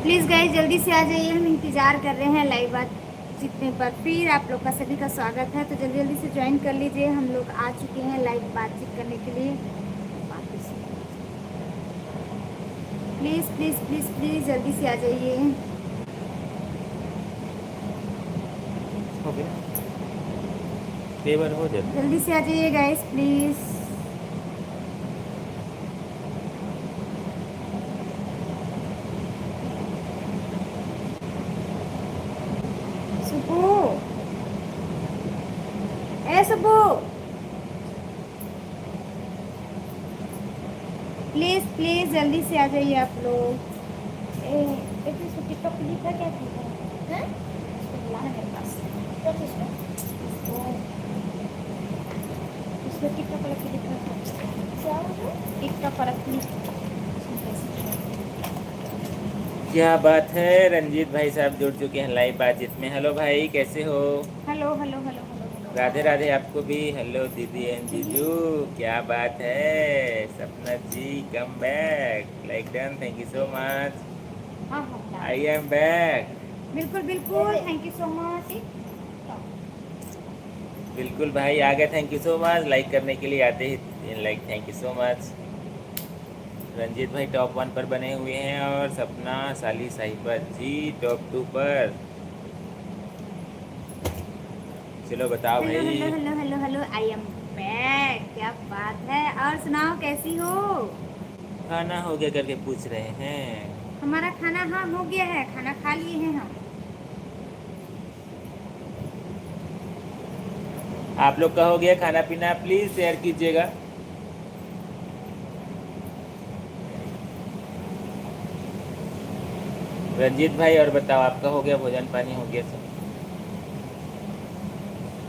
Please guys जल्दी से आ जाइए, हम इंतज़ार कर रहे हैं लाइव बात जीतने पर। फिर आप लोग का सभी का स्वागत है, तो जल्दी जल्दी से ज्वाइन कर लीजिए। हम लोग आ चुके हैं लाइव बातचीत करने के लिए। प्लीज़ प्लीज़ प्लीज़ प्लीज़ जल्दी से आ जाइए। हो गया पेवर हो जाता। जल्दी से आ जाइए guys please. Subbu, A Subbu, please please जल्दी से आ जाइए आप लोग। ए बेटे इसको टिकटॉक पे लिखा क्या था? हैं? इसको बुलाना मेरे पास। क्या चीज़ का? इसको टिकटॉक वाला क्लिक रखा। क्या है? टिकटॉक वाला क्लिक। क्या बात है, रंजीत भाई साहब जुड़ चुके हैं लाइव बातचीत में। हेलो भाई, कैसे हो? Hello hello hello hello Radhe Radhe आपको भी। हेलो दीदी एंड जीजू, क्या बात है? Sapna ji come back, like done, thank you so much. हाँ हाँ आई एम बैक। बिल्कुल बिल्कुल, थैंक यू सो मच। बिल्कुल भाई आ गए, thank you so much. Like करने के लिए आते ही like, thank you so much. Ranjit भाई टॉप 1 पर बने हुए हैं और सपना साली साहिबा जी टॉप 2 पर। चलो बताओ हेलो हेलो भाई। Hello hello hello, I am back. क्या बात है, और सुनाओ कैसी हो? खाना हो गया करके पूछ रहे हैं। हमारा खाना हाँ हो गया है, खाना खा लिए हैं हम। आप लोग का हो गया खाना पीना? प्लीज़ शेयर कीजिएगा। रंजीत भाई और बताओ, आपका हो गया भोजन पानी हो गया सब?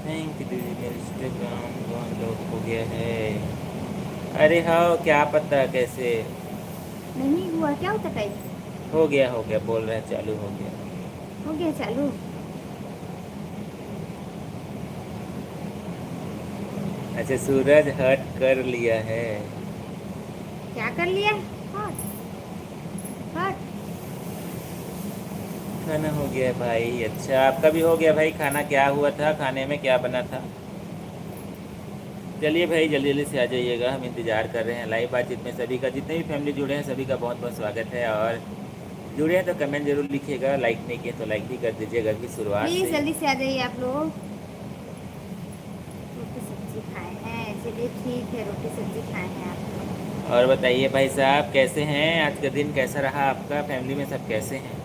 थैंक यू दीदी, मेरे इंस्टाग्राम लॉक हो गया है। अरे हाँ, क्या पता कैसे। नहीं हुआ क्या होता कहीं? हो गया बोल रहे हैं, चालू हो गया। हो गया चालू। अच्छा, सूरज हट कर लिया है। क्या कर लिया? हट हट। खाना हो गया है भाई। अच्छा, आपका भी हो गया भाई खाना? क्या हुआ था खाने में, क्या बना था? चलिए भाई जल्दी जल्दी से आ जाइएगा, हम इंतज़ार कर रहे हैं लाइव बातचीत में। सभी का, जितने भी फैमिली जुड़े हैं सभी का बहुत बहुत स्वागत है। और जुड़े हैं तो कमेंट जरूर लिखिएगा, लाइक नहीं किए तो लाइक भी कर दीजिएगा अभी शुरुआत प्लीज़ से ही। जल्दी से आ जाइए आप लोग। रोटी सब्जी खाए हैं, चलिए ठीक है, रोटी सब्जी खाए हैं आप लोग। और बताइए भाई साहब कैसे हैं? आज का दिन कैसा रहा आपका? फैमिली में सब कैसे हैं?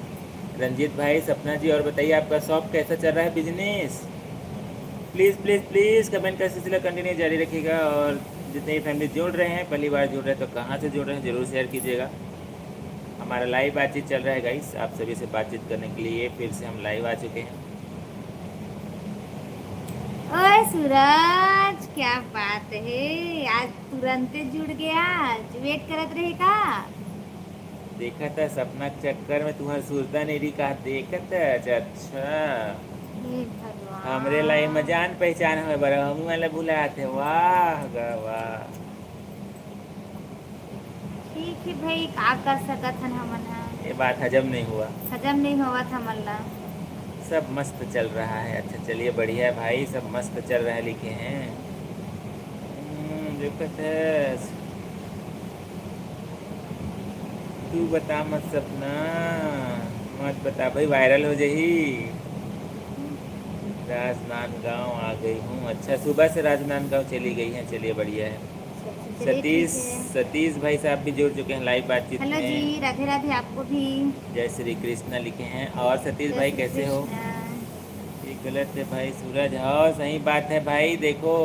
रंजीत भाई, सपना जी, और बताइए आपका शॉप कैसा चल रहा है, business? Please please please comment का सिलसिला कंटिन्यू जारी रखिएगा। और जितने भी फैमिली जुड़ रहे हैं, पहली बार जुड़ रहे हैं तो कहाँ से जुड़ रहे हैं ज़रूर शेयर कीजिएगा। हमारा लाइव बातचीत चल रहा है गाइस, आप सभी से बातचीत करने के लिए फिर से हम लाइव आ चुके हैं। ओए सूरज, क्या बात है, आज तुरंत जुड़ गया। आज वेट करत रहे का? देखा था सपना के चक्कर में तुम्हारा सुरता नहीं रही, कहा देखा था। अच्छा, हे हमरे लाइव में भगवान। जान पहचान हमें बड़ा, हम वाला भुला थे। वाह गा वाह। ठीक है भाई, का कर सकत हन हमन हा। ये बात हजम नहीं हुआ। हजम नहीं होवा था मल्ला। सब मस्त चल रहा है। अच्छा चलिए बढ़िया है भाई, सब मस्त चल रहा है लिखे हैं। दिक्कत है। तू बता मत सपना, मत बता भाई, वायरल हो जाही। राजनांदगांव आ गई हूँ। अच्छा, सुबह से राजनांदगांव चली गई हैं, चलिए बढ़िया है। चलिए सतीश, ठीक है। सतीश भाई साहब भी जुड़ चुके हैं लाइव बातचीत हेलो जी, में। राधे राधे आपको भी। जय श्री कृष्णा लिखे हैं। और सतीश जय भाई श्री कैसे हो? कृष्ण। ये गलत है भाई सूरज। हाँ सही बात है भाई, देखो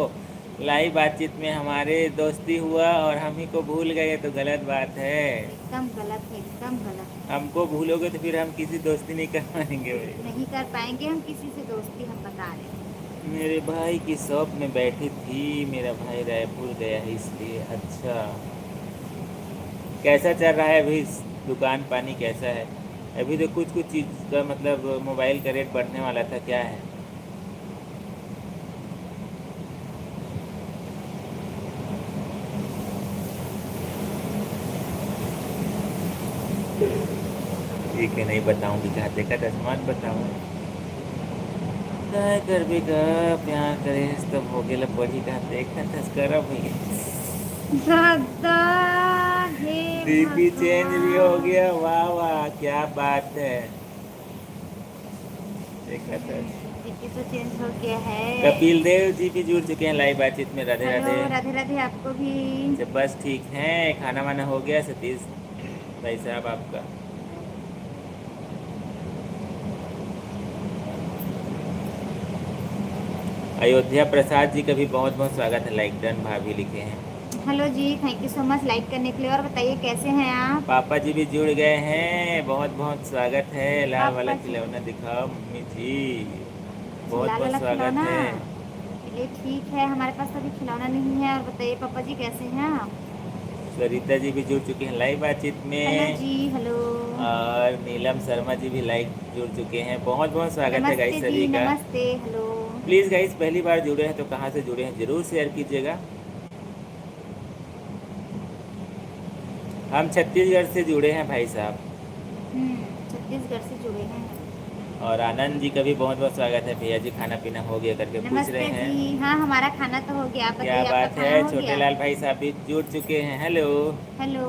लाइव बातचीत में हमारे दोस्ती हुआ और हम ही को भूल गए तो गलत बात है। एकदम गलत है, एकदम गलत है। हमको भूलोगे तो फिर हम किसी दोस्ती नहीं कर पाएंगे भाई। नहीं कर पाएंगे हम किसी से दोस्ती, हम बता रहे हैं। मेरे भाई की शॉप में बैठी थी, मेरा भाई रायपुर गया है इसलिए। अच्छा, कैसा चल रहा है अभी दुकान पानी कैसा है? अभी तो कुछ कुछ चीज़ का मतलब मोबाइल का रेट बढ़ने वाला था, क्या है? एक कि नहीं बताऊंगी, कहते का तस्मात बताऊँ काय कर भी का प्यार करे तब हो गया बड़ी कहते का तस्करा भैया। दादा हे डीपी चेंज भी हो भगवान। गया, वाह वाह क्या बात है। देखा था डीपी तो चेंज हो गया है। कपिल देव जी भी जुड़ चुके हैं लाइव बातचीत में। राधे हेलो राधे। राधे राधे आपको भी। अच्छा बस ठीक है, खाना वाना हो गया सतीश भाई साहब आपका। अयोध्या प्रसाद जी का भी बहुत बहुत स्वागत है, लाइक डन भाभी लिखे हैं। हेलो जी, thank you so much like करने के लिए। और बताइए कैसे हैं आप? पापा जी भी जुड़ गए हैं, बहुत बहुत स्वागत है। लाल वाला पापा जी, खिलौना दिखाओ मम्मी जी, अच्छा बहुत लाल बहुत वाला स्वागत खिलौना। है। चलिए ठीक है, हमारे पास तो अभी खिलौना नहीं है। और बताइए पापा जी कैसे हैं आप? सरिता जी भी जुड़ चुके हैं लाइव बातचीत हेलो में। जी हेलो। और नीलम शर्मा जी भी लाइक जुड़ चुके हैं, बहुत बहुत स्वागत है नमस्ते गाइस जी सभी का। नमस्ते हेलो। प्लीज़ गाइस पहली बार जुड़े हैं तो कहाँ से जुड़े हैं ज़रूर शेयर कीजिएगा। हम छत्तीसगढ़ से जुड़े हैं भाई साहब। छत्तीसगढ़ से जुड़े हैं। और आनंद जी का भी बहुत बहुत स्वागत है। भैया जी खाना पीना हो गया करके पूछ रहे नमस्ते हैं। जी, हाँ हमारा खाना तो हो गया। आप क्या बताइए आपका बात है, खाना हो छोटे गया? लाल भाई साहब भी जुड़ चुके हैं। Hello, hello.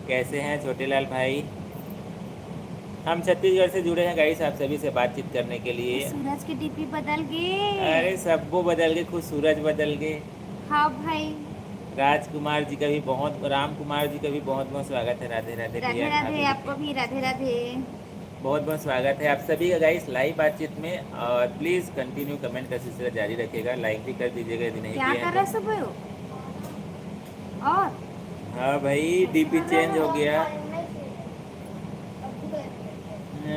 कैसे हैं छोटे लाल भाई। हम छत्तीसगढ़ से जुड़े हैं गाइस आप सभी से बातचीत करने के लिए। सूरज की डीपी बदल गए। अरे सबको बदल गए, खुद सूरज बदल गए। हाँ भाई। राजकुमार जी का भी बहुत, राम कुमार जी का भी बहुत बहुत स्वागत है। राधे राधे राधे भैया राधे भाभी लिखे आपको हैं। भी राधे राधे। बहुत बहुत स्वागत है आप सभी का गाइस लाइव बातचीत में। और प्लीज़ कंटिन्यू कमेंट का सिलसिला जारी रखेगा, लाइक भी कर दीजिएगा यदि नहीं क्या किए कर हैं रहे तो। सब हो? और हाँ भाई डीपी चेंज हो गया।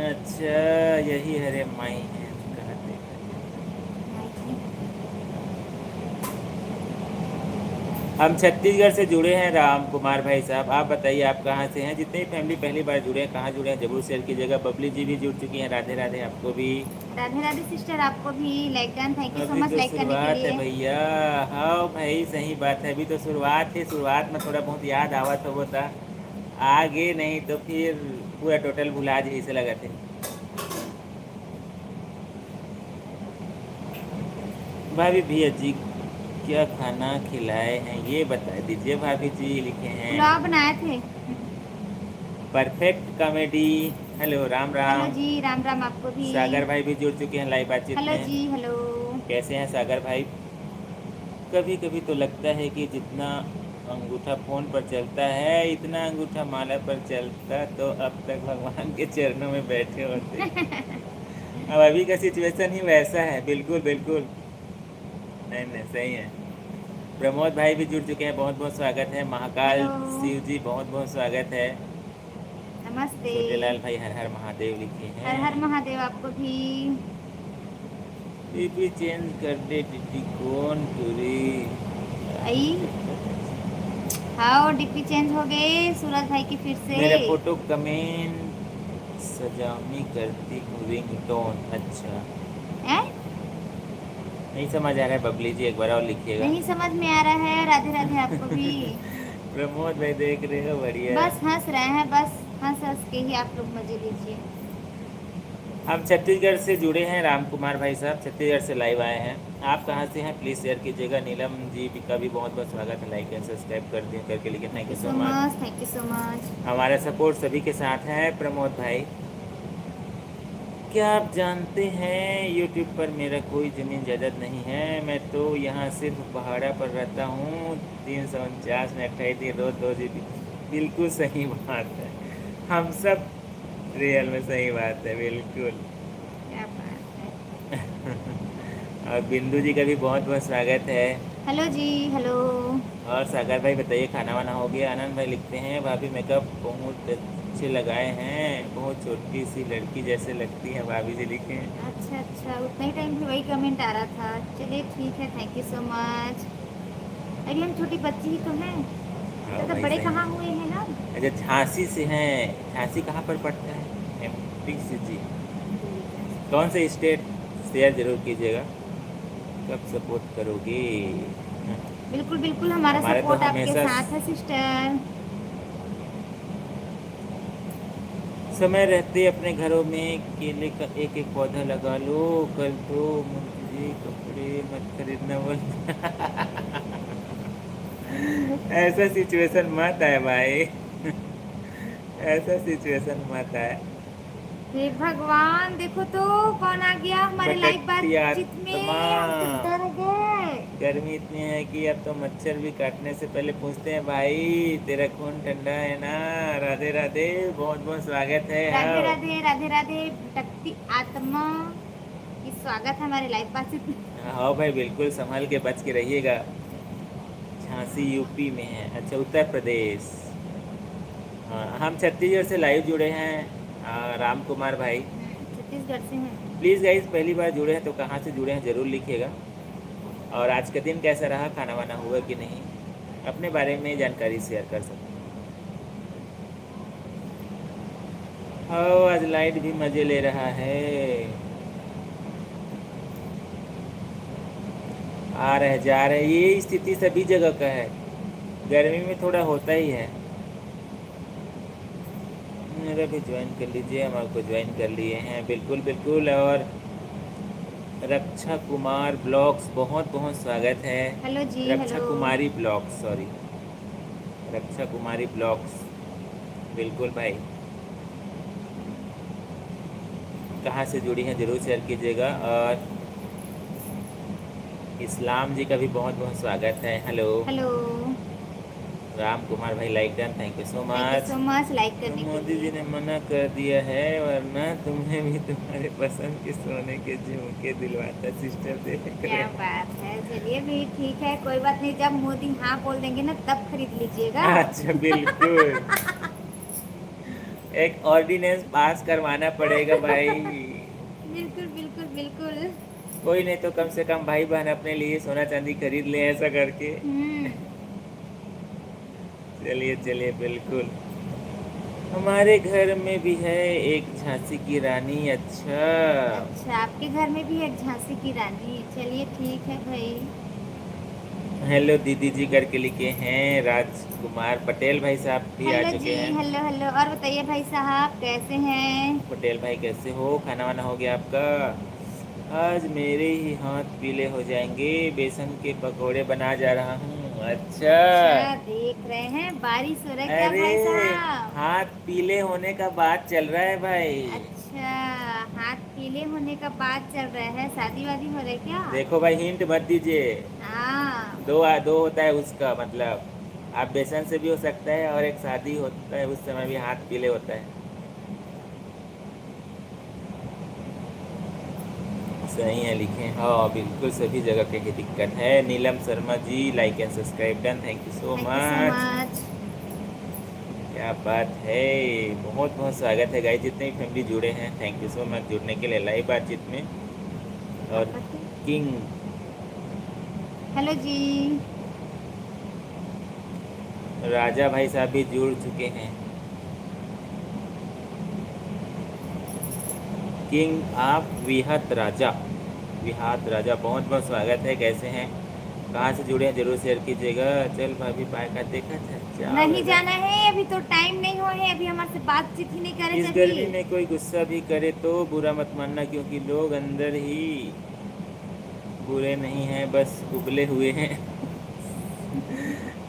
अच्छा यही हरे माई है कहते हैं। हम छत्तीसगढ़ से जुड़े हैं राम कुमार भाई साहब, आप बताइए आप कहाँ से हैं। जितने भी फैमिली पहली बार जुड़े हैं कहाँ जुड़े हैं जरूर शेयर कीजिएगा। बबली जी भी जुड़ चुकी हैं, राधे राधे आपको भी। राधे राधे सिस्टर आपको भी लाइक डन, थैंक यू सो अभी मच तो लाइक करने के शुरुआत है लिए। भैया। हाँ भाई सही बात है, अभी तो शुरुआत है, शुरुआत में थोड़ा बहुत याद आवा तो होता, आगे नहीं तो फिर पूरा टोटल भुला जी ऐसे लगा थे। भाभी भैया जी क्या खाना खिलाए हैं ये बता दीजिए भाभी जी लिखे हैं। पुलाव बनाए थे। Perfect comedy. Hello Ram hello Ram. जी राम राम आपको भी। सागर भाई भी जुड़ चुके हैं लाइव बातचीत हेलो में। जी हेलो। कैसे हैं सागर भाई। कभी कभी तो लगता है कि जितना अंगूठा फ़ोन पर चलता है इतना अंगूठा माला पर चलता तो अब तक भगवान के चरणों में बैठे होते। अब अभी का सिचुएशन ही वैसा है, बिल्कुल बिल्कुल। नहीं नहीं सही है। प्रमोद भाई भी जुड़ चुके हैं, बहुत बहुत स्वागत है। महाकाल हेलो शिव जी बहुत बहुत स्वागत है। नमस्ते। छोटे लाल भाई हर हर महादेव लिखे हर हैं। हर महादेव आपको भी। डीपी चेंज कर दे दीदी कौन पूरी। आई हाँ डीपी चेंज हो गए सूरज भाई की फिर से। मेरा फोटो कमेंट सजावनी करती हूँ रिंगटोन। अच्छा है? नहीं समझ आ रहा है बबली जी, एक बार और लिखिएगा। नहीं समझ में आ रहा है। राधे राधे आपको भी। प्रमोद भाई देख रहे हो, बढ़िया। बस हंस रहे हैं, बस हंस हंस के ही आप लोग मजे लीजिए। हम छत्तीसगढ़ से जुड़े हैं, राम कुमार भाई साहब छत्तीसगढ़ से लाइव आए हैं। आप कहाँ से हैं प्लीज़ शेयर कीजिएगा। नीलम जी का भी बहुत बहुत स्वागत है, लाइक एंड सब्सक्राइब कर दिए करके लिखे thank you so much. Thank you so much. हमारा सपोर्ट सभी के साथ है। प्रमोद भाई क्या आप जानते हैं यूट्यूब पर मेरा कोई ज़मीन जायदाद नहीं है, मैं तो यहाँ सिर्फ पहाड़ा पर रहता हूँ। 349 में 28 दिन रोज 2 GB। बिल्कुल सही बात है, हम सब रियल में सही बात है बिल्कुल। क्या बात है। और बिंदु जी का भी बहुत बहुत स्वागत है। हेलो जी हेलो। और सागर भाई बताइए खाना वाना हो गया। आनंद भाई लिखते हैं भाभी मेकअप बहुत अच्छे लगाए हैं, बहुत छोटी सी लड़की जैसे लगती है भाभी जी लिखे हैं। अच्छा अच्छा, उतना ही टाइम भी वही कमेंट आ रहा था। चलिए ठीक है, थैंक यू सो मच। अरे हम छोटी बच्ची ही तो हैं, हाँ तो भाई बड़े सही। कहाँ हुए हैं ना। अच्छा झांसी से हैं, झांसी कहाँ पर पड़ता है। MP से जी। कौन से स्टेट शेयर जरूर कीजिएगा। कब सपोर्ट करोगे। बिल्कुल बिल्कुल, हमारा हमारे तो सपोर्ट आपके हमेशा साथ है सिस्टर। समय रहते अपने घरों में केले का एक एक पौधा लगा लो, कल तो मुझे कपड़े मत खरीदना बोल। ऐसा सिचुएशन मत आए भाई। ऐसा सिचुएशन मत आए। हे भगवान, देखो तो कौन आ गया हमारे लाइव भटकती बातचीत आत्मा। में। हम तो डर गए। गर्मी इतनी है कि अब तो मच्छर भी काटने से पहले पूछते हैं, भाई तेरा खून ठंडा है ना। राधे राधे, बहुत बहुत स्वागत है। राधे हाँ राधे राधे राधे भटकती आत्मा की स्वागत है हमारे लाइव बातचीत में। हाँ भाई, बिल्कुल संभल के बच के रहिएगा। झांसी यूपी में है, अच्छा उत्तर प्रदेश। हाँ, हम छत्तीसगढ़ से लाइव जुड़े हैं। राम कुमार भाई। छत्तीसगढ़ से हैं। प्लीज़ गाइस, पहली बार जुड़े हैं तो कहाँ से जुड़े हैं ज़रूर लिखिएगा। और आज का दिन कैसा रहा, खाना वाना हुआ कि नहीं, अपने बारे में जानकारी शेयर कर सकते हैं। हाँ, आज लाइट भी मज़े ले रहा है। आ रहे जा रहे, ये स्थिति सभी जगह का है। गर्मी में थोड़ा होता ही है। मेरा भी ज्वाइन कर लीजिए, हमारे को ज्वाइन कर लिए हैं, बिल्कुल बिल्कुल। और रक्षा कुमार ब्लॉग्स, बहुत बहुत स्वागत है। हेलो जी, रक्षा हेलो। कुमारी ब्लॉग्स, सॉरी, रक्षा कुमारी ब्लॉग्स, बिल्कुल भाई। कहाँ से जुड़ी हैं ज़रूर शेयर कीजिएगा। और इस्लाम जी का भी बहुत बहुत स्वागत है। हेलो। हेलो। राम कुमार भाई like done, thank you so thank you much. So much like तो करने के मोदी लिए। जी ने मना कर दिया है, वरना तुम्हें भी तुम्हारे पसंद के सोने के झुमके दिलवाता सिस्टर, देख क्या रहे। बात है, चलिए भी ठीक है, कोई बात नहीं। जब मोदी हाँ बोल देंगे ना तब खरीद लीजिएगा। अच्छा बिल्कुल, एक ऑर्डिनेंस पास करवाना पड़ेगा भाई। बिल्कुल बिल्कुल बिल्कुल। कोई नहीं तो कम से कम भाई बहन अपने लिए सोना चांदी खरीद ले, ऐसा करके। हम्म। चलिए चलिए, बिल्कुल। हमारे घर में भी है एक झांसी की रानी। अच्छा। अच्छा, आपके घर में भी है झांसी की रानी, चलिए ठीक है भाई। हेलो दीदी जी करके लिखे हैं राजकुमार पटेल भाई साहब भी आ हेलो जी, चुके हैं। Hello hello. और बताइए भाई साहब कैसे हैं। पटेल भाई कैसे हो, खाना वाना हो गया आपका। आज मेरे ही हाथ पीले हो जाएंगे, बेसन के पकोड़े बना जा रहा हूँ। अच्छा। अच्छा, देख रहे हैं बारिश हो रहा है क्या अरे, भाई साहब। हाथ पीले होने का बात चल रहा है भाई। अच्छा, हाथ पीले होने का बात चल रहा है, शादी वादी हो रहा है क्या। देखो भाई, हिंट मत दीजिए। हाँ। दो दो होता है उसका मतलब, आप बेसन से भी हो सकता है, और एक शादी होता है उस समय भी हाथ पीले होता है। सही है, लिखे। हाँ बिल्कुल, सभी जगह की ही दिक्कत है। Neelam Sharma ji like and subscribe done, thank you so thank you so much. Much. क्या बात है, बहुत बहुत स्वागत है गाइस, जितने भी फैमिली जुड़े हैं, थैंक यू सो मच जुड़ने के लिए लाइव बातचीत में। और किंग, हेलो जी। राजा भाई साहब भी जुड़ चुके हैं। किंग आप विहत राजा, विहात राजा, बहुत बहुत स्वागत है, कैसे हैं, कहाँ से जुड़े हैं जरूर शेयर कीजिएगा। चल भाभी पाए का देखा था, जाओ नहीं लगा। जाना है, अभी तो टाइम नहीं हुआ है, अभी हमारे से बातचीत ही नहीं करे इस सभी। गर्मी में कोई गुस्सा भी करे तो बुरा मत मानना, क्योंकि लोग अंदर ही बुरे नहीं हैं, बस उबले हुए हैं।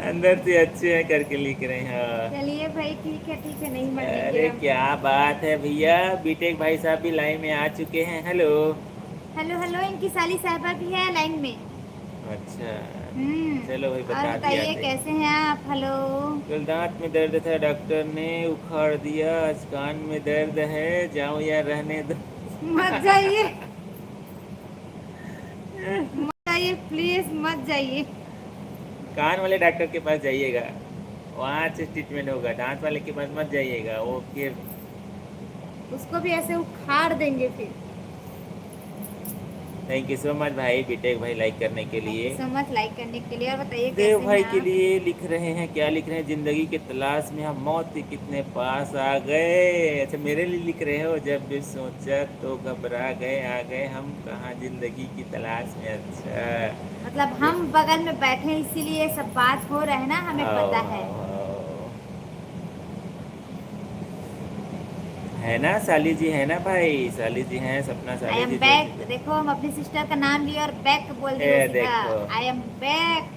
अंदर से अच्छे हैं करके लिख रहे हैं। हाँ। चलिए भाई ठीक है, नहीं मानेंगे अरे हम। क्या बात है भैया, बीटेक भाई साहब भी लाइन में आ चुके हैं। हेलो। हेलो हेलो, इनकी साली साहबा भी है लाइन में। अच्छा, हम्म। चलो भाई, और बता दिया बताइए थे। कैसे हैं आप। हेलो। कल दांत में दर्द था, डॉक्टर ने उखाड़ दिया, आज कान में दर्द है, जाऊं या रहने दो। मत जाइए, मत जाइए, प्लीज मत जाइए। कान वाले डॉक्टर के पास जाइएगा, वहाँ से ट्रीटमेंट होगा। दांत वाले के पास मत जाइएगा, वो फिर। उसको भी ऐसे उखाड़ देंगे फिर। थैंक यू सो मच भाई, बीटेक भाई लाइक करने के थैंक यू लिए। सो मच लाइक करने के लिए। और बताइए देव कैसे हैं भाई के आप। लिए लिख रहे हैं, क्या लिख रहे हैं, जिंदगी की तलाश में हम मौत के कितने पास आ गए। अच्छा, मेरे लिए लिख रहे हो, जब भी सोचा तो घबरा गए, आ गए हम कहाँ जिंदगी की तलाश में। अच्छा। मतलब हम बगल में बैठे हैं इसीलिए ये सब बात हो रहा है ना, हमें आओ पता है। आओ आओ। है ना साली जी, है ना भाई, साली जी हैं, सपना आई साली एम जी बैक। तो। देखो हम अपनी सिस्टर का नाम लिए और बैक बोल ए दिए सीधा। देखो, आई एम बैक।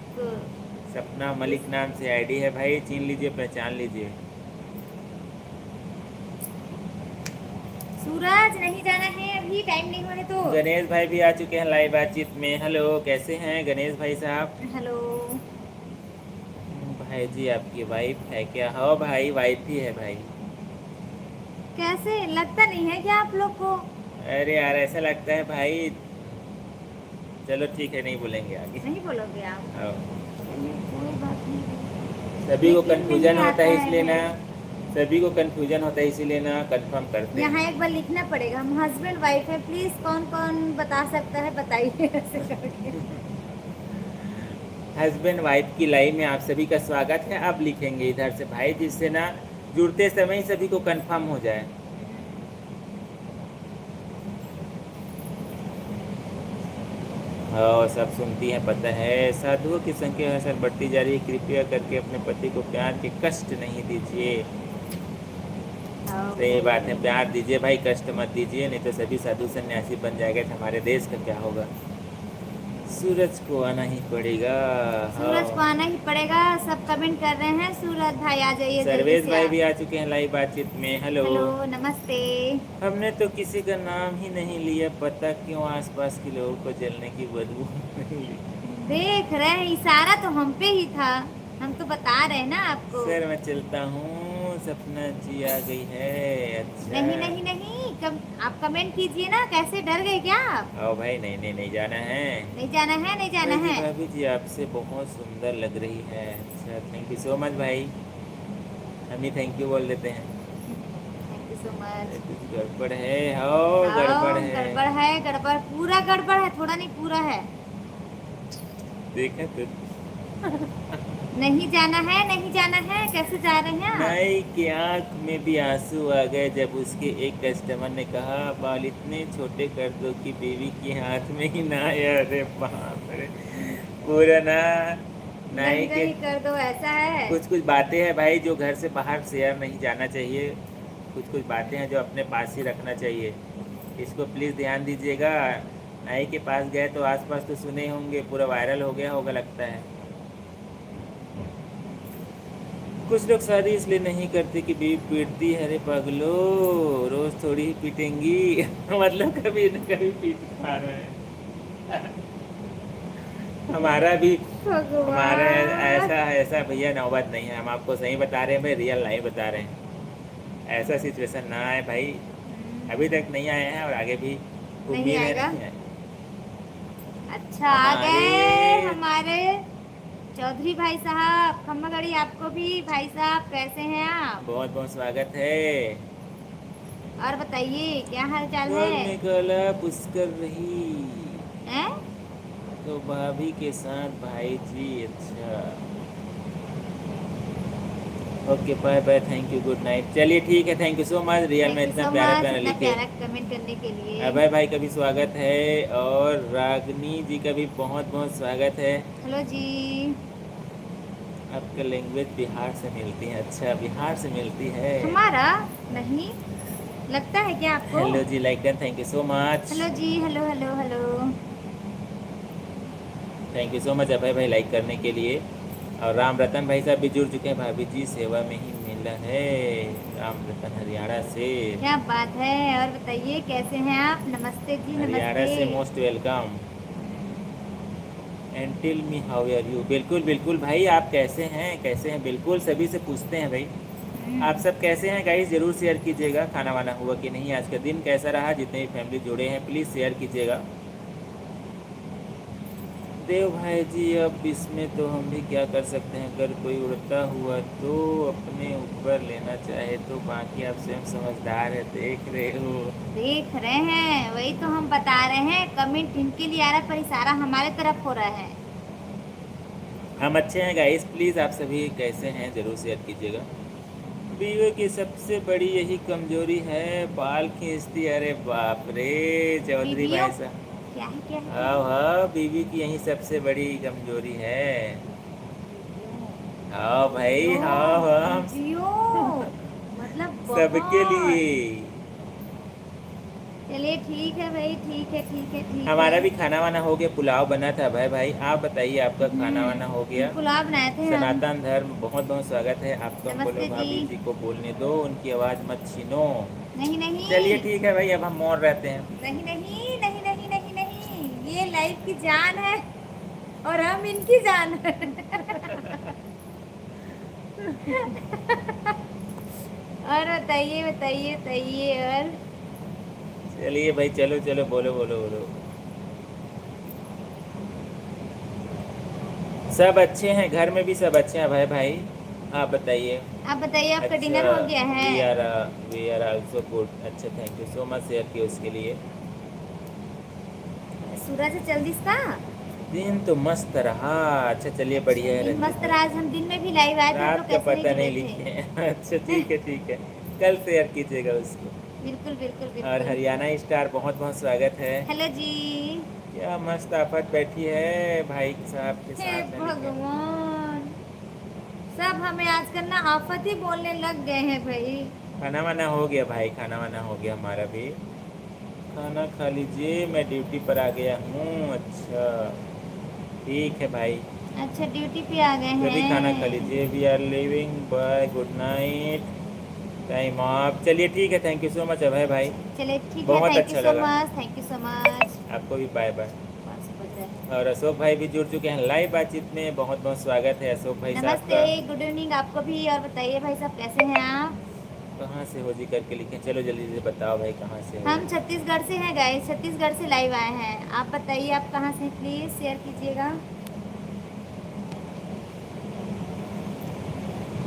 सपना मलिक नाम से आईडी है भाई, चिन लीजिए, पहचान लीजिए। सूरज नहीं जाना है अभी, टाइम नहीं होने तो। गणेश भाई भी आ चुके हैं लाइव बातचीत में। हेलो, कैसे हैं गणेश भाई साहब? हेलो। भाई जी आपकी वाइफ है क्या? हाँ भाई, वाइफ ही है भाई। कैसे, लगता नहीं है क्या आप लोग को? अरे यार, ऐसा लगता है भाई। चलो ठीक है, नहीं बोलेंगे आगे। नहीं बोलोगे आप? हाँ। चलिए कोई बात नहीं, सभी को लेकिन नहीं कंफ्यूजन होता आता है इसलिए ना, है। सभी को कंफ्यूजन होता है इसीलिए ना कंफर्म करते यहाँ हैं। एक बार लिखना पड़ेगा, हम हस्बैंड वाइफ है, प्लीज कौन कौन बता सकता है बताइए ऐसे करके। हस्बैंड वाइफ की लाइव में आप सभी का स्वागत है। अब लिखेंगे इधर से भाई, जिससे ना जुड़ते समय ही सभी को कंफर्म हो जाए। हाँ, सब सुनती हैं, पता है। साधुओं की संख्या हर साल बढ़ती जा रही है, कृपया करके अपने पति को प्यार के कष्ट नहीं दीजिए। सही बात है, प्यार दीजिए भाई, कष्ट मत दीजिए, नहीं तो सभी साधु सन्यासी बन जाएगा तो हमारे देश का क्या होगा। सूरज को आना ही पड़ेगा। सूरज को हाँ, आना ही पड़ेगा। सब कमेंट कर रहे हैं, सूरज भाई आ जाइए जल्दी सर्वेश से भाई आप। भी आ चुके हैं लाइव बातचीत में। हेलो। हेलो, नमस्ते। हमने तो किसी का नाम ही नहीं लिया, पता क्यों आसपास के लोगों को जलने की बदबू नहीं ली। देख रहे हैं, इशारा तो हम पे ही था, हम तो बता रहे हैं ना आपको। सर मैं चलता हूँ, सपना जी आ गई है। अच्छा। नहीं नहीं नहीं, आप कमेंट कीजिए ना, कैसे डर गए क्या आप? आओ भाई, नहीं नहीं, नहीं जाना है। नहीं जाना है, नहीं जाना भाई जी, है। भाभी जी आपसे बहुत सुंदर लग रही है। अच्छा, थैंक यू सो मच भाई। हम ही थैंक यू बोल देते हैं। Thank you so much. कुछ गड़बड़ है? हो गड़बड़ आओ, है। गड़बड़ है, गड़बड़ पूरा गड़बड़ है, थोड़ा नहीं पूरा है। देखा तो। नहीं जाना है, नहीं जाना है, कैसे जा रहे हैं आप? नाई की आंख में भी आंसू आ गए जब उसके एक कस्टमर ने कहा, बाल इतने छोटे कर दो कि बीवी की हाथ में ही ना आए। अरे बाप रे, पूरा ना नाई नंगा के। ही कर दो, ऐसा है। कुछ कुछ बातें हैं भाई जो घर से बाहर शेयर नहीं जाना चाहिए। कुछ कुछ बातें हैं जो अपने पास ही रखना चाहिए। इसको प्लीज़ ध्यान दीजिएगा। नाई के पास गए तो आसपास तो सुने ही होंगे, पूरा वायरल हो गया होगा लगता है। कुछ लोग शादी इसलिए नहीं करते कि बीवी पीटती है। अरे पगलो, रोज थोड़ी ही पीटेंगी। मतलब कभी न कभी पीट खा रहे हैं। हमारा भी, हमारा भगवान। ऐसा ऐसा भैया नौबत नहीं है। हम आपको सही बता रहे हैं भाई, रियल लाइफ बता रहे हैं। ऐसा सिचुएशन ना आए भाई। अभी तक नहीं आए हैं और आगे भी नहीं उम्मीद है आएगा। नहीं आए। अच्छा, आ गए हमारे हमारे चौधरी भाई साहब। खम्मागड़ी आपको भी भाई साहब, कैसे हैं आप? बहुत बहुत स्वागत है। और बताइए क्या हाल चाल कल है? निकला पुष्कर रही हैं? तो भाभी के साथ भाई जी। अच्छा, okay, bye bye, thank you, good night. चलिए ठीक है, thank you so much. Real में थैंक यू इतना सो प्यारा मच, प्यारा इतना लिखे। प्यारा कमेंट करने के लिए। अभय भाई का भी स्वागत है और रागनी जी का भी बहुत बहुत स्वागत है। हेलो जी। आपका लैंग्वेज बिहार से मिलती है? अच्छा, बिहार से मिलती है। हमारा नहीं लगता है क्या आपको? हेलो जी, like done, thank you so much. Hello जी, hello hello hello. Thank you so much Abhay भाई लाइक करने के लिए। और राम रतन भाई साहब भी जुड़ चुके हैं। भाभी जी सेवा में ही मिला है। राम रतन हरियाणा से। क्या बात है, और बताइए कैसे हैं आप? नमस्ते जी, हरियाणा नमस्ते। से most welcome. And tell me how are you. बिल्कुल बिल्कुल भाई, आप कैसे हैं, कैसे हैं, बिल्कुल सभी से पूछते हैं भाई। आप सब कैसे हैं गाइस, ज़रूर शेयर कीजिएगा। खाना वाना हुआ कि नहीं, आज का दिन कैसा रहा। जितने भी फैमिली जुड़े हैं प्लीज़ शेयर कीजिएगा। देव भाई जी, अब इसमें तो हम भी क्या कर सकते हैं। अगर कोई उड़ता हुआ तो अपने ऊपर लेना चाहे तो, बाकी आप स्वयं समझदार है, देख रहे हो। देख रहे हैं, वही तो हम बता रहे हैं। कमेंट इनके लिए आ रहा है पर इशारा हमारे तरफ हो रहा है। हम अच्छे हैं गाइस, प्लीज़ आप सभी कैसे हैं ज़रूर शेयर कीजिएगा। बीवी की सबसे बड़ी यही कमजोरी है, बाल खींचती। अरे बाप रे चौधरी बीवियों, भाई साहब। क्या है क्या है क्या हाँ है? हाँ, बीवी की यही सबसे बड़ी कमजोरी है। हाँ भाई, हाँ हाँ, बीवियों मतलब सबके बहुत। लिए। चलिए ठीक है भाई, ठीक है, ठीक है, ठीक हमारा है। भी खाना वाना हो गया, पुलाव बना था भाई भाई। आप बताइए, आपका खाना वाना हो गया? पुलाव बनाए थे हम। सनातन धर्म, बहुत बहुत स्वागत है आपका। बोलो नमस्ते जी। भाभी जी को बोलने दो, उनकी आवाज़ मत छीनो। नहीं नहीं चलिए ठीक है भाई, अब हम मौन रहते हैं। नहीं नहीं नहीं नहीं नहीं नहीं, ये लाइफ की जान है और हम इनकी जान है। और बताइए बताइए बताइए। और चलिए भाई, चलो चलो, बोलो बोलो बोलो। सब अच्छे हैं, घर में भी सब अच्छे हैं भाई भाई। आप बताइए। आप बताइए, आपका अच्छा, डिनर हो गया है? We are also good. अच्छा, thank you so much share किए उसके लिए। सूरज है जल्दी इसका। दिन तो मस्त रहा। अच्छा चलिए, अच्छा बढ़िया है दिन रंजीत मस्त भाई। रहा, आज हम दिन में भी लाइव आए थे, हम लोग रात का कैसे नहीं पता नहीं जुड़े थे। लिखे हैं। अच्छा ठीक है ठीक है, कल शेयर कीजिएगा उसको। बिल्कुल बिल्कुल और बिल्कुल। हरियाणा स्टार, बहुत बहुत स्वागत है। हेलो जी। क्या मस्त आफत बैठी है भाई साहब के हे साथ में लिखे। भगवान, सब हमें आजकल ना आफत ही बोलने लग गए हैं भाई। खाना वाना हो गया भाई, खाना वाना हो गया हमारा भी। खाना खा लीजिए, मैं ड्यूटी पर आ गया हूँ। अच्छा ठीक है भाई, अच्छा ड्यूटी पे आ गए जल्दी खाना खा हैं। लीजिए। We are living, bye, good night, time off. चलिए ठीक है, thank you so much Abhay भाई, चलिए ठीक है, बहुत थैंक यू अच्छा सो लगा। Much, thank you so much. आपको भी बाय बाय। 5 बज रहे हैं। और अशोक भाई भी जुड़ चुके हैं लाइव बातचीत में, बहुत बहुत स्वागत है अशोक भाई साहब नमस्ते, का। गुड इवनिंग आपको भी। और बताइए भाई साहब, कैसे हैं आप? कहाँ से हो जी करके लिखें, चलो जल्दी से बताओ भाई कहाँ से हो। हम छत्तीसगढ़ से हैं गाइस, छत्तीसगढ़ से लाइव आए हैं। आप बताइए आप कहाँ से हैं, प्लीज़ शेयर कीजिएगा।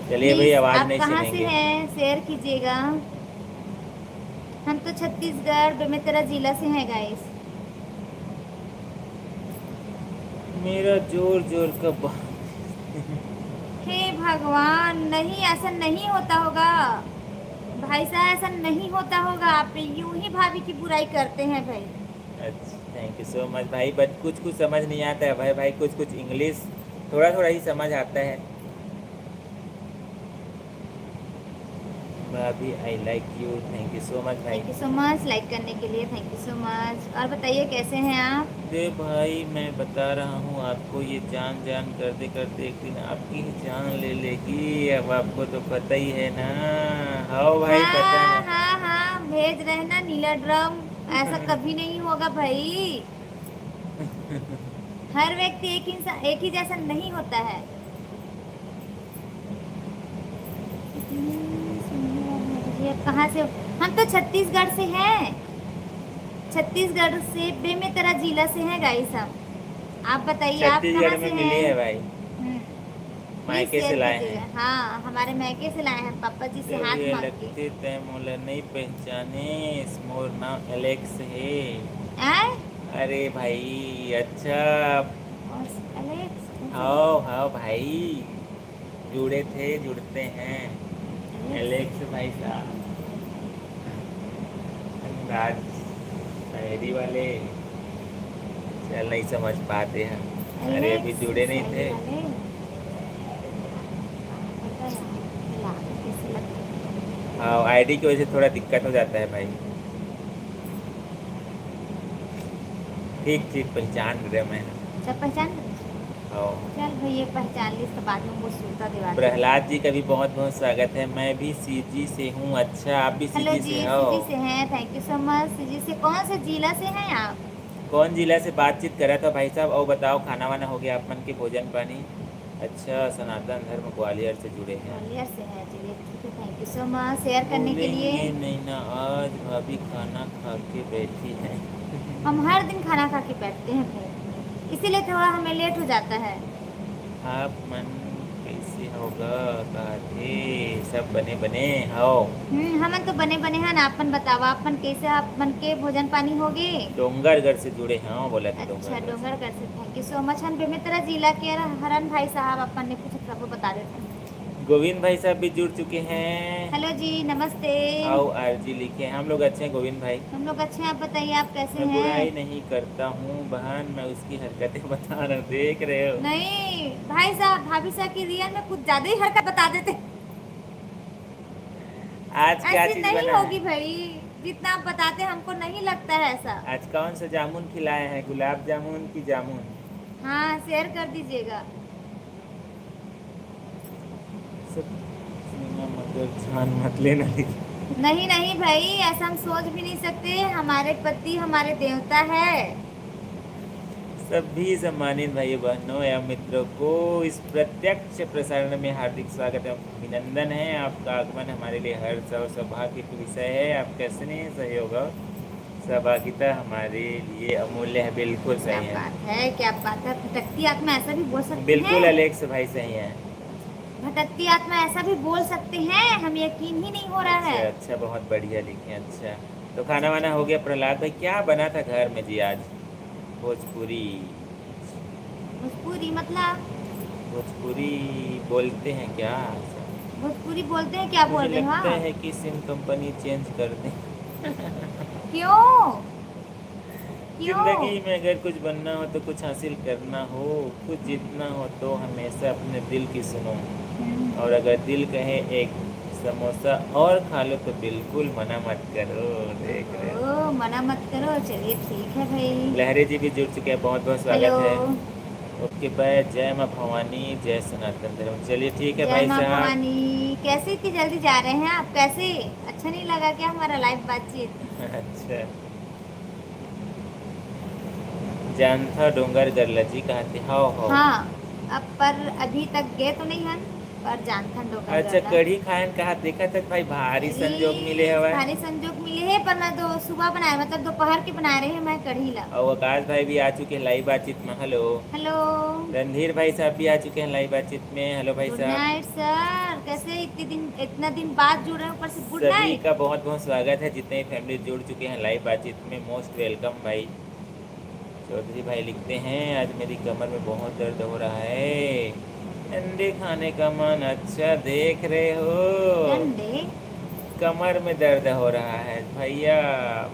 चलिए भाई, प्लीज़ आवाज़ आप नहीं कहाँ से सुनेंगे। हैं, शेयर कीजिएगा। हम तो छत्तीसगढ़ बेमेतरा जिला से हैं गाइस। मेरा जोर जोर का हे भगवान, नहीं ऐसा नहीं होता होगा भाई साहब, ऐसा नहीं होता होगा। आप यूं ही भाभी की बुराई करते हैं भाई। अच्छा थैंक यू सो मच भाई, बट कुछ कुछ समझ नहीं आता है भाई भाई, कुछ कुछ इंग्लिश थोड़ा थोड़ा ही समझ आता है। भाभी I like you, thank you so much भाई। Thank you so much like करने के लिए, थैंक यू सो मच। और बताइए कैसे हैं आप? अरे भाई, मैं बता रहा हूँ आपको, ये जान जान करते करते एक दिन आपकी ही जान ले लेगी। अब आपको तो पता ही है ना। हाँ भाई, पता हाँ है। हाँ हाँ, भेज रहे हैं ना नीला ड्रम। ऐसा कभी नहीं होगा भाई। हर व्यक्ति एक इंसान एक ही जैसा नहीं होता है। ये आप कहाँ से हो? हम तो छत्तीसगढ़ से हैं, छत्तीसगढ़ से बेमेतरा जिला से हैं गाइस हम। आप बताइए आप कहाँ छत्तीसगढ़ से में मिली हैं? है भाई, प्लीज मायके से शेयर लाए कीजिएगा। हैं। हाँ, हमारे मैके से लाए हैं, पापा जी से जब हाथ ये मांग के। लगते तय मोला नहीं पहचाने, मोर नाम एलेक्स है। आए? अरे भाई अच्छा। और एलेक्स कैसे? हाँ हाँ भाई, जुड़े थे, जुड़ते हैं। एलेक्स। एलेक्स भाई साहब, राज शायरी वाले। चल नहीं समझ पाते हैं। अरे अभी एलेक्स जुड़े नहीं शायरी थे। वाले। पता है, खिला कैसे लगता है। हाँ, आईडी की वजह से थोड़ा दिक्कत हो जाता है भाई। ठीक ठीक, पहचान रहे मैं। सब पहचान गए? हाँ। चल भाई, ये पहचान ली तो बाद में वो सूता दिवा देगी। प्रहलाद जी का भी बहुत बहुत स्वागत है। मैं भी सीजी से हूँ। अच्छा, आप भी हेलो सीजी जी, से हो? सिजी से हैं, थैंक यू सो मच। सिजी से कौन से जिला से हैं आप? कौन जिला से बातचीत कर रहा था भाई साहब? और बताओ, खाना वाना हो गया अपन के, भोजन पानी? अच्छा, सनातन धर्म ग्वालियर से जुड़े हैं। ग्वालियर से हैं, चलिए ठीक है, thank you so much share करने के लिए। बोलेंगे नहीं ना, आज भाभी खाना खा के बैठी है। हम हर दिन खाना खा के बैठते हैं भाई, इसीलिए थोड़ा हमें लेट हो जाता है। आप मन कैसे होगा, कहा थे सब बने बने हो। हमन तो बने बने हैं ना, आपन बतावा आपन कैसे, आपन के भोजन पानी हो गए? डोंगरगढ़ से जुड़े हैं, हाँ बोला था अच्छा डोंगरगढ़ से। डोंगरगढ़ से, थैंक यू सो मच। हम बेमेतरा जिला के हरन भाई साहब, अपन ने पूछा सब बता देते हैं। गोविंद भाई साहब भी जुड़ चुके हैं। हेलो जी, नमस्ते। हाउ आर जी लिखे हैं। हम लोग अच्छे हैं गोविंद भाई। हम लोग अच्छे हैं, आप बताइए आप कैसे मैं बुराई हैं? नहीं करता हूँ बहन, मैं उसकी हरकतें बता रहा हूँ, देख रहे हो। नहीं भाई साहब, भाभी साहब की रियल में कुछ ज्यादा ही हरकत बता देते। आज क्या ऐसी चीज नहीं बना होगी है? भाई। जितना आप बताते हैं हमको नहीं लगता है ऐसा। आज कौन सा जामुन खिलाए हैं, गुलाब जामुन की जामुन? हाँ शेयर कर दीजिएगा। सब सीना मगर जान मत लेना। नहीं नहीं भाई, ऐसा हम सोच भी नहीं सकते, हमारे पति हमारे देवता है। सभी सम्मानित भाई बहनों एवं मित्रों को इस प्रत्यक्ष प्रसारण में हार्दिक स्वागत एवं अभिनंदन है। आपका आगमन हमारे लिए हर्ष और सौभाग्य का विषय है। आपका स्नेह सहयोग और सहभागिता हमारे लिए अमूल्य है। बिल्कुल क्या सही है, बात है, क्या बात है। भटकती आत्मा ऐसा भी बोल सकते बिल्कुल हैं। अलेक्स भाई सही है। भटकती आत्मा ऐसा भी बोल सकते हैं, हम यकीन ही नहीं हो रहा अच्छा है। अच्छा, बहुत बढ़िया लिखे। अच्छा तो खाना वाना हो गया प्रहलाद भाई? क्या बना था घर में जी आज? भोजपुरी। भोजपुरी मतलब? भोजपुरी बोलते हैं क्या? भोजपुरी बोलते हैं, क्या बोल मुझे रहे हो लगता आप? है कि सिम कंपनी चेंज कर दें। क्यों? क्यों? जिंदगी में अगर कुछ बनना हो तो कुछ हासिल करना हो, कुछ जीतना हो तो हमेशा अपने दिल की सुनो। और अगर दिल कहे एक समोसा और खा लो तो बिल्कुल मना मत करो। देख रहे हो, ओ मना मत करो, चलिए ठीक है भाई। लहरी जी भी जुड़ चुके हैं, बहुत बहुत हेलो। स्वागत है। Okay bye. जय माँ भवानी, जय सनातन धर्म। चलिए ठीक है जय भाई माँ साहब। भवानी। कैसे इतनी जल्दी जा रहे हैं आप, कैसे? अच्छा नहीं लगा क्या हमारा लाइव बातचीत? अच्छा, जानथा डोंगर गरला जी कहा थे? हाँ हाँ। हाँ। अब पर अभी तक गए तो नहीं हन, पर जानथन डोकर अच्छा, गरला। कढ़ी खान कहा देखा तक भाई, भारी संजोग मिले अरे हवा। भारी संजोग मिले है, पर मैं तो सुबह बनाया, मतलब दोपहर के बना रहे हैं मैं कढ़ी ला। और आकाश भाई भी आ चुके हैं लाइव बातचीत में। हेलो। हेलो। रणधीर भाई साहब भी आ चुके हैं लाइव बातचीत में। हेलो भाई गुड साहब। नाइट सर, कैसे इतना दिन बाद जुड़ रहे हैं, ऊपर से गुड सभी नाइट। का बहुत बहुत स्वागत है, जितने फैमिली जुड़ चुके हैं लाइव बातचीत में, मोस्ट वेलकम भाई। चौधरी भाई लिखते हैं आज मेरी कमर में बहुत दर्द हो रहा है, अंडे खाने का मन। अच्छा देख रहे हो, डंडे? कमर में दर्द हो रहा है भैया,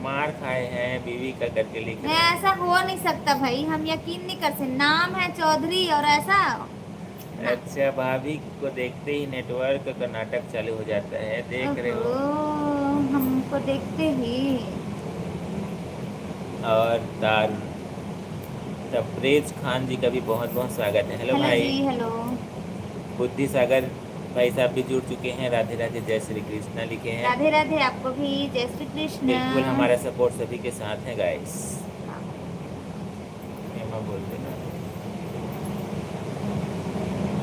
मार खाए हैं बीवी का करके लिख मैं, रहे हैं। ऐसा हो नहीं सकता भाई, हम यकीन नहीं कर सकते, नाम है चौधरी और ऐसा ना। अच्छा, भाभी को देखते ही नेटवर्क का नाटक चालू हो जाता है, देख रहे ओहो, हो। हमको देखते ही। और तार तबरेज खान जी का भी बहुत बहुत स्वागत है। हेलो हेलो जी, भाई। हेलो। बुद्धि सागर भाई साहब भी जुड़ चुके हैं। राधे राधे, जय श्री कृष्णा लिखे हैं। राधे राधे आपको भी, जय श्री कृष्ण। बिल्कुल हमारा सपोर्ट सभी के साथ है गाइस। हाँ। हेमा बोल देना।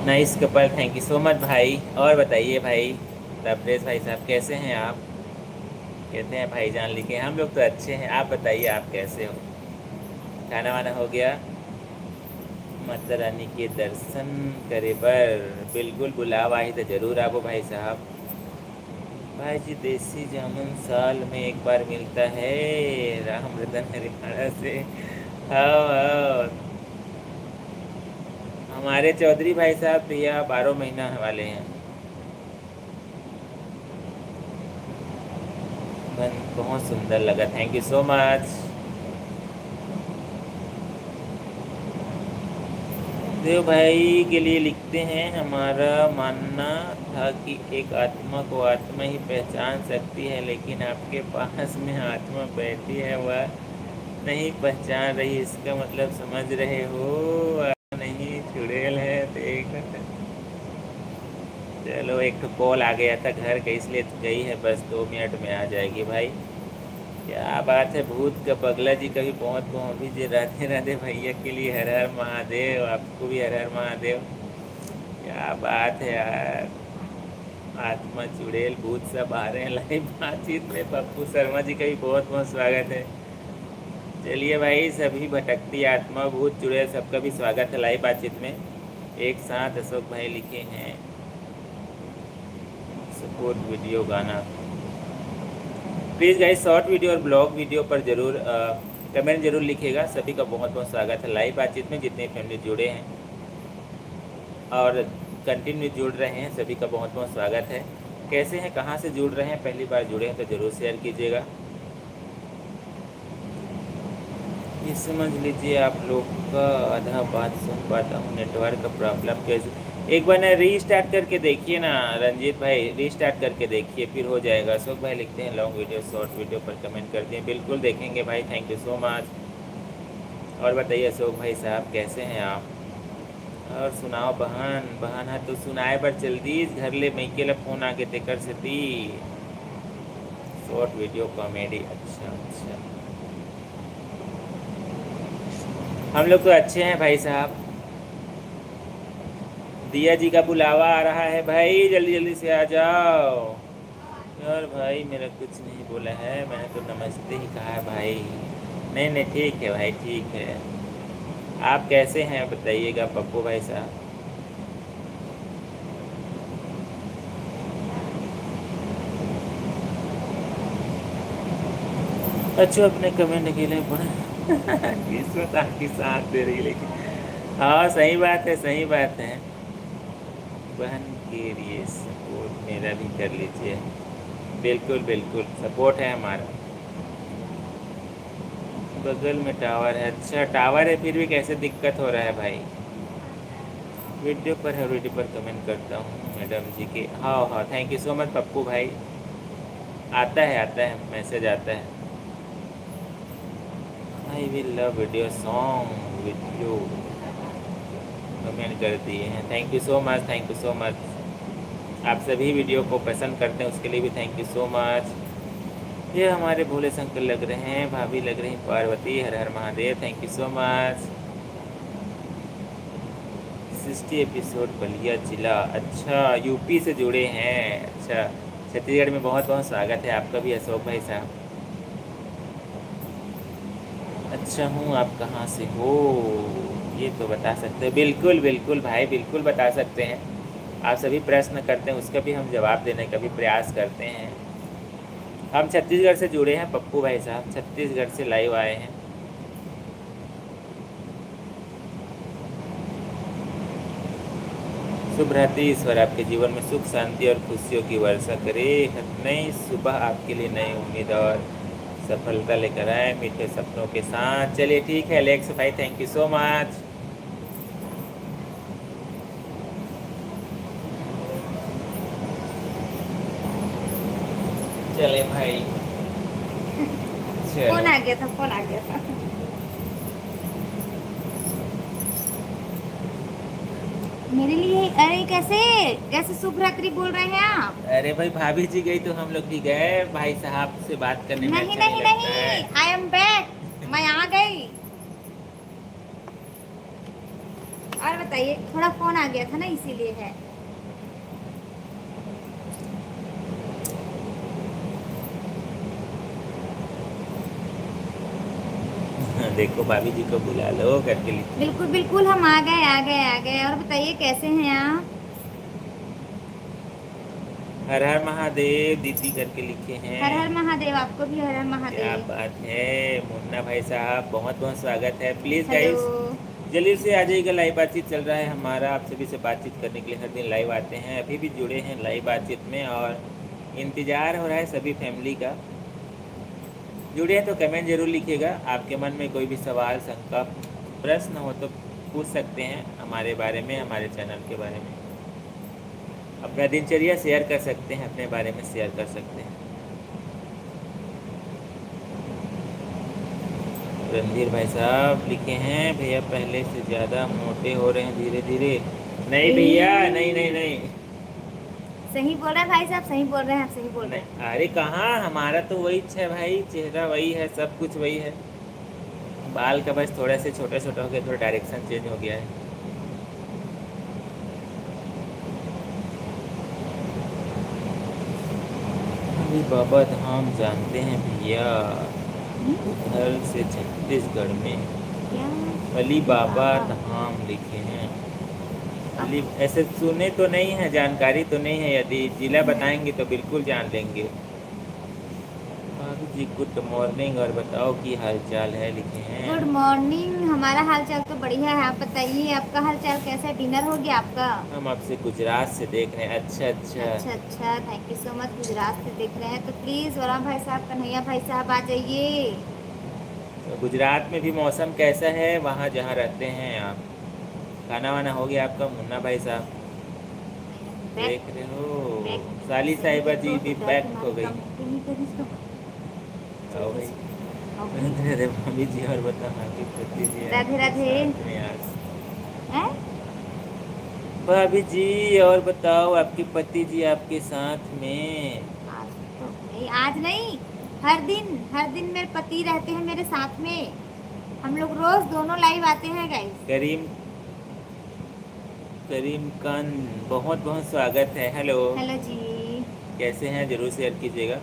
Nice couple, thank you so much भाई। और बताइए भाई तबरेज भाई साहब कैसे हैं आप? कहते हैं भाईजान लिखे। हम लोग तो अच्छे हैं, आप बताइए आप कैसे हो? खाना वाना हो गया? माता रानी के दर्शन करे बर बिल्कुल बुलावा ही तो जरूर आवो भाई साहब। भाई जी देसी जामुन साल में एक बार मिलता है, राम रतन हरियाणा से। हाँ हाँ, हमारे चौधरी भाई साहब तो यह 12 महीना वाले हैं। मन बहुत सुंदर लगा, थैंक यू सो मच। देव भाई के लिए लिखते हैं हमारा मानना था कि एक आत्मा को आत्मा ही पहचान सकती है, लेकिन आपके पास में आत्मा बैठी है वह नहीं पहचान रही, इसका मतलब समझ रहे हो? आप नहीं चुड़ैल है, देख। चलो एक तो कॉल आ गया था घर का, इसलिए गई है, बस 2 मिनट में आ जाएगी भाई। क्या बात है, भूत का पगला जी का भी बहुत बहुत भी जी। राधे राधे भैया के लिए हर हर महादेव, आपको भी हर हर महादेव। क्या बात है यार, आत्मा चुड़ैल भूत सब आ रहे हैं लाइव बातचीत में। पप्पू शर्मा जी का भी बहुत बहुत स्वागत है। चलिए भाई, सभी भटकती आत्मा भूत चुड़ैल सबका भी स्वागत है लाइव बातचीत में। एक साथ अशोक भाई लिखे हैं सपोर्ट वीडियो गाना। प्लीज़ गाइस, शॉर्ट वीडियो और ब्लॉग वीडियो पर जरूर कमेंट जरूर लिखिएगा। सभी का बहुत बहुत स्वागत है लाइव बातचीत में, जितने फैमिली जुड़े हैं और कंटिन्यू जुड़ रहे हैं, सभी का बहुत बहुत स्वागत है। कैसे हैं, कहाँ से जुड़ रहे हैं, पहली बार जुड़े हैं तो ज़रूर शेयर कीजिएगा। ये समझ लीजिए आप लोग का आधा बात सुन पाता हूँ, नेटवर्क का प्रॉब्लम कैसे। एक बार ना रीस्टार्ट करके देखिए ना रंजीत भाई, रीस्टार्ट करके देखिए फिर हो जाएगा। अशोक भाई लिखते हैं लॉन्ग वीडियो शॉर्ट वीडियो पर कमेंट करते हैं, बिल्कुल देखेंगे भाई, थैंक यू सो मच। और बताइए अशोक भाई साहब कैसे हैं आप? और सुनाओ बहन, बहन है तो सुनाए पर जल्दी घर ले मई के लिए फ़ोन आगे ते कर सकती। शॉर्ट वीडियो कॉमेडी, अच्छा अच्छा, हम लोग तो अच्छे हैं भाई साहब। दिया जी का बुलावा आ रहा है भाई, जल्दी जल्दी से आ जाओ। यार भाई मेरा कुछ नहीं बोला है, मैंने तो नमस्ते ही कहा है भाई। नहीं नहीं ठीक है भाई, ठीक है। आप कैसे हैं बताइएगा पप्पू भाई साहब। अच्छा अपने कमेंट अकेले पढ़े किस्मत आपकी साथ दे रही, लेकिन हाँ सही बात है, सही बात है। बहन के लिए सपोर्ट मेरा भी कर लीजिए, बिल्कुल बिल्कुल सपोर्ट है हमारा। बगल में टावर है, अच्छा टावर है फिर भी कैसे दिक्कत हो रहा है भाई। वीडियो पर है, वीडियो पर कमेंट करता हूँ मैडम जी के। हाँ हाँ thank you so much Pappu भाई, आता है मैसेज आता है। I will love video song with you, comment कर दिए हैं, thank you so much, thank you so much. आप सभी वीडियो को पसंद करते हैं उसके लिए भी थैंक यू सो मच। ये हमारे भोले शंकर लग रहे हैं, भाभी लग रही पार्वती, हर हर Mahadev, thank you so much. 60 episode Ballia जिला, अच्छा यूपी से जुड़े हैं, अच्छा छत्तीसगढ़ में बहुत बहुत स्वागत है आपका भी अशोक भाई साहब। अच्छा हूँ, आप कहाँ से हो ये तो बता सकते हैं? बिल्कुल बिल्कुल भाई, बिल्कुल बता सकते हैं। आप सभी प्रश्न करते हैं उसका भी हम जवाब देने का भी प्रयास करते हैं। हम छत्तीसगढ़ से जुड़े हैं पप्पू भाई साहब, छत्तीसगढ़ से लाइव आए हैं। शुभ रात्रि, ईश्वर आपके जीवन में सुख शांति और खुशियों की वर्षा करे। नई सुबह आपके लिए नई उम्मीद और सफलता लेकर आए मीठे सपनों के साथ। चलिए ठीक है अलेक्स भाई, थैंक यू सो मच। चले भाई, फोन चलो आ गया था, फोन आ गया था। मेरे लिए अरे कैसे कैसे शुभ रात्रि बोल रहे हैं आप? अरे भाई भाभी जी गई तो हम लोग भी गए, भाई साहब से बात करने में नहीं अच्छा नहीं नहीं लगता नहीं, है। आई एम बैक, मैं आ गई। और बताइए, थोड़ा फोन आ गया था ना इसीलिए है। देखो भाभी जी को बुला लो करके लिखी है। बिल्कुल बिल्कुल, हम आ गए आ गए आ गए। और बताइए कैसे हैं आप? हर हर महादेव दीदी करके लिखे हर हर हैं। महादेव, आपको भी हर हर क्या महादेव। बात है मुन्ना भाई साहब, बहुत बहुत स्वागत है। Please hello. गाइस जल्दी से आ जाइएगा, लाइव बातचीत चल रहा है हमारा, आप सभी से बातचीत करने के लिए हर दिन लाइव आते हैं, अभी भी जुड़े हैं लाइव बातचीत में और इंतज़ार हो रहा है सभी फैमिली का। जुड़े हैं तो कमेंट जरूर लिखिएगा, आपके मन में कोई भी सवाल शंका प्रश्न हो तो पूछ सकते हैं हमारे बारे में, हमारे चैनल के बारे में, अपना दिनचर्या शेयर कर सकते हैं, अपने बारे में शेयर कर सकते हैं। रणधीर भाई साहब लिखे हैं भैया पहले से ज़्यादा मोटे हो रहे हैं धीरे धीरे। नहीं भैया, नहीं नहीं नहीं सही बोल रहे हैं भाई साहब, सही बोल रहे हैं आप, सही बोल रहे हैं। नहीं, अरे कहाँ, हमारा तो वही है भाई, चेहरा वही है, सब कुछ वही है। बाल का बस थोड़ा से छोटा छोटा हो गया, थोड़ा डायरेक्शन चेंज हो गया है। अरे बाबा धाम जानते हैं भैया, उधर से छत्तीसगढ़ में क्या? अली बाबा धाम लिखे हैं। अली ऐसे सुने तो नहीं है, जानकारी तो नहीं है, यदि जिला बताएंगे तो बिल्कुल जान लेंगे। भाभी जी गुड मॉर्निंग, और बताओ कि हाल चाल है लिखे हैं। गुड मॉर्निंग, हमारा हाल चाल तो बढ़िया है। आप बताइए आपका हाल चाल कैसा है? डिनर हो गया आपका? हम आपसे गुजरात से देख रहे हैं। अच्छा अच्छा, अच्छा अच्छा, thank you so much. Gujarat से देख रहे हैं तो प्लीज़ वरा भाई साहब, कन्हैया भाई साहब आ जाइए। तो गुजरात में भी मौसम कैसा है वहाँ जहाँ रहते हैं आप? खाना वाना हो गया आपका मुन्ना भाई साहब? बैक देख रहे हो बैक साली सही साहिबा जी देखो भी तो बैक बैक हो हमारी गई। कम नहीं करी तो आओ जल्दी भाई। से आओ भाई। अरे मम्मी जी और बता आपकी पति जी राधे आपके राधे। साथ में आज। हैं? भाभी जी और बताओ आपके पति जी आपके साथ में। आज तो नहीं, आज नहीं, हर दिन मेरे पति रहते हैं मेरे साथ में। हम लोग रोज दोनों लाइव आते हैं गाइस। करीम करीम खान बहुत बहुत स्वागत है। हेलो हेलो जी। कैसे हैं जरूर शेयर कीजिएगा।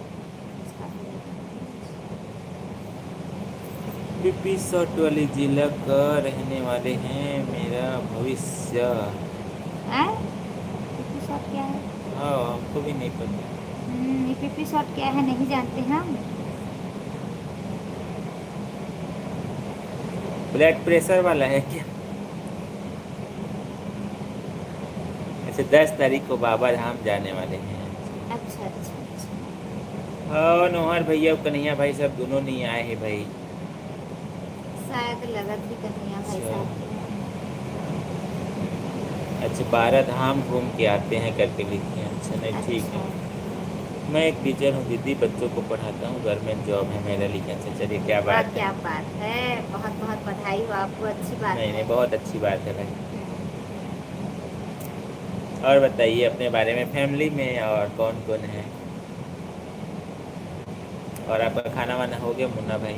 बीपी शॉट वाली जिला का रहने वाले हैं मेरा भविष्य। हैं? पीपी शॉट क्या है? हाँ हमको भी नहीं पता। ये पीपी शॉट क्या है नहीं जानते हम। ब्लड प्रेशर वाला है क्या? ऐसे 10 तारीख को बाबा धाम जाने वाले हैं। अच्छा अच्छा अच्छा। हाँ नोहर भैया और कन्हैया भाई सब दोनों नहीं आए हैं भाई। शायद लगत भी कन्हैया भाई अच्छा साहब। अच्छा 12 धाम घूम के आते हैं करके लिखे हैं। अच्छा नहीं ठीक अच्छा। है। मैं एक टीचर हूँ दीदी बच्चों को पढ़ाता हूँ गवर्नमेंट जॉब है मेरा लिखा। अच्छा चलिए क्या वाह बात है। क्या बात है, बहुत बहुत बधाई हो आपको, अच्छी बात नहीं है। नहीं बहुत अच्छी बात है भाई। और बताइए अपने बारे में फैमिली में और कौन कौन है। और आपका खाना वाना हो गया मुन्ना भाई?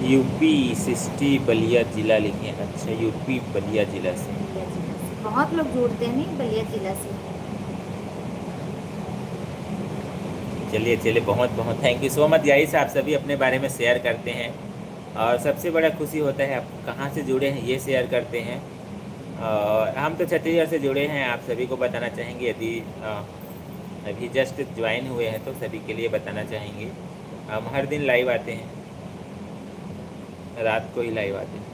यूपी 60 बलिया जिला लिखे। अच्छा यूपी बलिया जिला से। बलिया जिला से बहुत लोग जुड़ते हैं नहीं बलिया जिला से। चलिए चलिए बहुत बहुत thank you so much guys. आप सभी अपने बारे में शेयर करते हैं और सबसे बड़ा खुशी होता है आप कहाँ से जुड़े हैं ये शेयर करते हैं। और हम तो छत्तीसगढ़ से जुड़े हैं आप सभी को बताना चाहेंगे यदि अभी जस्ट ज्वाइन हुए हैं तो सभी के लिए बताना चाहेंगे हम हर दिन लाइव आते हैं। रात को ही लाइव आते हैं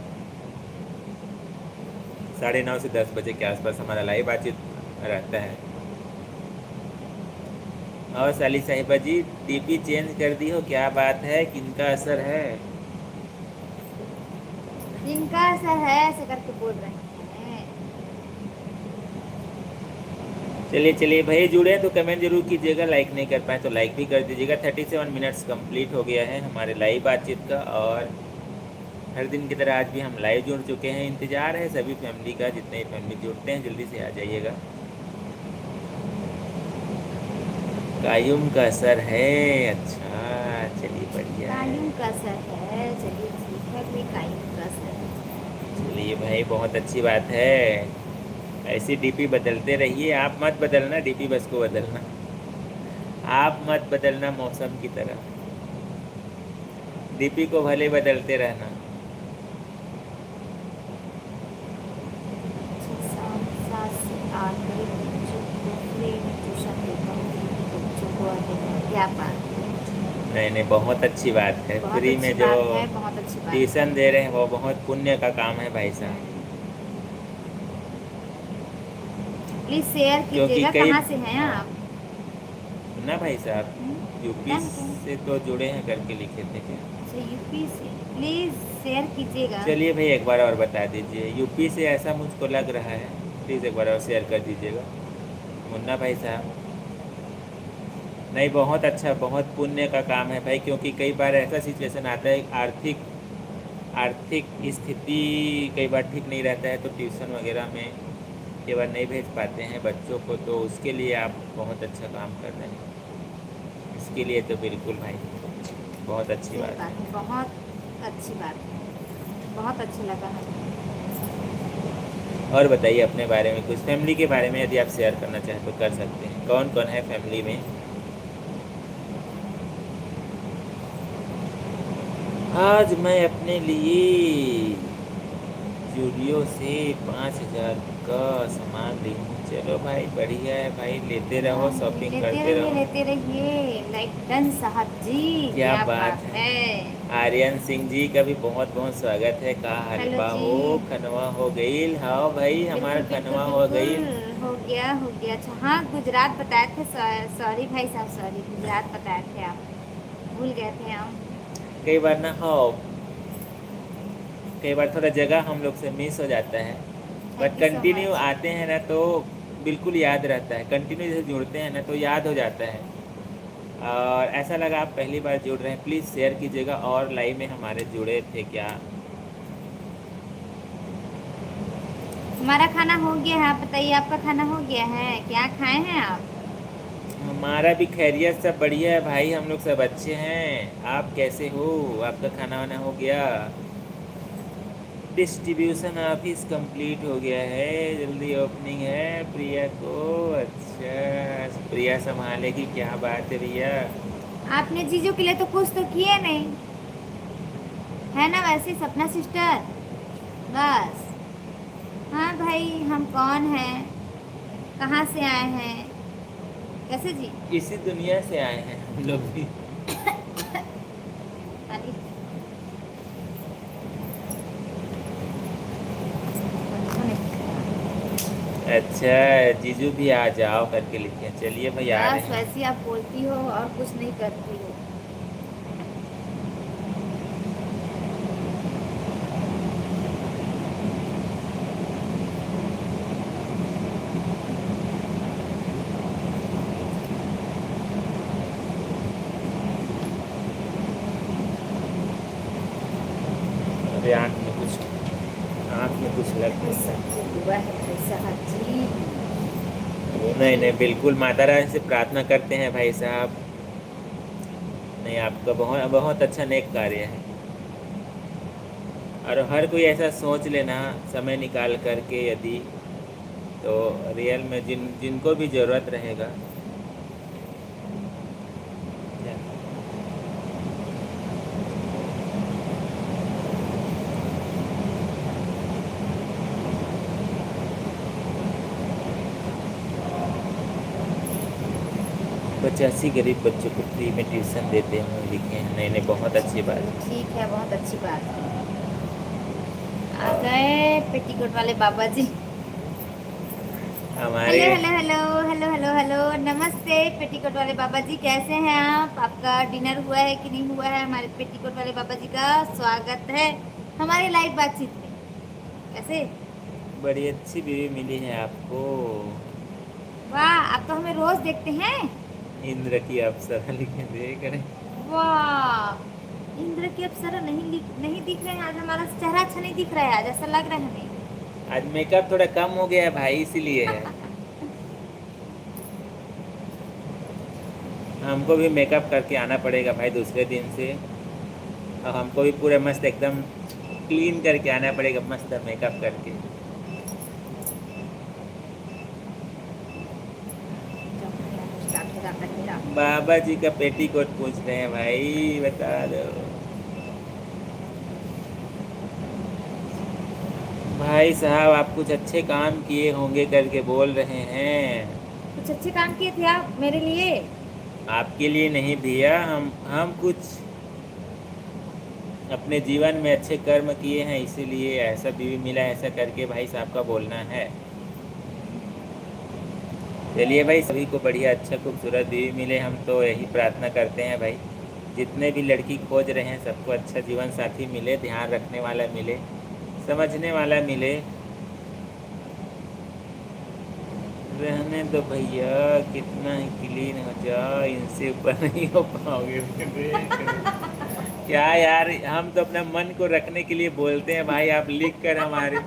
9:30 से 10 बजे के आसपास हमारा लाइव बातचीत रहता है। और साली साहिबा जी डीपी चेंज कर दी हो क्या बात है किनका असर है? जिनका ऐसा है ऐसे करके बोल रहे हैं। चलिए चलिए भाई जुड़े तो कमेंट जरूर कीजिएगा लाइक नहीं कर पाए तो लाइक भी कर दीजिएगा। 37 मिनट्स कंप्लीट हो गया है हमारे लाइव बातचीत का और हर दिन की तरह आज भी हम लाइव जुड़ चुके हैं। इंतज़ार है सभी फैमिली का जितने फैमिली जुड़ते हैं जल्दी से आ जाइएगा। कायुम का असर है। अच्छा चलिए बढ़िया है। कायुम का असर है, चलिए ठीक है भी कायुम का असर है। चलिए भाई बहुत अच्छी बात है। ऐसी डीपी बदलते रहिए आप मत बदलना डीपी बस को बदलना। आप मत बदलना मौसम की तरह डीपी को भले बदलते रहना। शाम 7 से 8 बजे बच्चों को फ्री में ट्यूशन देता हूँ, बच्चों को आते हैं क्या बात है। नहीं नहीं बहुत अच्छी बात है बहुत फ्री अच्छी में जो बात है, बहुत अच्छी बात है। ट्यूशन दे रहे हैं वो बहुत पुण्य का काम है भाई साहब। प्लीज शेयर क्योंकि कीजिएगा कई कहाँ से हैं आप। ना भाई साहब यूपी क्या बताएं? से तो जुड़े हैं करके लिखे थे क्या? अच्छा यूपी से, प्लीज शेयर कीजिएगा। चलिए भाई एक बार और बता दीजिए यूपी से ऐसा मुझको लग रहा है प्लीज़ एक बार और शेयर कर दीजिएगा मुन्ना भाई साहब। नहीं बहुत अच्छा बहुत पुण्य का काम है भाई क्योंकि कई बार ऐसा सिचुएशन आता है आर्थिक स्थिति कई बार ठीक नहीं रहता है तो ट्यूशन वगैरह में कई बार नहीं भेज पाते हैं बच्चों को तो उसके लिए आप बहुत अच्छा काम कर रहे हैं। इसके लिए तो बिल्कुल भाई बहुत अच्छी सही बात है। बात है, बहुत अच्छी बात है, बहुत अच्छा लगा है। और बताइए अपने बारे में कुछ फैमिली के बारे में यदि आप शेयर करना चाहें तो कर सकते हैं कौन कौन है फैमिली में। आज मैं अपने लिए जूडियो से 5,000 का सामान ली हूँ। चलो भाई बढ़िया है भाई लेते रहो शॉपिंग करते रहो। लेते रहिए लाइक डन साहब जी। क्या बात है। आर्यन सिंह जी का भी बहुत बहुत स्वागत है। का हेलो हलवा जी। हो खनवा हो गई। हाँ भाई हमारा बिल्कुल, खनवा बिल्कुल, हो गई। बिल्कुल, हो गया हो गया। अच्छा हाँ गुजरात बताए थे, सॉरी भाई साहब सॉरी, गुजरात बताए थे आप, भूल गए थे आप। कई बार ना हो कई बार थोड़ा जगह हम लोग से मिस हो जाता है, but thank you so continue much. आते हैं ना तो बिल्कुल याद रहता है। कंटिन्यू जैसे जुड़ते हैं ना तो याद हो जाता है। और ऐसा लगा आप पहली बार जुड़ रहे हैं, प्लीज़ शेयर कीजिएगा और लाइव में हमारे जुड़े थे क्या। हमारा खाना हो गया है, आप बताइए आपका खाना हो गया है, क्या खाए हैं आप? हमारा भी खैरियत सब बढ़िया है भाई, हम लोग सब अच्छे हैं। आप कैसे हो? आपका खाना वाना हो गया? डिस्ट्रीब्यूशन ऑफिस कंप्लीट हो गया है, जल्दी ओपनिंग है प्रिया को। अच्छा, प्रिया संभालेगी, क्या बात है भैया। आपने जीजू के लिए तो कुछ तो किए नहीं, है ना? वैसे सपना सिस्टर, बस। हाँ भाई, हम कौन हैं, कहाँ से आए हैं, कैसे जी? इसी दुनिया से आए हैं हम लोग भी। खाली अच्छा, जीजू भी आ जाओ करके लिखे, चलिए भाई आ रहे बस हैं। वैसे ही आप बोलती हो और कुछ नहीं करती हो। अरे आँख में कुछ लग गया। हुआ है कैसा जी? नहीं नहीं, बिल्कुल माता रानी से प्रार्थना करते हैं भाई साहब। नहीं, आपका बहुत बहुत अच्छा नेक कार्य है। और हर कोई ऐसा सोच लेना समय निकाल करके, यदि तो रियल में जिनको भी ज़रूरत रहेगा। पचासी गरीब बच्चों को फ्री में ट्यूशन देते हैं लिखे हैं। नहीं नहीं, बहुत अच्छी बात है। ठीक है, बहुत अच्छी बात है। आ और गए पेटीकोट वाले बाबा जी। हमारे hello hello hello hello hello hello, नमस्ते पेटीकोट वाले बाबा जी, कैसे हैं आप? आपका डिनर हुआ है कि नहीं हुआ है? हमारे पेटीकोट वाले बाबा जी का स्वागत है हमारे लाइव बातचीत में। कैसे? बड़ी अच्छी बीवी मिली है आपको। वाह, आप तो हमें रोज देखते हैं। इंद्र की अप्सरा लिखे देख रहे। वाह, इंद्र की अप्सरा नहीं दिख रहे हैं आज, हमारा चेहरा अच्छा नहीं दिख रहा है आज, ऐसा लग रहा है हमें। आज मेकअप थोड़ा कम हो गया है भाई, इसीलिए है। हमको भी मेकअप करके आना पड़ेगा भाई दूसरे दिन से। और हमको भी पूरे मस्त एकदम क्लीन करके आना पड़ेगा, मस्त मेकअप करके। बाबा जी का पेटीकोट पूछ रहे हैं भाई, बता दो भाई साहब। आप कुछ अच्छे काम किए होंगे करके बोल रहे हैं। कुछ अच्छे काम किए थे आप मेरे लिए? आपके लिए नहीं भैया, हम कुछ अपने जीवन में अच्छे कर्म किए हैं, इसीलिए ऐसा बीवी मिला, ऐसा करके भाई साहब का बोलना है। चलिए भाई, सभी को बढ़िया अच्छा खूबसूरत बीवी मिले, हम तो यही प्रार्थना करते हैं भाई। जितने भी लड़की खोज रहे हैं सबको अच्छा जीवन साथी मिले, ध्यान रखने वाला मिले, समझने वाला मिले। रहने दो भैया, कितना ही क्लीन हो जाओ, इनसे ऊपर नहीं हो पाओगे। क्या यार, हम तो अपना मन को रखने के लिए बोलते हैं भाई, आप लिख कर हमारे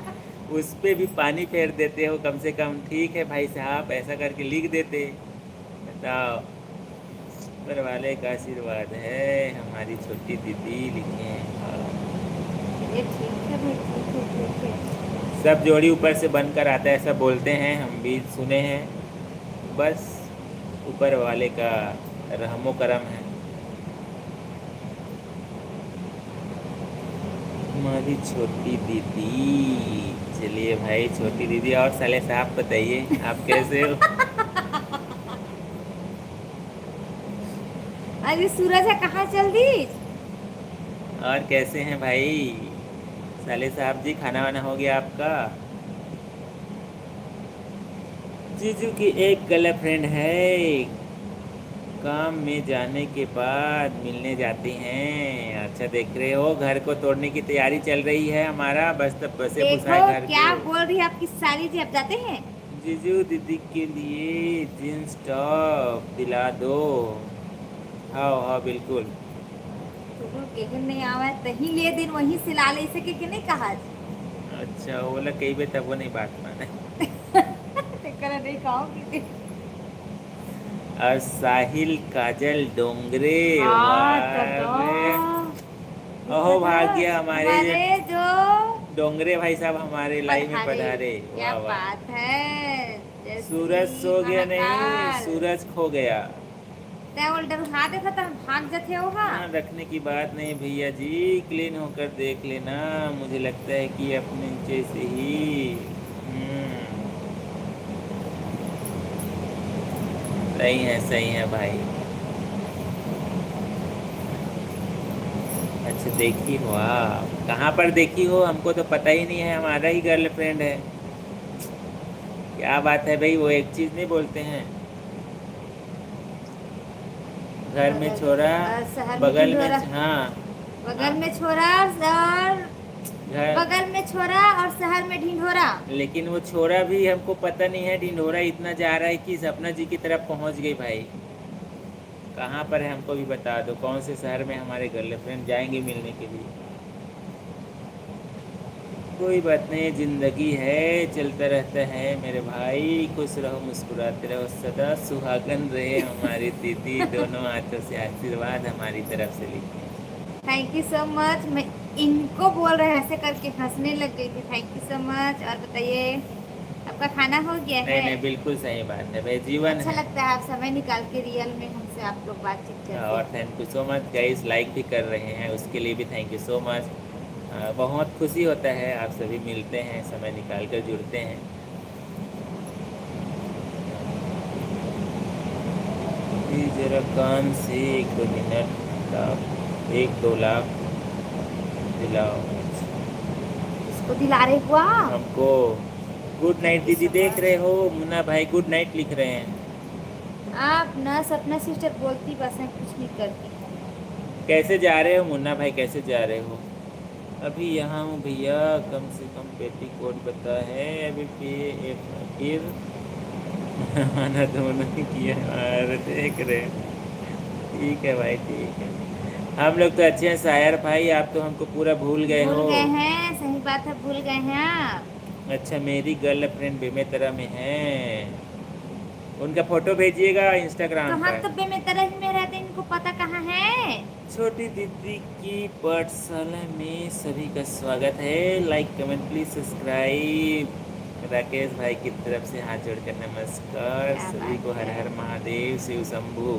उस पे भी पानी फेर देते हो। कम से कम ठीक है भाई साहब, ऐसा करके लिख देते। बताओ, ऊपर वाले का आशीर्वाद है। हमारी छोटी दीदी लिखे हैं। ये ठीक है भाई, ठीक है। सब जोड़ी ऊपर से बनकर आता है, ऐसा बोलते हैं, हम भी सुने हैं। बस ऊपर वाले का रहमो करम है। हमारी छोटी दीदी। चलिए भाई, छोटी दीदी और साले साहब बताइए, आप कैसे हो? अरे सूरज है, कहाँ चल दी? और कैसे हैं भाई साले साहब जी? खाना वाना हो गया आपका? जीजू की एक गर्लफ्रेंड है, काम में जाने के बाद मिलने जाती हैं। अच्छा देख रहे हो, घर को तोड़ने की तैयारी चल रही है हमारा, बस तब बसे देखो फुसाए घर क्या के। बोल रही है आपकी साली जी, आप जाते हैं? जीजू दीदी के लिए जींस टॉप दिला दो। हाँ हाँ बिल्कुल। तो केहन नहीं आवा तही ले दिन वहीं से ला ले, इसे के नहीं कहा अच्छा वो लोग कही बे तब वो नहीं बात माने। तेकरा नहीं कहो और साहिल काजल डोंगरे। हाँ दादा, वाह रे। देखा ओहो था भाग्य हमारे हमारे जो डोंगरे भाई साहब हमारे लाइव में पधारे। पधारे। क्या वाह वाह। बात है, जय सूरज श्री सो गया नहीं, महाकाल। सूरज खो गया। तै उल्टा उठा देखा था, भाग जाते हो हाँ। हाँ रखने की बात नहीं भैया जी, क्लीन होकर देख लेना, मुझे लगता है कि अपने नीचे से ही। सही है भाई। अच्छा देखी हो आप, कहाँ पर देखी हो, हमको तो पता ही नहीं है, हमारा ही गर्लफ्रेंड है। क्या बात है भाई, वो एक चीज नहीं बोलते हैं, घर में छोरा और शहर में बगल में ढिंढोरा, हाँ। बगल हाँ, में छोरा और घर। बगल में छोरा और शहर में ढिंढोरा। लेकिन वो छोरा भी हमको पता नहीं है, ढिंढोरा इतना जा रहा है कि सपना जी की तरफ पहुंच गई भाई। कहाँ पर है हमको भी बता दो, कौन से शहर में हमारे गर्लफ्रेंड जाएंगे मिलने के लिए। कोई बात नहीं, जिंदगी है, चलता रहता है मेरे भाई, खुश रहो मुस्कुराते रहो सदा, सुहागन रहे हमारी दीदी, दोनों हाथों से आशीर्वाद हमारी तरफ से लिखे। Thank you so much. मैं इनको बोल रहे हैं ऐसे करके हंसने लग गई थी। Thank you so much. और बताइए आपका खाना हो गया नहीं है? नहीं बिल्कुल सही बात है भाई, जीवन अच्छा है। लगता है आप समय निकाल के रियल में हमसे आप लोग बातचीत करते और हैं। Thank you so much guys, like भी कर रहे हैं उसके लिए भी थैंक यू सो मच। बहुत खुशी होता है, आप सभी मिलते हैं, समय निकाल कर जुड़ते हैं। जी जरा कान से 1-2 मिनट का 1-2 लाख दिलाओ इसको दिला रहे हुआ। हमको। गुड नाइट थैंक यू दीदी, सो देख रहे मच। हो मुन्ना भाई गुड नाइट लिख रहे हैं। आप न सपना सिस्टर बोलती बस हैं, कुछ नहीं करती। कैसे जा रहे हो मुन्ना भाई, कैसे जा रहे हो? अभी यहाँ हूँ भैया, कम से कम पेटी कोड बता है अभी फिर आना दोनों ही किया। अरे देख रहे हैं। ठीक है भाई ठीक है, हम लोग तो अच्छे हैं शायर भाई, आप तो हमको पूरा भूल गए भूल हो। गए हैं, सही बात है, भूल गए हैं आप। अच्छा मेरी गर्लफ्रेंड बेमेतरा में है, उनका फोटो भेजिएगा तो इंस्टाग्राम हम पर। तो बेमेतरज में रहते, इनको पता कहाँ है। छोटी दीदी की पाठशाला में सभी का स्वागत है, like comment please subscribe. Rakesh भाई की तरफ से हाथ जोड़कर नमस्कार क्या सभी बात को, हर है। हर महादेव शिव शंभू।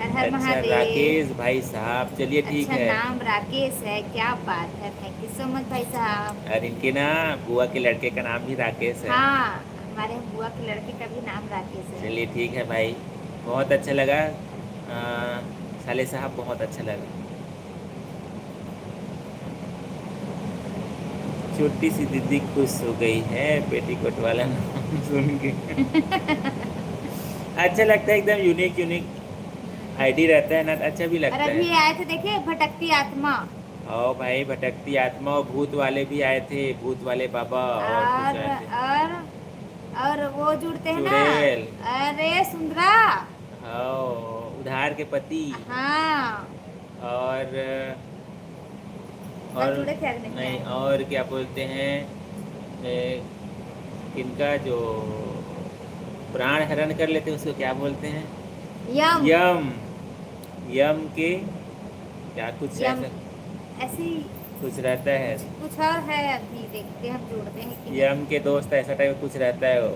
हर हर अच्छा महादेव। राकेश भाई साहब, चलिए ठीक अच्छा है। नाम राकेश है, क्या बात है, थैंक यू सो मच भाई साहब। और इनके ना बुआ के लड़के का नाम भी राकेश है। हाँ, हमारे बुआ के लड़के का भी नाम राकेश है। चलिए ठीक है भाई, बहुत अच्छा लगा। साले साहब बहुत अच्छा लगा। छोटी सी दीदी खुश हो गई है पेटीकोट वाला नाम सुन के। अच्छा लगता है, एकदम यूनिक यूनिक आईडी रहता है ना, अच्छा भी और लगता है। अभी आए थे देखे भटकती आत्मा। और भाई भटकती आत्मा और भूत वाले भी आए थे, भूत वाले बाबा और कुछ और आए थे। और और वो जुड़ते हैं ना। चुड़ैल। अरे सुंदरा। हाँ उधार के पति। हाँ, और जुड़े थे आज नहीं नहीं, आए। और क्या बोलते हैं, इनका जो प्राण हरण कर लेते हैं उसको क्या बोलते हैं? यम। यम। यम के क्या कुछ यम ऐसा ऐसी कुछ रहता है। कुछ और है, अभी देखते हैं हम जोड़ते हैं कि नहीं। यम के दोस्त ऐसा टाइप कुछ रहता है वो।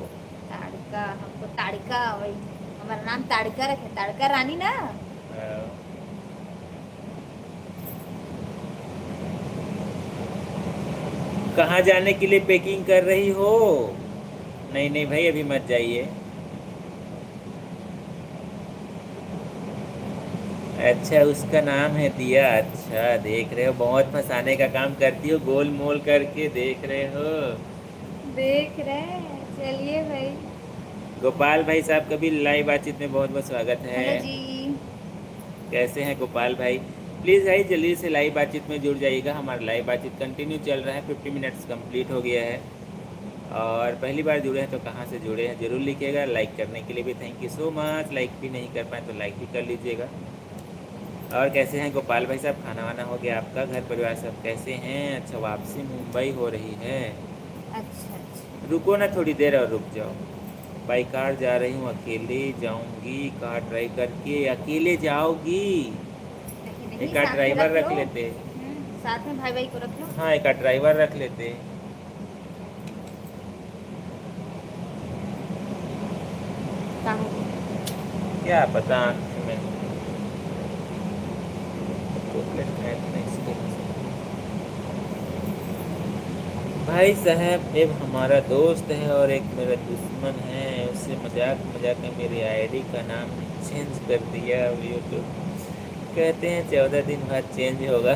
ताड़का, हमको ताड़का, वही हमारा नाम ताड़का रखे, ताड़का रानी ना। कहाँ जाने के लिए पैकिंग कर रही हो? नहीं नहीं भाई अभी मत जाइए। अच्छा उसका नाम है दिया, अच्छा देख रहे हो, बहुत फंसाने का काम करती हो, गोल मोल करके देख रहे हो। देख रहे हैं, चलिए भाई। गोपाल भाई साहब का भी लाइव बातचीत में बहुत बहुत स्वागत है। हेलो जी। कैसे हैं गोपाल भाई? प्लीज़ भाई जल्दी से लाइव बातचीत में जुड़ जाइएगा। हमारा लाइव बातचीत कंटिन्यू चल रहा है, 50 मिनट्स कंप्लीट हो गया है। और पहली बार जुड़े हैं तो कहाँ से जुड़े हैं ज़रूर लिखिएगा। लाइक करने के लिए भी thank you so much. Like भी नहीं कर पाए तो लाइक भी कर लीजिएगा। और कैसे हैं गोपाल भाई साहब, खाना वाना हो गया आपका? घर परिवार सब कैसे हैं? अच्छा, वापसी मुंबई हो रही है। अच्छा अच्छा। रुको ना थोड़ी देर और रुक जाओ। बाई कार जा रही हूँ, अकेले जाऊंगी? कार ड्राइव करके अकेले जाओगी? नहीं नहीं, एक आध साथ में ड्राइवर रख लो। लेते। साथ में भाई भाई को रख लो। हाँ, एक आध ड्राइवर रख लेते। क्या हो गया? क्या पता आँख में चॉकलेट खाए तो नहीं इसके। भाई साहब, एक हमारा दोस्त है और एक मेरा दुश्मन है। उससे मजाक मजाक में मेरी आईडी का नाम चेंज कर दिया। यूट्यूब कहते हैं 14 दिन बाद चेंज होगा।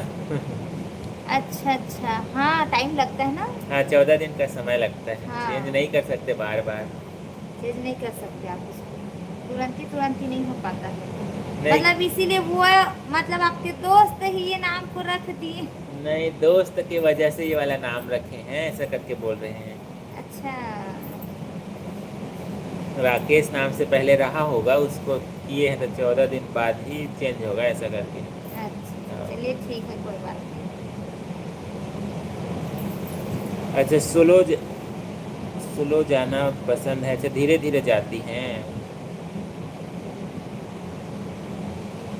अच्छा अच्छा, हाँ टाइम लगता है ना। हाँ, 14 दिन का समय लगता है। हाँ, चेंज नहीं कर सकते बार बार। चेंज नहीं कर सकते आप उसको, तुरंत ही नहीं हो पाता है। नहीं मतलब इसीलिए वो मतलब आपके दोस्त ही ये नाम को रख दिए। नहीं, दोस्त की वजह से ये वाला नाम रखे हैं, ऐसा करके बोल रहे हैं। अच्छा राकेश नाम से पहले रहा होगा, उसको किए हैं तो 14 दिन बाद ही चेंज होगा, ऐसा करके। अच्छा, हाँ। चलिए ठीक है, कोई बात नहीं। अच्छा, स्लो जाना पसंद है? अच्छा, धीरे धीरे जाती हैं।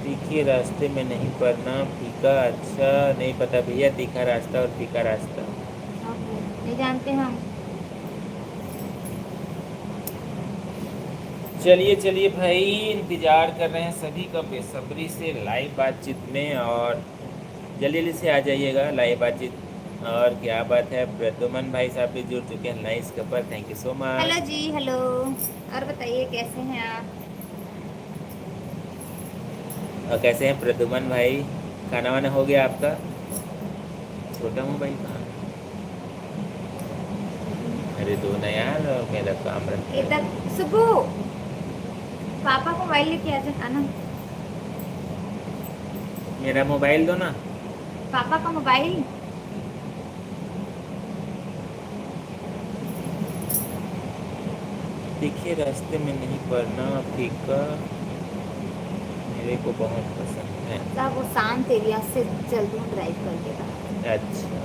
तीखे रास्ते में नहीं पड़ना, फीका? अच्छा, नहीं पता भैया, तीखा रास्ता और फीका रास्ता। ओके, नहीं जानते हम। चलिए चलिए भाई, इंतज़ार कर रहे हैं सभी का बेसब्री से लाइव बातचीत में। और जल्दी जल्दी से आ जाइएगा लाइव बातचीत। और क्या बात है, प्रद्युमन भाई साहब भी जुड़ चुके हैं। Nice couple, thank you so hello much. जी, हेलो। और बताइए कैसे हैं आप? और कैसे हैं प्रद्युमन भाई? खाना वाना हो गया आपका? छोटा मोबाइल कहाँ है? अरे दो ना यार, मेरा काम रखा है। इधर सुबू, पापा को मोबाइल लेके आ जा ना। मेरा मोबाइल दो ना। पापा का मोबाइल। तीखे रास्ते में नहीं पड़ना, फीका मेरे को बहुत पसंद है। मतलब वो शांत एरिया से जल्दी ड्राइव कर देगा। अच्छा,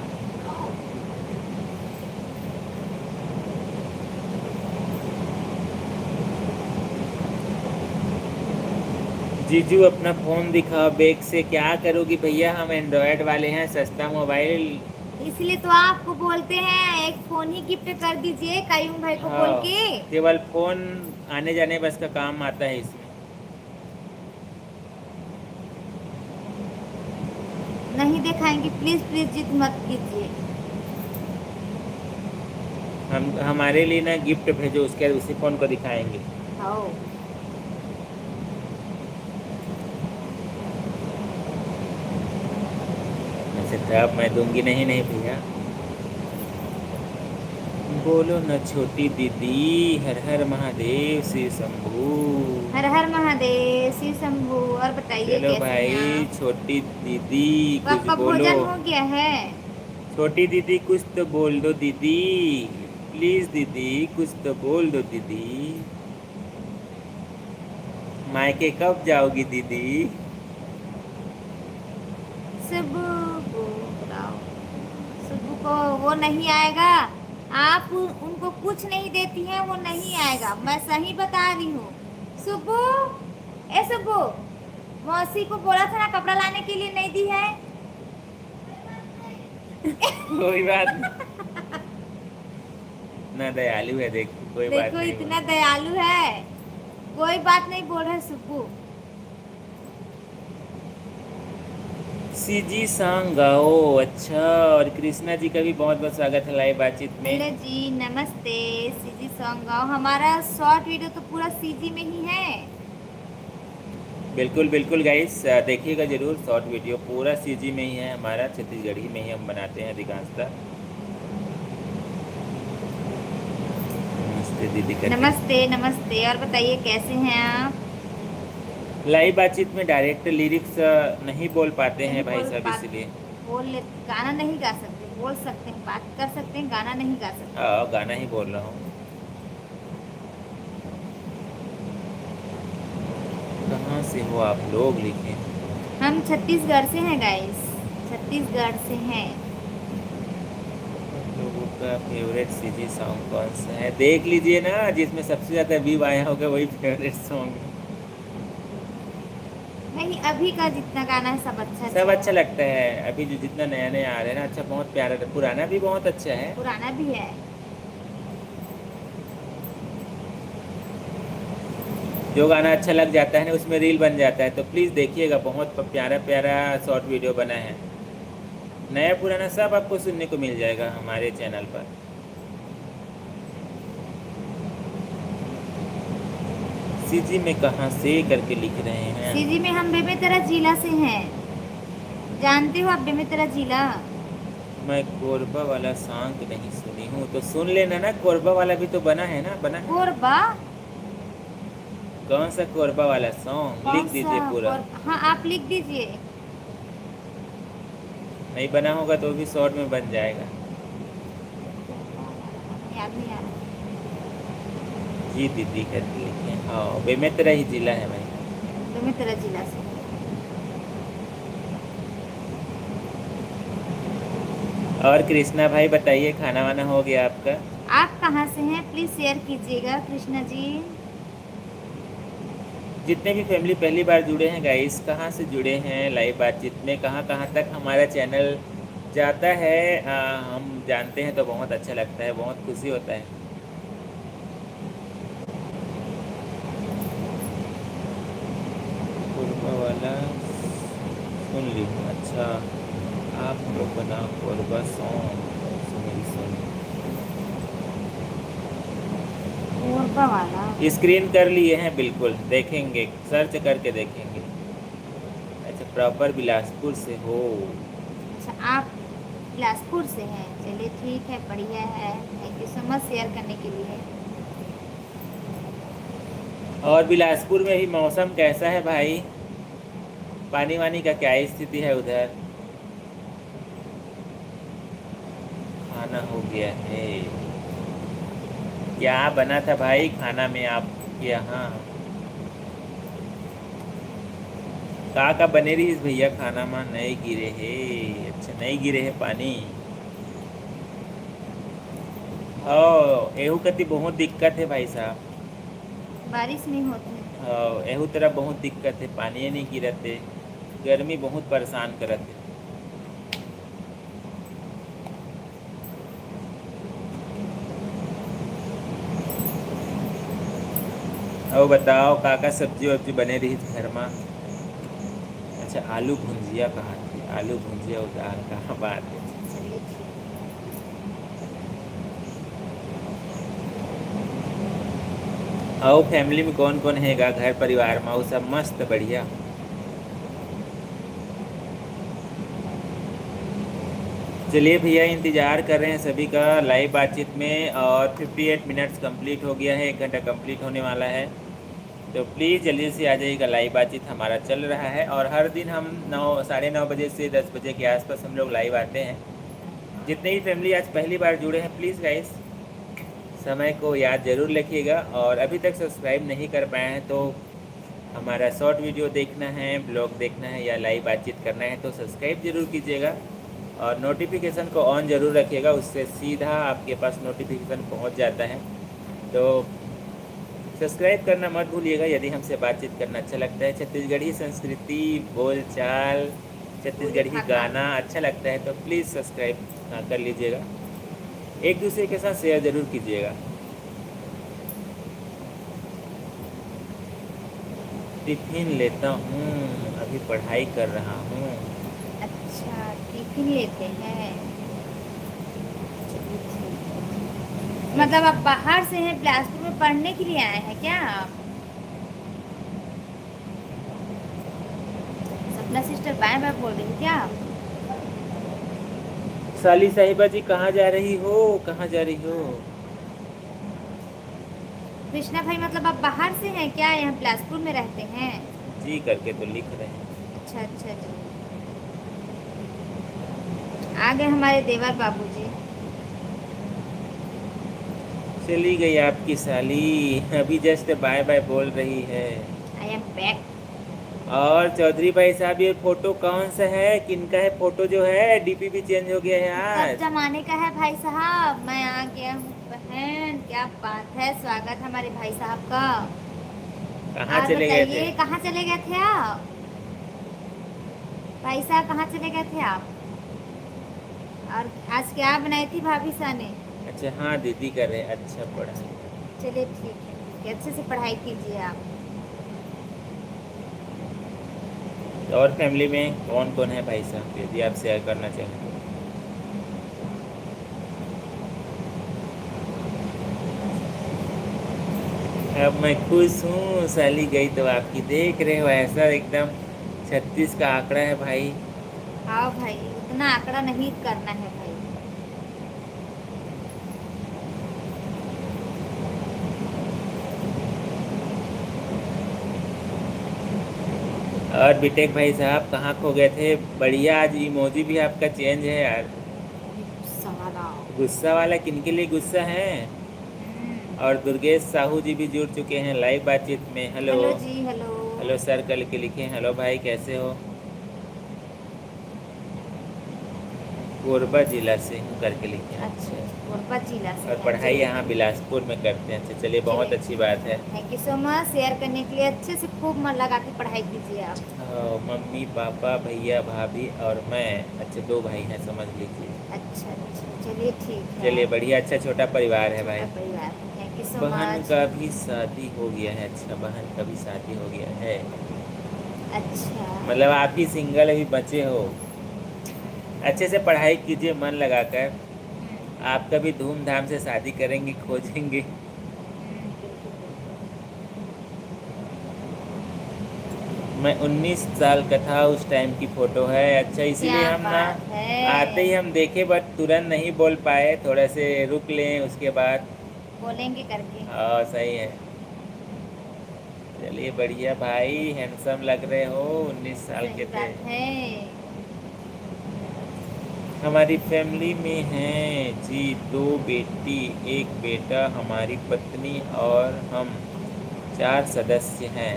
जीजू अपना फ़ोन दिखाओ बैग से। क्या करोगी भैया, हम एंड्रॉयड वाले हैं, सस्ता मोबाइल। इसलिए तो आपको बोलते हैं एक फोन ही गिफ्ट कर दीजिए कायूम भाई को बोल हाँ, के। केवल फ़ोन आने जाने बस का काम आता है इसमें। नहीं दिखाएंगे, प्लीज प्लीज जिद मत कीजिए। हम हमारे लिए ना गिफ्ट भेजो, उसके बाद उसी फ़ोन को दिखाएंगे। आओ। ऐसे तब मैं दूंगी नहीं, नहीं भैया। बोलो न छोटी दीदी, हर हर महादेव शिव शंभू। हर हर महादेव शिव शंभू। और बताइए चलो कैसे हैं भाई, आप? छोटी दीदी तो कुछ आपका बोलो। भोजन हो गया है? छोटी दीदी कुछ तो बोल दो दीदी, प्लीज दीदी कुछ तो बोल दो दीदी। मायके कब जाओगी दीदी? सुबह को बताओ। सुबह को वो नहीं आएगा। आप उनको कुछ नहीं देती हैं, वो नहीं आएगा, मैं सही बता रही हूँ। सुबह, ए सुबह, मौसी को बोला था ना कपड़ा लाने के लिए, नहीं दी है। कोई बात नहीं, ना दयालु है, देखो कोई बात देखो नहीं इतना बोल। दयालु है। कोई बात नहीं बोल रहे सुबह। सीजी सॉन्ग गाओ। अच्छा, और कृष्णा जी का भी बहुत बहुत स्वागत है लाइव बातचीत में। हेलो जी, नमस्ते। सीजी सॉन्ग गाओ, हमारा शॉर्ट वीडियो तो पूरा सीजी में ही है। बिल्कुल बिल्कुल गाइस, देखिएगा जरूर। शॉर्ट वीडियो पूरा सीजी में ही है हमारा, छत्तीसगढ़ी में ही हम बनाते हैं अधिकांशतः। नमस्ते दीदी करके। नमस्ते नमस्ते। और बताइए कैसे हैं आप? लाइव बातचीत में डायरेक्ट लिरिक्स नहीं बोल पाते नहीं हैं भाई बोल साहब, पा इसलिए। बोल ले, गाना नहीं गा सकते, बोल सकते हैं, बात कर सकते हैं, गाना नहीं गा सकते। गाना ही बोल रहा हूँ। कहाँ से हो आप लोग, लिखें। हम छत्तीसगढ़ से हैं गाइस, छत्तीसगढ़ से हैं। आप लोगों का फेवरेट सीजी सॉन्ग कौन सा है? देख लीजिए ना, जिसमें सबसे ज़्यादा व्यू आया होगा वही फेवरेट सॉन्ग है। नहीं, अभी का जितना गाना है सब अच्छा सब अच्छा अच्छा है। लगता है, अभी जो जितना नया नया आ रहा है ना, अच्छा बहुत प्यारा, पुराना भी बहुत अच्छा है। पुराना भी है। जो गाना अच्छा लग जाता है ना, उसमें रील बन जाता है, तो प्लीज़ देखिएगा, बहुत प्यारा प्यारा शॉर्ट वीडियो बना है। नया पुराना सब आपको सुनने को मिल जाएगा हमारे चैनल पर। सीजी में कहाँ से करके लिख रहे हैं? सीजी में हम बेमेतरा जिला से हैं। जानते हो आप बेमेतरा जिला? मैं कोरबा वाला सॉन्ग नहीं सुनी हूँ, तो सुन लेना ना, कोरबा वाला भी तो बना है ना, बना है। कोरबा? कौन सा कोरबा वाला सॉन्ग, कौन लिख सा दीजिए पूरा। हाँ, आप लिख दीजिए। नहीं बना होगा तो भी शॉर्ट में बन जाएगा। याद नहीं आ रहा। जी दीदी करके लिखे, हाँ बेमेतरा ही जिला है भाई। बेमेतरा जिला से। और कृष्णा भाई बताइए, खाना वाना हो गया आपका? आप कहाँ से हैं प्लीज शेयर कीजिएगा कृष्णा जी। जितने भी फैमिली पहली बार जुड़े हैं गाइस, कहाँ से जुड़े हैं लाइव बातचीत में, कहाँ कहाँ तक हमारा चैनल जाता है, हम जानते हैं तो बहुत अच्छा लगता है, बहुत खुशी होता है। कोरबा वाला सुन ली, अच्छा आप लोग बना कोरबा सॉन्ग सुनील सुन। कोरबा वाला। स्क्रीन कर लिए हैं, बिल्कुल देखेंगे, सर्च करके देखेंगे। अच्छा प्रॉपर बिलासपुर से हो? अच्छा, आप बिलासपुर से हैं, चलिए ठीक है, बढ़िया है, thank you so much share करने के लिए। और बिलासपुर में भी मौसम कैसा है भाई? पानी वानी का क्या स्थिति है उधर? खाना हो गया है? क्या बना था भाई खाना में आपके यहाँ? का बने रही भैया खाना में नहीं गिरे है? अच्छा नहीं गिरे है पानी। ओ एहू कति बहुत दिक्कत है भाई साहब। बारिश नहीं होती। एहू तरह बहुत दिक्कत है, पानी नहीं गिरते, गर्मी बहुत परेशान करते। और बताओ काका सब्जी वब्जी बने रही घर में? अच्छा आलू भुंजिया कहाँ थी, आलू भुंजिया और दाल कहाँ बात है। चलिए ठीक। और फैमिली में कौन कौन हैगा, घर परिवार में वो सब मस्त बढ़िया? चलिए भैया, इंतज़ार कर रहे हैं सभी का लाइव बातचीत में, और 58 मिनट्स कंप्लीट हो गया है, 1 घंटा कंप्लीट होने वाला है, तो प्लीज़ जल्दी से आ जाइएगा। लाइव बातचीत हमारा चल रहा है, और हर दिन हम 9 साढ़े 9 बजे से 10 बजे के आसपास हम लोग लाइव आते हैं। जितने भी फैमिली आज पहली बार जुड़े हैं, प्लीज़ गाइस समय को याद ज़रूर रखिएगा, और अभी तक सब्सक्राइब नहीं कर पाए हैं तो हमारा शॉर्ट वीडियो देखना है, ब्लॉग देखना है या लाइव बातचीत करना है तो सब्सक्राइब ज़रूर कीजिएगा, और नोटिफिकेशन को ऑन ज़रूर रखिएगा, उससे सीधा आपके पास नोटिफिकेशन पहुंच जाता है। तो सब्सक्राइब करना मत भूलिएगा यदि हमसे बातचीत करना अच्छा लगता है। छत्तीसगढ़ी संस्कृति, बोलचाल, छत्तीसगढ़ी गाना अच्छा लगता है तो प्लीज़ सब्सक्राइब कर लीजिएगा, एक दूसरे के साथ शेयर ज़रूर कीजिएगा। टिफिन लेता हूँ, अभी पढ़ाई कर रहा हूँ। अच्छा, टिफिन लेते हैं, चलिए ठीक है। मतलब आप बाहर से हैं, बिलासपुर में पढ़ने के लिए आए हैं क्या आप? सपना सिस्टर बाय बाय बोल रही हैं क्या आप? साली साहिबा जी कहाँ जा रही हो, कहाँ जा रही हो? कृष्णा भाई, मतलब आप बाहर से हैं क्या, यहाँ बिलासपुर में रहते हैं? जी करके तो लिख रहे हैं। अच्छा अच्छा जी। आ गए हमारे देवर बाबूजी। चली गई आपकी साली, अभी जस्ट बाय बाय बोल रही है। I am back. और चौधरी भाई साहब, ये फोटो कौन सा है, किनका है फोटो? जो है डीपी भी चेंज हो गया है सब आज। जमाने का है भाई साहब, मैं आ गया हूँ बहन, क्या बात है, स्वागत है हमारे भाई साहब का। कहाँ और चले गए थे? बताइए कहाँ चले गए थे आप भाई साहब, कहाँ चले गए थे आप? और आज क्या बनाई थी भाभी सा ने? अच्छा हाँ, दीदी कर रहे हैं, अच्छा पढ़ा। चलिए ठीक है, अच्छे से पढ़ाई कीजिए आप। और फैमिली में कौन कौन है भाई साहब, यदि आप शेयर करना चाहें तो? अब मैं खुश हूँ, साली गई तो आपकी, देख रहे हो ऐसा एकदम 36 का आंकड़ा है भाई। हाँ भाई, उतना आंकड़ा नहीं करना है भाई। और बीटेक भाई साहब कहाँ खो गए थे? बढ़िया, आज इमोजी भी आपका चेंज है यार। सवारा। गुस्सा वाला किनके लिए गुस्सा है? और दुर्गेश साहू जी भी जुड़ चुके हैं लाइव बातचीत में। हेलो। हेलो जी, हेलो। हेलो सर कल के लिखे, हेलो भाई कैसे हो? कोरबा जिला से हूँ करके लिखे हैं। अच्छा, कोरबा जिला से और हैं। पढ़ाई चलिए यहाँ बिलासपुर में करते हैं। अच्छा चलिए, बहुत चलिए, अच्छी बात है। Thank you so much, share करने के लिए। अच्छे से खूब मन लगा के पढ़ाई कीजिए आप। मम्मी पापा भैया भाभी और मैं, अच्छा 2 भाई हैं समझ लीजिए। अच्छा अच्छा, चलिए ठीक है। चलिए बढ़िया, अच्छा छोटा परिवार है छोटा भाई। परिवार, थैंक यू सो बहन मच। का भी शादी हो गया है। अच्छा बहन का भी शादी हो गया है, अच्छा। मतलब आप ही सिंगल अभी बचे हो। अच्छे से पढ़ाई कीजिए मन लगाकर, आपका भी धूमधाम से शादी करेंगे, खोजेंगे। मैं 19 साल का था उस टाइम की फ़ोटो है। अच्छा इसीलिए क्या हम ना बात आते ही है, हम देखे, बट तुरंत नहीं बोल पाए, थोड़ा से रुक लें उसके बाद। बोलेंगे करके। हाँ सही है। चलिए बढ़िया भाई, हैंडसम लग रहे हो, 19 साल सही के थे। बात है। हमारी फैमिली में हैं जी 2 बेटी 1 बेटा, हमारी पत्नी और हम 4 सदस्य हैं।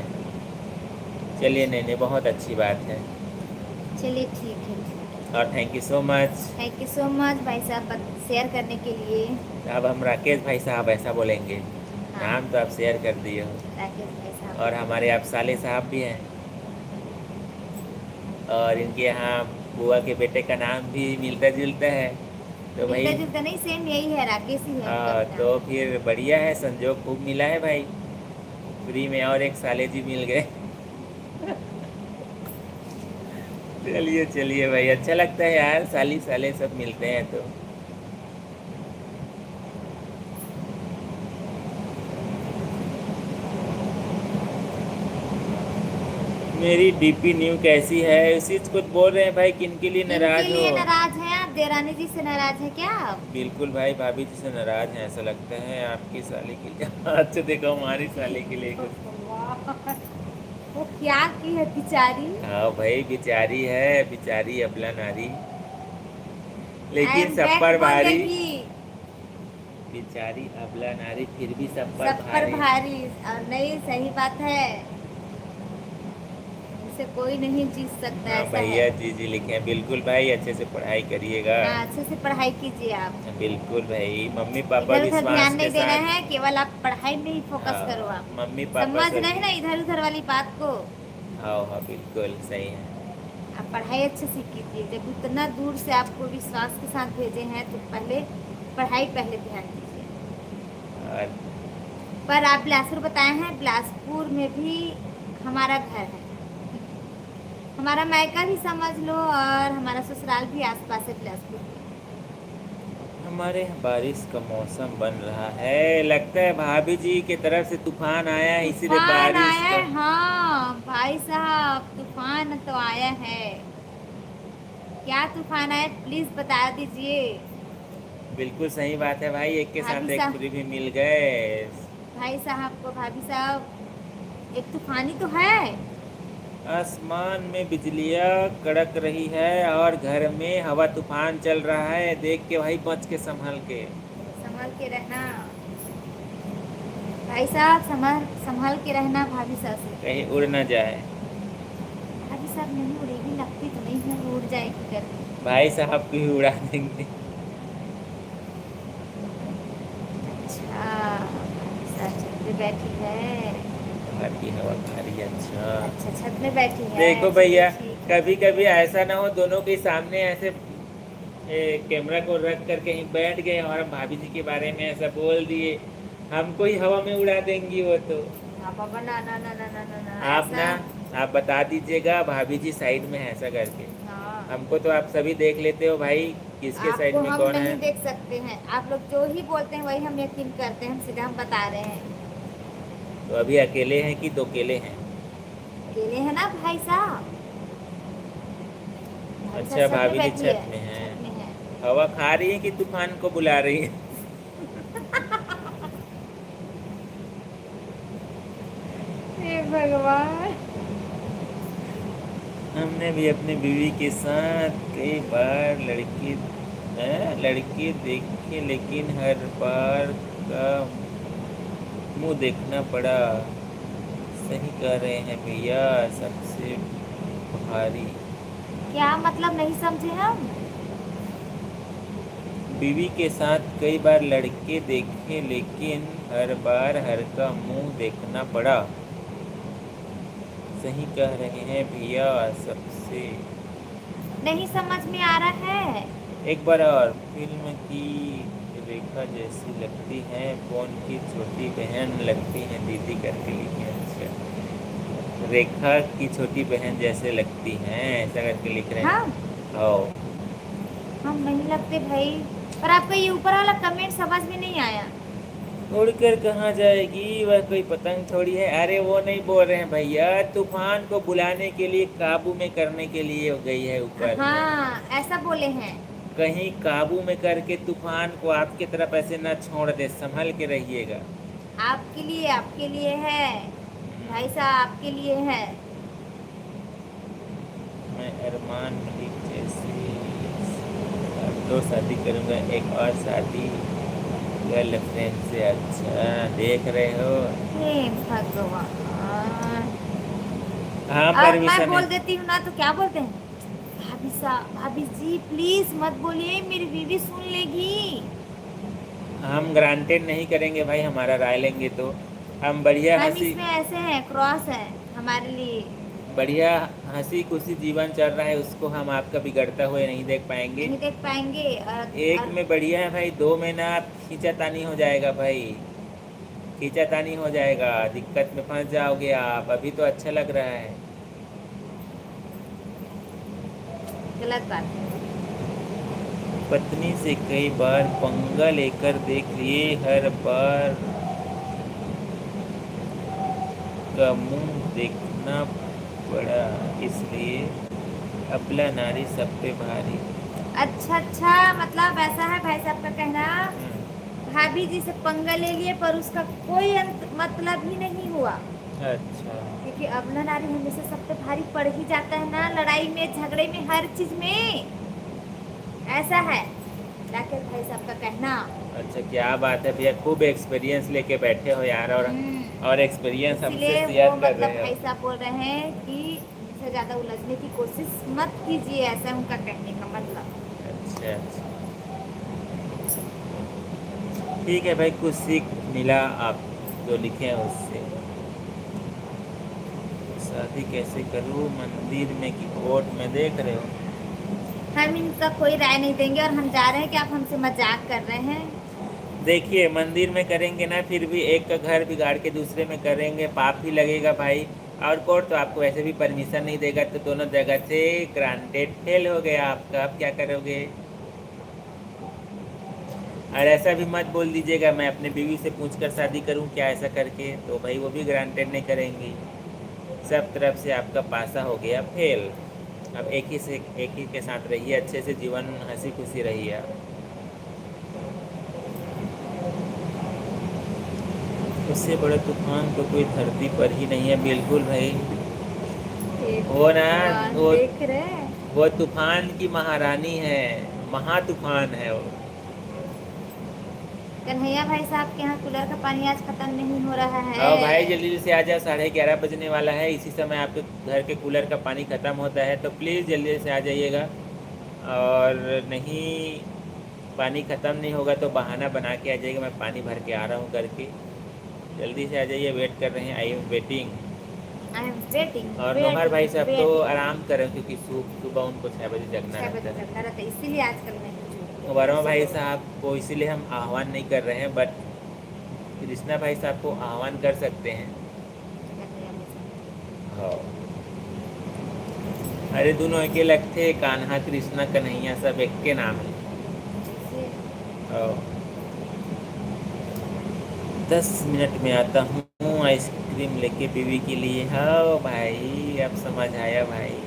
चलिए नहीं नहीं, बहुत अच्छी बात है। चलिए ठीक है, ठीक है। और thank you so much. Thank you so much भाई साहब, शेयर करने के लिए। अब हम राकेश भाई साहब ऐसा बोलेंगे, हाँ, नाम तो आप शेयर कर दिए हो। राकेश भाई साहब। और हमारे आप साले साहब भी हैं, और इनके यहाँ बुआ के बेटे का नाम भी मिलता जुलता है, तो मिलता भाई जुलता नहीं, सेम यही है, राकेश ही है उनका भी तो नाम। फिर बढ़िया है, संजोग खूब मिला है भाई। फ्री में और एक साले जी मिल गए। चलिए चलिए भाई, अच्छा लगता है यार, साली साले सब मिलते हैं तो। मेरी डीपी न्यू कैसी है, इसी कुछ बोल रहे हैं भाई, किन के लिए किनके नाराज हो? लिए नाराज हैं आप? देरानी जी से नाराज हैं क्या आप? बिल्कुल भाई, भाभी जी से नाराज हैं ऐसा लगता है, आपकी साली के लिए। अच्छा देखो, हमारी साली के लिए कुछ। वाह, वो क्या की है बेचारी। हाँ भाई, बेचारी है, बेचारी अबला नारी, आई लेकिन एम सब बैक पर भारी। बोलेगी। बेचारी अबला नारी, फिर भी सब पर सब पर भारी। भारी। और नहीं, सही बात है, इसे कोई नहीं जीत सकता, हाँ ऐसा है। भैया जी जी लिखे हैं, बिल्कुल भाई, अच्छे से पढ़ाई करिएगा। हाँ, अच्छे से पढ़ाई कीजिए आप। बिल्कुल भाई, मम्मी पापा इधर उधर विश्वास ध्यान के नहीं देना साथ। है, केवल आप पढ़ाई में ही फोकस करो हाँ, आप। मम्मी पापा समझ नहीं सभी। ना इधर उधर वाली बात को। हाँ हाँ बिल्कुल सही है। आप पढ़ाई अच्छे से कीजिए, जब इतना दूर से आपको विश्वास के साथ भेजे हैं तो पहले पढ़ाई पहले ध्यान दीजिए। और पर आप बिलासपुर बताए हैं, बिलासपुर में भी हमारा घर है, हमारा मायका भी समझ लो, और हमारा ससुराल भी आसपास है बिलासपुर के। हमारे यहाँ बारिश का मौसम बन रहा है, लगता है भाभी जी की तरफ से तूफान आया है, इसीलिए तूफान बारिश आया का। है, हाँ भाई साहब, तूफान तो आया है। क्या तूफान आया, प्लीज बता दीजिए। बिल्कुल सही बात है भाई, एक के भाभी साथ एक साहब, फ्री भी मिल गए। भाई साहब को, भाभी साहब, एक तूफानी तो है। आसमान में बिजलियाँ कड़क रही है और घर में हवा तूफान चल रहा है। देख के भाई बच के संभल के। संभल के रहना भाई साहब, संभल संभल के रहना भाभी साहब से। कहीं उड़ ना जाए। भाभी साहब नहीं उड़ेगी, लगती तो नहीं है उड़ जाएगी करके। भाई साहब को ही उड़ा देंगे। अच्छा, भाभी साहब छत पे बैठी है। बाहर की हवा खा रही है। अच्छा अच्छा, छत में बैठी है। देखो चलिए भैया, ठीक है। कभी कभी ऐसा ना हो दोनों के सामने ऐसे कैमरा को रख कर कहीं बैठ गए और हम भाभी जी के बारे में ऐसा बोल दिए, हमको ही हवा में उड़ा देंगी वो तो। हाँ पापा, ना ना ना ना ना ना ना आप ऐसा। ना, आप बता दीजिएगा भाभी जी साइड में है ऐसा करके। हाँ, हमको तो आप सभी देख लेते हो भाई, किसके साइड आपको में हम कौन नहीं है। देख सकते हैं। आप लोग जो ही बोलते हैं वही हम यकीन करते हैं। हम सीधा हम बता रहे हैं। तो अभी अकेले हैं कि दो केले हैं? अकेले है ना भाई साहब। भाभी साहब अच्छा छत में भाभी जी बैठी है। छत में है। छत में है। हवा खा रही है कि तूफान को बुला रही है? हे भगवान। हमने भी अपनी बीवी के साथ कई बार लड़के देखे, लेकिन हर बार का मुंह देखना पड़ा। सही कह रहे हैं भैया, सबसे भारी। क्या मतलब नहीं समझे हम। बीवी के साथ कई बार लड़के देखे, लेकिन हर बार हर का मुंह देखना पड़ा। सही कह रहे हैं भैया, सबसे। नहीं समझ में आ रहा है। एक बार और, फिल्म की रेखा जैसी लगती हैं, कौन की छोटी बहन लगती हैं दीदी करके लिखे हैं। अच्छा, रेखा की छोटी बहन जैसे लगती हैं ऐसा करके लिख रहे हाँ, हैं। आओ। हम नहीं लगते भाई। पर आपका ये ऊपर वाला कमेंट समझ में नहीं आया। उड़कर कहाँ जाएगी, वह कोई पतंग थोड़ी है। अरे वो नहीं बोल रहे हैं भैया, तूफान को बुलाने के लिए, काबू में करने के लिए गई है ऊपर में। हाँ, ऐसा बोले हैं। कहीं काबू में करके तूफान को आपकी तरफ ऐसे न छोड़ दे, संभल के रहिएगा। आपके लिए है भाई साहब, आपके लिए है। मैं अरमान मलिक जैसी दो शादी करूंगा, एक और शादी गर्लफ्रेंड से। अच्छा देख रहे हो। हे भगवान। हाँ अब मैं परमिशन बोल है। देती हूँ ना तो क्या बोलते हैं, भाभी साहब, भाभी जी प्लीज मत बोलिए, मेरी बीवी सुन लेगी। हम ग्रांटेड नहीं करेंगे भाई, हमारा राय लेंगे तो। हम बढ़िया हम हंसी, इसमें ऐसे हैं, क्रॉस है हमारे लिए। बढ़िया हंसी खुशी जीवन चल रहा है, उसको हम आपका बिगड़ता हुए नहीं देख पाएंगे। नहीं देख पाएंगे। एक और में बढ़िया है भाई, दो में ना आप खींचातानी हो जाएगा भाई, खींचातानी हो जाएगा, दिक्कत में फंस जाओगे आप। अभी तो अच्छा लग रहा है। गलत बात है। पत्नी से कई बार पंगा लेकर देख लिए, हर बार का मुंह देखना पड़ा, इसलिए अबला नारी सब पे भारी। अच्छा, मतलब ऐसा है भाई साहब का कहना। भाभी जी से पंगा ले लिए पर उसका कोई अंत मतलब ही नहीं हुआ। अच्छा क्योंकि अबला नारी हमेशा सब पे भारी पड़ ही जाता है ना, लड़ाई में, झगड़े में, हर चीज में। ऐसा है राकेश भाई साहब का कहना। अच्छा, क्या बात है भैया, खूब एक्सपीरियंस लेके बैठे हो यार, और एक्सपीरियंस हमसे इसीलिए वो शेयर कर मतलब रहे भाई हो। साहब बोल रहे हैं कि इससे ज्यादा उलझने की कोशिश मत कीजिए, ऐसा उनका कहने का मतलब। अच्छा अच्छा, ठीक है भाई, कुछ सीख मिला आप जो लिखे हैं उससे। शादी कैसे करूँ, मंदिर में कि कोर्ट में, देख रहे हो। हम इनका कोई राय नहीं देंगे और हम जा रहे हैं कि आप हमसे मजाक कर रहे हैं। देखिए मंदिर में करेंगे ना, फिर भी एक का घर बिगाड़ के दूसरे में करेंगे, पाप ही लगेगा भाई। और कोर्ट तो आपको वैसे भी परमिशन नहीं देगा, तो दोनों जगह से ग्रांटेड फेल हो गया आपका। अब क्या करोगे? और ऐसा भी मत बोल दीजिएगा मैं अपने बीवी से पूछकर शादी करूं क्या, ऐसा करके तो भाई वो भी ग्रांटेड नहीं करेंगी। सब तरफ से आपका पासा हो गया फेल। अब एक ही के साथ रहिए, अच्छे से जीवन हंसी खुशी रहिए आप। उससे बड़ा तूफान तो कोई धरती पर ही नहीं है। बिल्कुल भाई, ये वो ना भगवान, वो देख रहे हैं। वो तूफान की महारानी है, महा तूफान है वो। कन्हैया भाई साहब के यहाँ कूलर का पानी आज खत्म नहीं हो रहा है। और भाई जल्दी जल्दी से आ जाओ, 11:30 बजने वाला है। इसी समय आपके घर के कूलर का पानी ख़त्म होता है, तो प्लीज़ जल्दी से आ जाइएगा। और नहीं, पानी ख़त्म नहीं होगा तो बहाना बना के आ जाइएगा, मैं पानी भर के आ रहा हूँ करके। जल्दी से आ जाइए, वेट कर रहे हैं, I am waiting. I am waiting और नौहर भाई साहब तो आराम करें, क्योंकि सुबह उनको 6 बजे जगना 6 रहता बजे है। जगना रहता है, इसीलिए आजकल मैं वर्मा भाई साहब को इसीलिए हम आह्वान नहीं कर रहे हैं, बट कृष्णा भाई साहब को आह्वान कर सकते हैं। हाँ, अरे दोनों एक लगते, कान्हा कृष्णा कन्हैया सब एक के नाम है। हाँ। 10 मिनट में आता हूँ आइसक्रीम लेके बीवी के लिए। हाँ भाई, अब समझ आया भाई,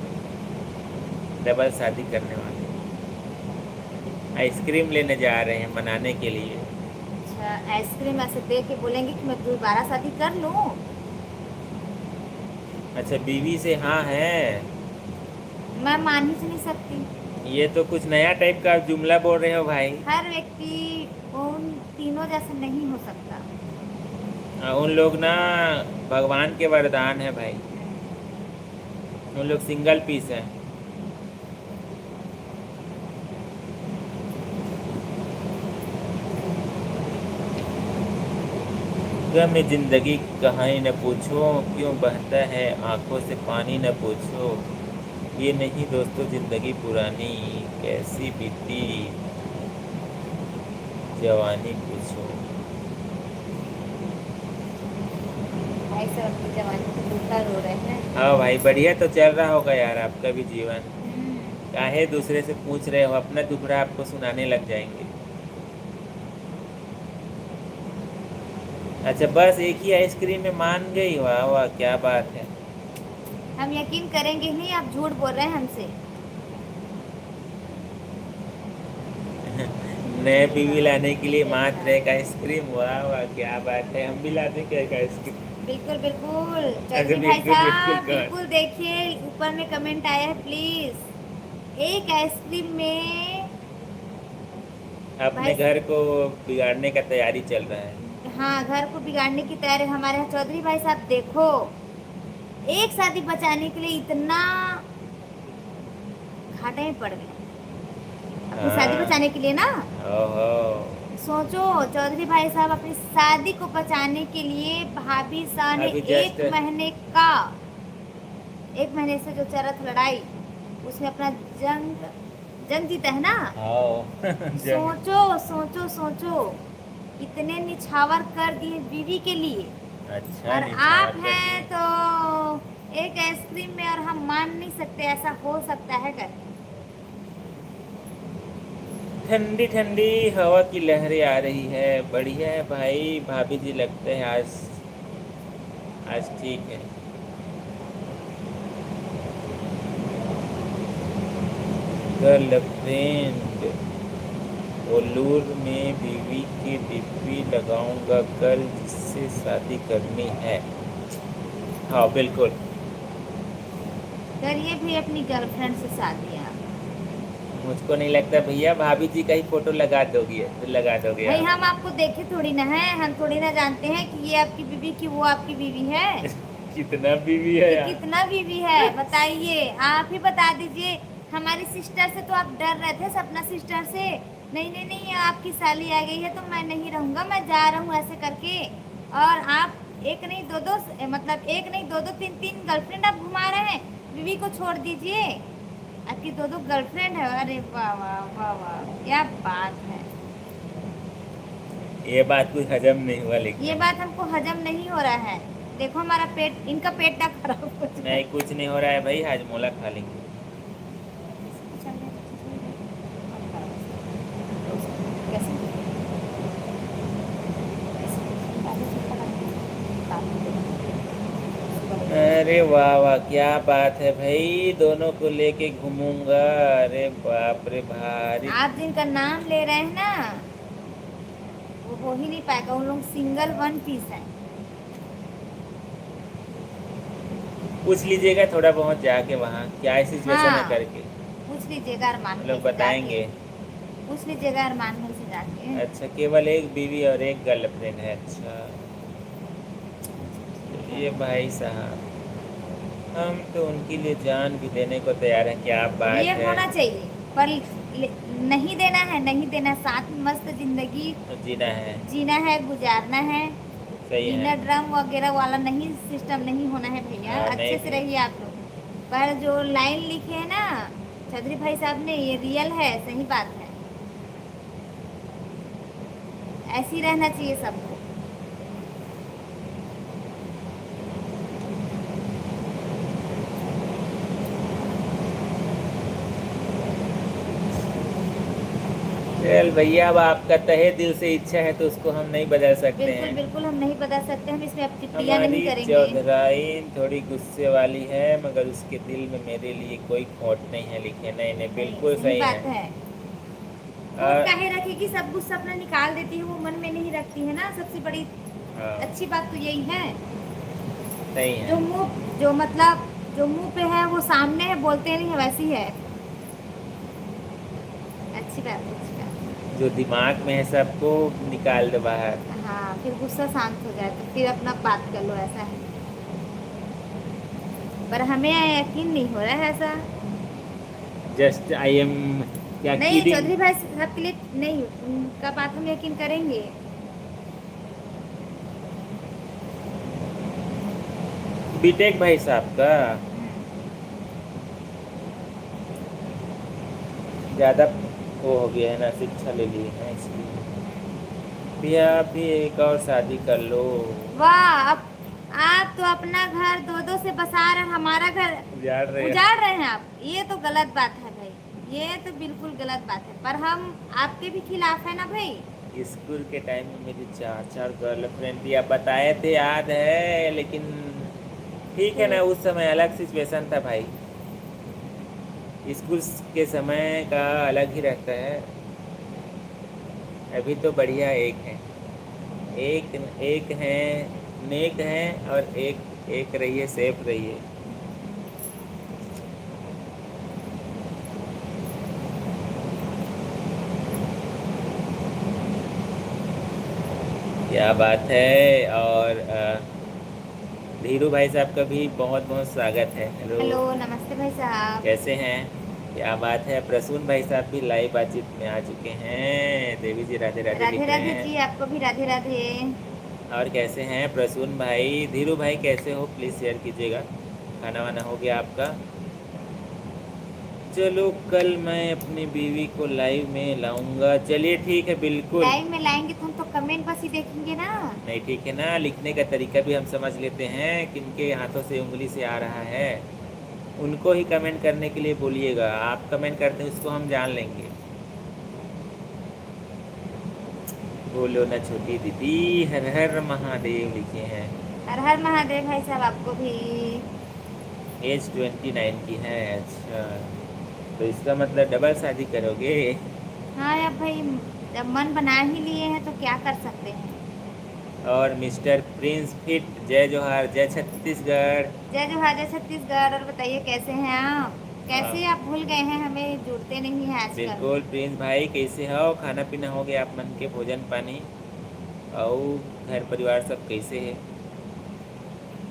डबल शादी करने वाले आइसक्रीम लेने जा रहे हैं मनाने के लिए। अच्छा, आइसक्रीम ऐसे दे के बोलेंगे कि मैं दोबारा शादी कर लूं? अच्छा, बीवी से हाँ है। मैं मान ही नहीं सकती। ये तो कुछ नया टाइप का जुमला बोल रहे हो भाई। हर व्यक्ति उन तीनों जैसा नहीं हो सकता। उन लोग ना भगवान के वरदान है भाई, उन लोग सिंगल पीस है। गम जिंदगी कहानी न पूछो, क्यों बहता है आंखों से पानी न पूछो। ये नहीं दोस्तों जिंदगी पुरानी, कैसी बीती जवानी पूछो। भाई सब अपनी जवानी को दूसरा रो रहे हैं। हाँ भाई, बढ़िया तो चल रहा होगा यार आपका भी जीवन। हम्म। काहे दूसरे से पूछ रहे हो, अपना दुखड़ा आपको सुनाने लग जाएंगे। अच्छा, बस एक ही आइसक्रीम में मान गई, वाह वाह क्या बात है। हम यकीन करेंगे नहीं, आप झूठ बोल रहे हैं हमसे। नए बीवी लाने के लिए मात्र एक आइसक्रीम, वाह वाह क्या बात है। हम भी लाते क्या एक आइसक्रीम? बिल्कुल बिल्कुल अगर चौधरी भाई बिल्कुल बिल्कुल साहब, कर बिल्कुल देखिए ऊपर में कमेंट आया है, प्लीज एक आइसक्रीम में। अपने भाई घर को बिगाड़ने का तैयारी चल रहा है। हाँ, घर को बिगाड़ने की तैयारी हमारे यहाँ। चौधरी भाई साहब देखो, एक शादी बचाने के लिए इतना घाटे में पड़ गए, अपनी शादी हाँ। बचाने के लिए ना। ओहो। सोचो चौधरी भाई साहब, अपनी शादी को बचाने के लिए भाभी शाह ने अभी जस्ट 1 महीने से जो चल रहा था लड़ाई, उसमें अपना जंग जंग जीता है ना। जंग। सोचो सोचो सोचो, इतने निछावर कर दिए बीवी के लिए, अच्छा, और निछावर आप कर हैं दिया। तो एक आइसक्रीम में, और हम मान नहीं सकते ऐसा हो सकता है कर। ठंडी ठंडी हवा की लहरें आ रही है, बढ़िया है भाई। भाभी जी लगते हैं आज आज ठीक है। गर्लफ्रेंड ओलूर में बीवी की डिप्पी लगाऊंगा कल, जिससे शादी करनी है। हाँ बिल्कुल। करिए भी अपनी गर्लफ्रेंड से शादी आप। मुझको नहीं लगता भैया, भाभी जी का ही फोटो लगा दोगे, लगा दोगे भाई आप। हम आपको देखे थोड़ी ना है, हम थोड़ी ना जानते हैं कि ये आपकी बीवी की वो आपकी बीवी है। कितना बीवी है कि यार। कितना बीवी है बताइए, आप ही बता दीजिए। हमारी सिस्टर से तो आप डर रहे थे, सपना सिस्टर से। नहीं नहीं नहीं, आपकी साली आ गई है तो मैं नहीं रहूंगा, मैं जा रहा हूँ ऐसे करके। और आप एक नहीं दो दो, मतलब एक नहीं दो दो तीन तीन गर्लफ्रेंड आप घुमा रहे हैं। बीवी को छोड़ दीजिए, आपकी दो गर्लफ्रेंड है। अरे वाह वाह वाह वाह, क्या बात है। ये बात कुछ हजम नहीं हुआ ये लेकिन। बात हमको हजम नहीं हो रहा है। देखो हमारा पेट, इनका पेट ना खराब हो जाए। नहीं, कुछ नहीं हो रहा है भाई, हाजमोला खा लेंगे। अरे वाह वाह क्या बात है भाई, दोनों को लेके घूमूंगा। अरे बाप रे भारी। आप जिनका नाम ले रहे हैं ना, वो हो ही नहीं पाएगा, उन लोग सिंगल वन पीस है। पूछ लीजिएगा थोड़ा बहुत जाके वहाँ क्या सिचुएशन है हाँ करके, पूछ लीजिएगा अरमान हम भाई लोग से बताएंगे। जाके, पूछ लीजिएगा अरमान भाई से जाके। अच्छा, केवल एक बीवी और एक गर्लफ्रेंड है, अच्छा। ठीक है ये भाई, भाई साहब, हम तो उनके लिए जान भी देने को तैयार हैं, क्या बात ये है। होना चाहिए पर नहीं देना है, नहीं देना, साथ में मस्त जिंदगी जीना है, जीना है, गुजारना है। सही है। डिनर ड्रम वगैरह वाला नहीं, सिस्टम नहीं होना है भैया, हाँ नहीं अच्छे से नहीं, रहिए आप लोग। पर जो लाइन लिखे है ना चौधरी भाई साहब ने, ये रियल है, सही बात है, ऐसे ही रहना चाहिए सबको। चल भैया, अब आपका तहे दिल से इच्छा है तो उसको हम नहीं बदल सकते बिल्कुल हैं। बिल्कुल हम नहीं बता सकते, हम इसमें अब टिप्पणियां नहीं हमारी करेंगे। चौधराइन थोड़ी गुस्से वाली है, मगर उसके दिल में मेरे लिए कोई खोट नहीं है, लिखे नहीं नहीं, नहीं बिल्कुल सही सही है। बात है, खोट और काहे रखेगी, सब गुस्सा अपना निकाल देती है, वो मन में नहीं रखती है ना, सबसे बड़ी हाँ अच्छी बात तो यही है। सही जो है। मुंह जो मतलब जो मुंह पे है वो सामने है, बोलते नहीं है, वैसी है। अच्छी बात है, अच्छी बात जो दिमाग में है सबको निकाल दो बाहर। है। हाँ फिर गुस्सा शांत हो जाए तो फिर अपना बात कर लो, ऐसा है। पर हमें यकीन नहीं हो रहा है ऐसा। जस्ट आई एम, क्या नहीं किडिंग। चौधरी भाई साहब के लिए नहीं, उनका बात हम यकीन करेंगे। बीटेक भाई साहब का ज़्यादा वो हो गया है ना, शिक्षा ले ली है इसलिए। भैया आप भी एक और शादी कर लो। वाह, अब आप तो अपना घर दो दो से बसा रहे हैं, हमारा घर उजाड़ रहे हैं। उजाड़ रहे हैं आप, ये तो गलत बात है भाई, ये तो बिल्कुल गलत बात है, पर हम आपके भी खिलाफ है ना भाई। स्कूल के टाइम में मेरी चार चार गर्लफ्रेंड थी, आप बताए थे, याद है, लेकिन ठीक है ना, उस समय अलग सिचुएशन था भाई। स्कूल के समय का अलग ही रहता है। अभी तो बढ़िया एक है, एक एक है, नेक है, और एक एक रहिए, सेफ रहिए। क्या बात है। और धीरू भाई साहब का भी बहुत बहुत स्वागत है। हेलो, हेलो नमस्ते भाई साहब। कैसे हैं। क्या बात है। प्रसून भाई साहब भी लाइव बातचीत में आ चुके हैं। देवी जी राधे राधे राधे लिख रहे राधे जी, हैं। आपको भी राधे राधे। और कैसे हैं प्रसून भाई। धीरू भाई कैसे हो, प्लीज़ शेयर कीजिएगा। खाना वाना हो गया आपका। चलो कल मैं अपनी बीवी को लाइव में लाऊंगा। चलिए ठीक है, बिल्कुल। लाइव में लाएंगे तो हम तो कमेंट बस ही देखेंगे ना। नहीं ठीक है ना, लिखने का तरीका भी हम समझ लेते हैं, किनके हाथों से उंगली से आ रहा है, उनको ही कमेंट करने के लिए बोलिएगा। आप कमेंट करते हैं उसको हम जान लेंगे। बोलो ना छोटी दीदी, हर हर महादेव लिखे हैं। हर हर महादेव भाई साहब, आपको भी। एज 29 की है, अच्छा। तो इसका मतलब डबल शादी करोगे। हाँ यार भाई, जब मन बना ही लिए हैं तो क्या कर सकते हैं। और मिस्टर प्रिंस फिट, जय जोहार, जय छत्तीसगढ़। जय जोहार, जय छत्तीसगढ़। और बताइए कैसे हैं आप, हाँ कैसे आप भूल गए हैं, हमें जुड़ते नहीं हैं आजकल। बिल्कुल प्रिंस भाई, कैसे हो, खाना पीना हो गया आप मन के, भोजन पानी, और घर परिवार सब कैसे है।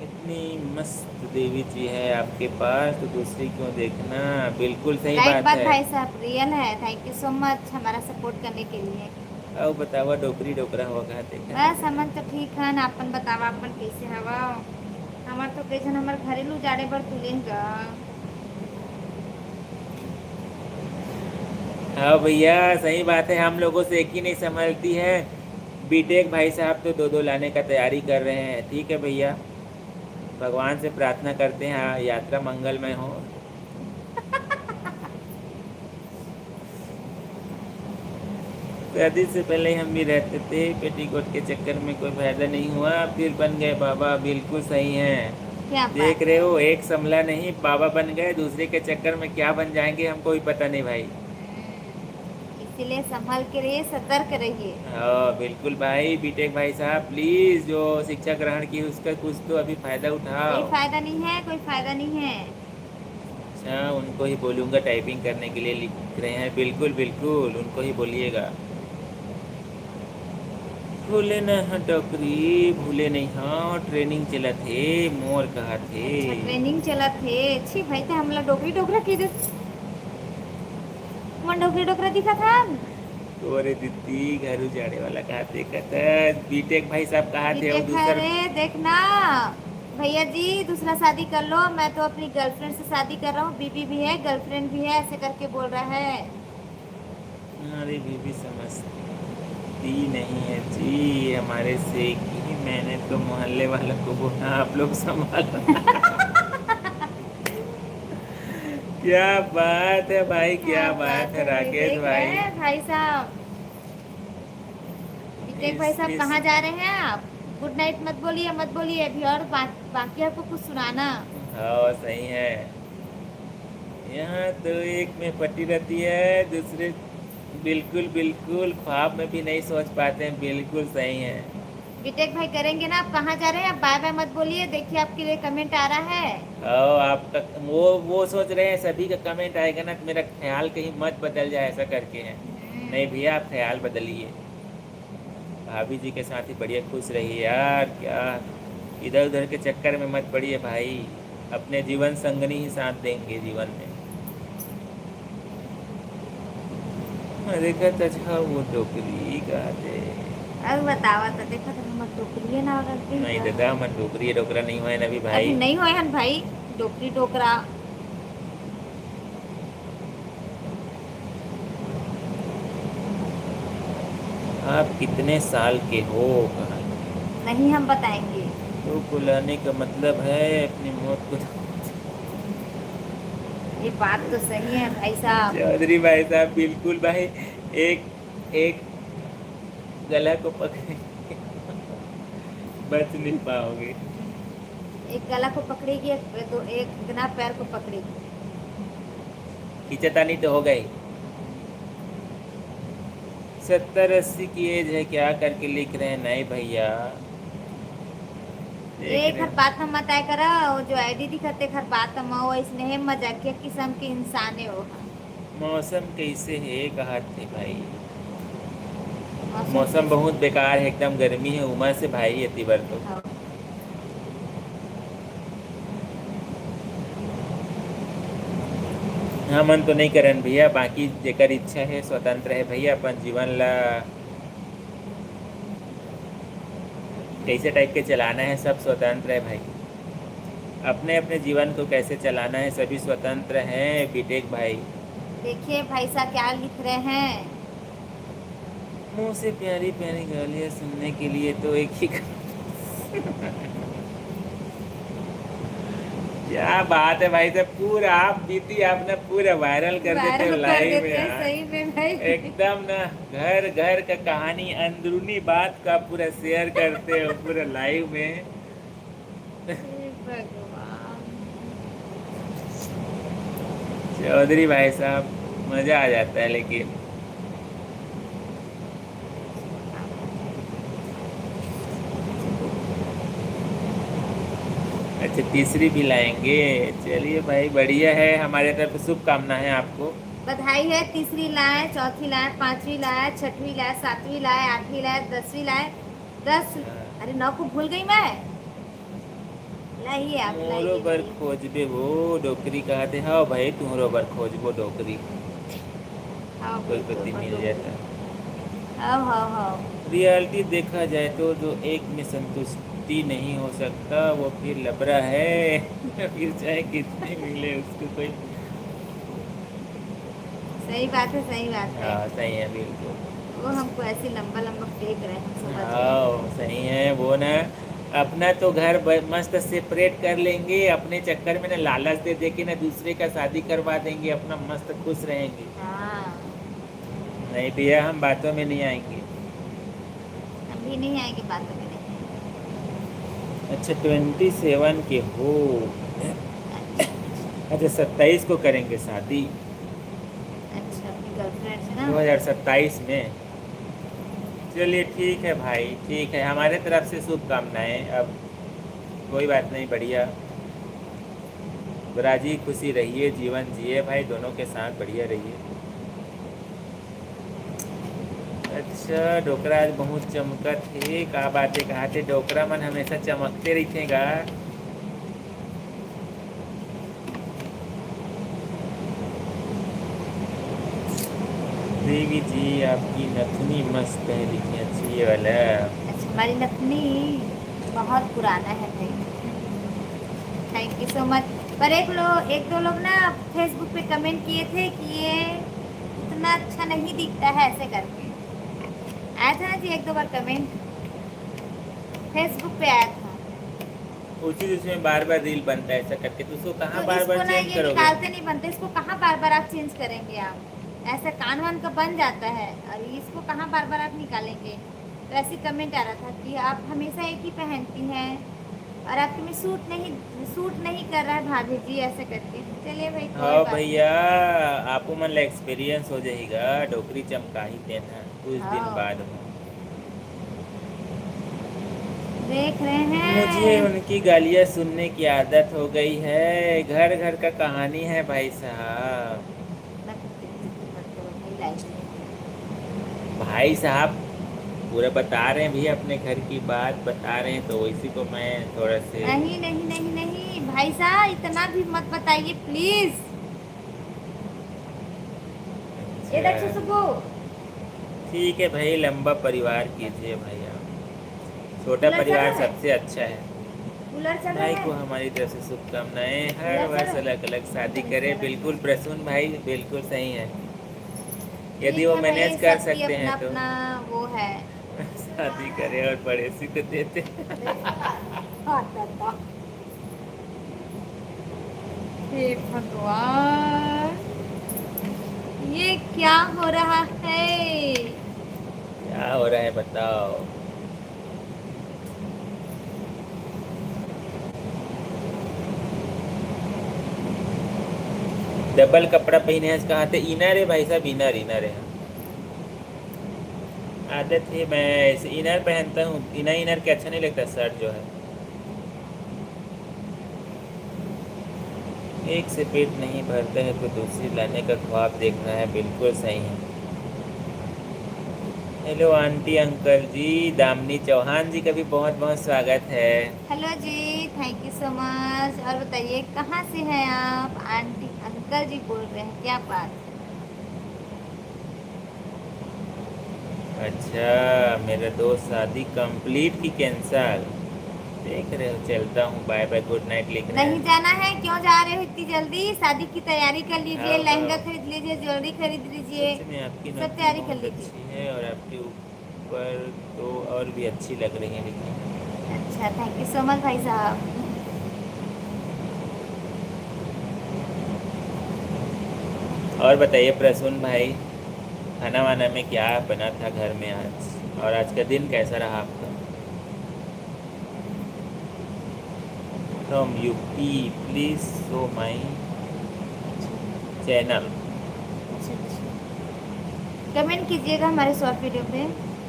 इतनी मस्त देवी जी है आपके पास तो दूसरी क्यों देखना। बिल्कुल सही राइट बात बात है। भाई साहब, रियल है। थैंक यू सो मच हमारा सपोर्ट करने के लिए। और बतावा डोकरी डोकरा होगा देखा बस देखा। हमन तो ठीक है ना, अपन बतावा अपन कैसे हवा। हमार तो कैसे हमार घरेलू जाड़े बर तुलेगा। हाँ भैया सही बात है, हम लोगों से एक ही नहीं संभलती है। बीटेक भाई साहब तो दो दो लाने का तैयारी कर रहे हैं। ठीक है भैया, भगवान से प्रार्थना करते हैं यात्रा मंगलमय हो। शादी से पहले हम भी रहते थे, पेटीकोट के चक्कर में कोई फायदा नहीं हुआ, फिर बन गए बाबा। बिल्कुल सही है, क्या देख बात रहे है। हो, एक संभला नहीं बाबा बन गए, दूसरे के चक्कर में क्या बन जाएंगे हमको भी पता नहीं भाई। इसलिए संभल के रहिए, सतर्क रहिए। हाँ बिल्कुल भाई, बीटेक भाई साहब प्लीज जो शिक्षा ग्रहण की उसका कुछ तो अभी फायदा कोई उठाओ। फायदा नहीं है, कोई फायदा नहीं है। अच्छा उनको ही बोलूँगा टाइपिंग करने के लिए, लिख रहे हैं, बिल्कुल बिल्कुल उनको ही बोलिएगा। भूले न हाँ डोकरी, भूले नहीं हाँ ट्रेनिंग चला थे, मोर कहा थे। अच्छा ट्रेनिंग चला थे, अच्छी भाई थे हमला डोकरी डोकरा की दे, मन डोकरी डोकरा दिखा था। तोरे दीदी घर उजाड़े वाला कहा थे, कहता बीटेक भाई साहब कहा थे और बीटेक है दूसर। रे, देखना भैया जी दूसरा शादी कर लो, मैं तो अपनी गर्लफ्रेंड से शादी कर रहा हूँ, बीबी भी है गर्लफ्रेंड भी है, ऐसे करके बोल रहा है। हमारी बीबी समझती नहीं है जी हमारे से कि मैंने तो मोहल्ले वालों को बोला आप लोग संभालो। क्या बात है भाई, क्या बात है भाई राकेश देख रहे भाई। हैं भाई साहब, बीटेक भाई साहब इस कहाँ जा रहे हैं आप? गुड नाइट मत बोलिए, मत बोलिए अभी, और बाकी आपको कुछ सुनाना। हाँ सही है, यहाँ तो एक में पटी रहती है दूसरे, बिल्कुल बिल्कुल ख्वाब में भी नहीं सोच पाते हैं, बिल्कुल सही है। बीटेक भाई करेंगे ना, आप कहाँ जा रहे हैं? आप बाय बाय मत बोलिए, देखिए आपके लिए कमेंट आ रहा है। और आपका वो सोच रहे हैं सभी का कमेंट आएगा ना तो मेरा ख्याल कहीं मत बदल जाए ऐसा करके हैं। नहीं भैया आप ख्याल बदलिए, भाभी जी के साथ ही बढ़िया खुश रहिए यार, क्या इधर उधर के चक्कर में मत पड़िए भाई, अपने जीवन संगनी ही साथ देंगे जीवन में। अरे कहता अच्छा वो डोकरी का दे। अब बतावा तो देखा तो हम टोकरी ना करते नहीं दादा मन डोकरी डोकरा नहीं हुआ है ना अभी अभी भाई। नहीं होए हन भाई, डोकरी डोकरा। आप कितने साल के हो कहा, नहीं हम बताएंगे। तो बुलाने का मतलब है अपनी मौत को। ये बात तो सही है भाई साहब। चौधरी भाई साहब बिल्कुल भाई, एक एक गला को पकड़े बच नहीं पाओगे। एक गला को पकड़ेगी, एक बिना पैर को पकड़ेगी। खिंचता नहीं तो हो गई। 70-80 की एज है, क्या करके लिख रहे हैं? नहीं भैया देख एक रहे हर बात में मत आया करा, वो जो आईडी दिखते हर बात में वो इसने है मजाकिया किस्म के इंसान है वो। मौसम कैसे है कहा थे भाई, मौसम मौसम बहुत बेकार है, एकदम गर्मी है उमस से भाई अति बार तो। हाँ। हाँ मन तो नहीं करन भैया, बाकी जेकर इच्छा है स्वतंत्र है भैया, अपन जीवन ला कैसे टाइप के चलाना है सब स्वतंत्र है भाई, अपने अपने जीवन को कैसे चलाना है सभी स्वतंत्र हैं बीटेक भाई। देखिए भाई साहब क्या लिख रहे हैं। मुंह से प्यारी प्यारी गालियाँ सुनने के लिए तो एक ही क्या बात है भाई साहब, पूरा आप बीती आपने पूरा वायरल कर देते हो वायरल कर लाइव में देते हैं, यार। सही में भाई। एकदम ना घर घर का कहानी अंदरूनी बात का पूरा शेयर करते हो पूरा लाइव में। हे भगवान। चौधरी भाई साहब मजा आ जाता है लेकिन। अच्छा तीसरी भी लाएंगे, चलिए भाई बढ़िया है, हमारे तरफ से शुभकामना है आपको। बधाई है, तीसरी लाए, चौथी लाए, पांचवी लाए, छठवीं लाए, सातवीं लाए, आठवीं लाए, 10वीं लाए, 10। अरे 9 को भूल गई मैं। लाइए आप मोरो बर लाइए। खोजबे हो डोकरी कहते, हाँ भाई तुम्हारो बर खोजबो डोकरी, हाँ कोई पति मिल जाता। हाँ हाँ हाँ। रियलिटी देखा जाए तो जो एक में संतुष्टि नहीं हो सकता वो फिर लबरा है। फिर चाहे कितने मिले उसको कोई। सही बात है, सही बात है। हाँ सही है बिल्कुल। वो हमको ऐसे लंबा लंबा फेंक रहे हैं, हम समझ रहे हैं। हाँ सही है वो ना, अपना तो घर मस्त सेपरेट कर लेंगे, अपने चक्कर में ना लालच दे दे के ना दूसरे का शादी करवा देंगे, अपना मस्त खुश रहेंगे। हाँ। नहीं भैया हम बातों में नहीं आएंगे। हम भी नहीं आएंगे बातों में नहीं। अच्छा 27 के हो, अच्छा 27 को करेंगे शादी। अच्छा अपनी गर्लफ्रेंड से ना। 2027 में। चलिए ठीक है भाई, ठीक है, हमारे तरफ से शुभकामनाएं। अब कोई बात नहीं, बढ़िया, राजी खुशी रहिए, जीवन जिए भाई, दोनों के साथ बढ़िया रहिए। अच्छा, डोकरा आज बहुत चमकत थे, का बातें कहा थे, डोकरा मन हमेशा चमकते रहेगा। देवी जी आपकी नथनी मस्त है, लिखी अच्छी ये वाला। अच्छा, हमारी नथनी बहुत पुराना है भाई। Thank you so much. पर एक दो लोग ना फेसबुक पे कमेंट किए थे कि ये इतना अच्छा नहीं दिखता है, ऐसे करके आया था ना जी, एक दो बार कमेंट फेसबुक पे आया था। उसी उसमें बार बार रील बनता है ऐसा करके, तो उसको कहाँ तो बार इसको बार ना चेंज ये करोगे? निकालते नहीं बनते, इसको कहाँ बार बार आप चेंज करेंगे? आप ऐसा कान वान का बन जाता है, और इसको कहाँ बार बार आप निकालेंगे? तो ऐसी कमेंट आ रहा था कि आप हमेशा एक ही पहनती हैं और आपके में सूट नहीं कर रहा है भाभी जी, ऐसे करके। चलिए भाई, कोई हाँ बात भैया, आपको मन ला एक्सपीरियंस हो जाएगा, डोकरी चमका ही देना कुछ नहीं। दिन हाँ, बाद में। देख रहे मुझे हैं। उनकी गालियाँ सुनने की आदत हो गई है, घर घर का कहानी है भाई साहब। मत करो भाई, लाइफ में। भाई साहब पूरा बता रहे हैं भैया, अपने घर की बात बता रहे हैं, तो इसी को मैं थोड़ा से। नहीं नहीं नहीं नहीं भाई साहब, इतना भी मत बताइए प्लीज। ये देख अच्छा सुसुकू। ठीक है भाई, लंबा परिवार कीजिए भाई आप, छोटा कूलर चल परिवार रहा है? सबसे अच्छा है। कूलर चल रहा भाई है? को हमारी तरफ से शुभकामनाएं, हर कूलर चल वर्ष रहा है? अलग अलग शादी करे, बिल्कुल प्रसून भाई, बिल्कुल सही है। यदि ठीक वो है मैनेज भाई, कर सबकी सकते अपना हैं तो अपना वो है। शादी करे और बड़े सी को देते। हे भगवान, ये क्या हो रहा है? क्या हो रहा है बताओ? डबल कपड़ा पहने हैं, कहा थे इनर है भाई साहब, इनर इनर है। आदत है, मैं ऐसे इनर पहनता हूँ, इनर इनर के अच्छा नहीं लगता शर्ट जो है। एक से पेट नहीं भरता है तो दूसरी लाने का ख्वाब देखना है, बिल्कुल सही है। हेलो आंटी अंकल जी, दामिनी चौहान जी का भी बहुत बहुत स्वागत है। हेलो जी, थैंक यू सो मच। और बताइए कहाँ से हैं आप? आंटी अंकल जी बोल रहे हैं, क्या बात? अच्छा, मेरा दोस्त शादी कंप्लीट की कैंसल, देख रहे हो, चलता हूँ, बाय बाय, गुड नाइट लिख रहे नहीं हैं। जाना है? क्यों जा रहे हो इतनी जल्दी? शादी की तैयारी कर लीजिए, हाँ लहंगा हाँ, खरीद लीजिए, ज्वेलरी खरीद लीजिए, सच में आपकी सब नथनी तैयारी कर बहुत लीजिए। अच्छी है, और आपके ऊपर तो और भी अच्छी लग रही है, लेकिन अच्छा, थैंक यू सो मच भाई साहब। और बताइए प्रसून भाई, खाना वाना में क्या बना था घर में आज, और आज का दिन कैसा रहा आपका? From UP, please show my channel. अच्छा अच्छा, कमेंट कीजिएगा हमारे शॉर्ट वीडियो पे।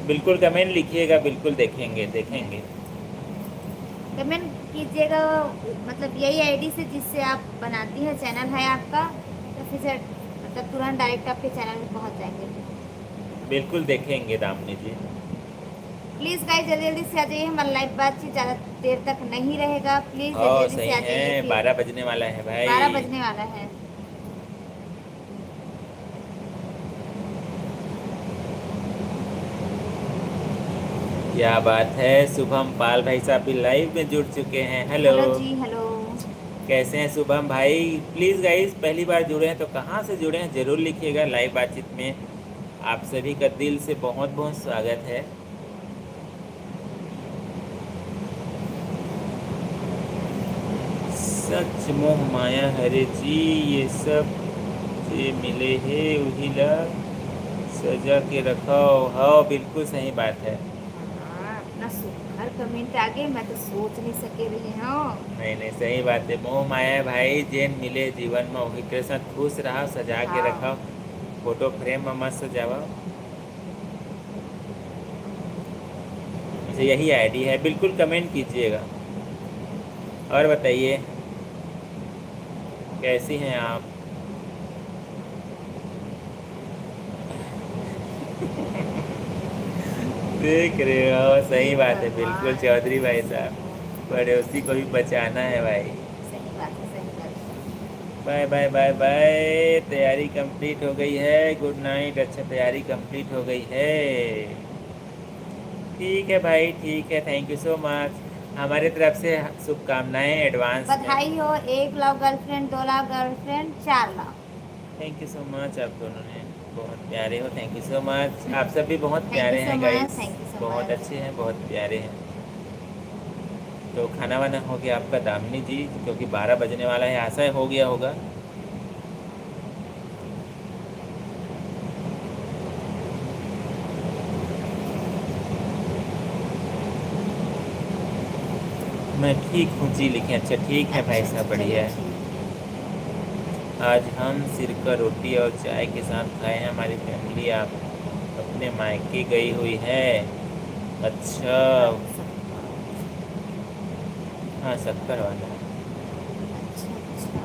बिल्कुल कमेंट लिखिएगा, बिल्कुल देखेंगे देखेंगे। कमेंट कीजिएगा, मतलब यही आईडी से जिससे आप बनाती हैं, चैनल है आपका, तो फिर से मतलब तुरंत डायरेक्ट आपके चैनल में पहुंच जाएंगे। बिल्कुल देखेंगे दामिनी जी। प्लीज़ गाइस, जल्दी जल्दी से आ जाइए, हमारा लाइव बातचीत ज़्यादा देर तक नहीं रहेगा, प्लीज़ जल्दी और जल्दी सही से आ जाइए। है, फिर 12 बजने वाला है 12 भाई। बजने वाला है। क्या बात है, शुभम पाल भाई साहब भी लाइव में जुड़ चुके हैं, हेलो। हेलो जी, हेलो। कैसे हैं शुभम भाई? प्लीज़ गाइस, पहली बार जुड़े हैं तो कहाँ से जुड़े हैं ज़रूर लिखिएगा, लाइव बातचीत में आप सभी का दिल से बहुत बहुत स्वागत है। सच मोह माया हरे जी, ये सब जे मिले है उहिला सजा के रखाओ। हाँ बिल्कुल सही बात है। हाँ, अपना सुघर कमेंट आगे, मैं तो सोच नहीं सके रही हूँ। नहीं नहीं, सही बात है, मोह माया भाई जेन मिले जीवन में वही के साथ खुश रहा, सजा के हाँ, रखा। फोटो फ्रेम में मस्त जावा। अच्छा यही आईडी है, बिल्कुल कमेंट कीजिएगा। और बताइए कैसी हैं आप? देख रहे हो, सही हे बात है, बिल्कुल भगवान, चौधरी भाई कैसे साहब। हो? पड़ोसी को भी बचाना है भाई। सही बात है, सही बात है। Bye bye bye bye. तैयारी कंप्लीट हो गई है, गुड नाइट। अच्छा तैयारी कंप्लीट हो गई है, ठीक है भाई, ठीक है, थैंक यू सो मच। हमारे तरफ से शुभकामनाएं एडवांस में। बधाई हो, 1 lakh girlfriend, 2 lakh girlfriend, 4 lakh. Thank you so much, आप दोनों ने बहुत प्यारे हो, थैंक यू सो मच। आप सब भी बहुत थैंक यू प्यारे सो हैं मच, गाइस, थैंक यू सो बहुत मच। अच्छे हैं, बहुत प्यारे हैं। तो खाना वाना हो गया आपका दामिनी जी? क्योंकि 12 बजने वाला है, आशा है हो गया होगा। मैं ठीक हूँ जी लिखें। अच्छा ठीक है भाई अच्छा साहब, अच्छा, बढ़िया चलिए है। ठीक आज हम सिरका रोटी और चाय के साथ खाए हैं। हमारी फैमिली आप अपने मायके गई हुई है। अच्छा। है। हाँ शक्कर वाला है। अच्छा अच्छा।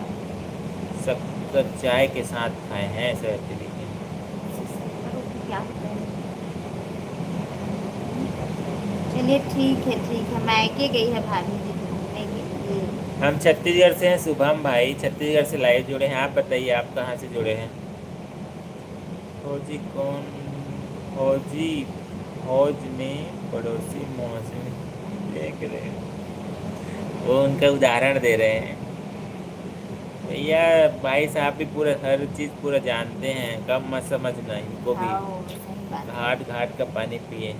शक्कर चाय के साथ खाए हैं सर लिखे। रोटी क्या होता है? चलिए ठीक है, मायके गई है भाभी जी घूमने के लिए। हम छत्तीसगढ़ से हैं शुभम भाई, छत्तीसगढ़ से लाइव जुड़े हैं। आप बताइए आप कहाँ से जुड़े हैं? फौजी कौन? फौजी फौज में पड़ोसी मौसम देख रहे हैं। वो उनका उदाहरण दे रहे हैं। भैया भाई साहब भी पूरा हर चीज़ पूरा जानते हैं, कम मत समझना इनको भी। हाँ वो सही बात है। घाट घाट का पानी पिए।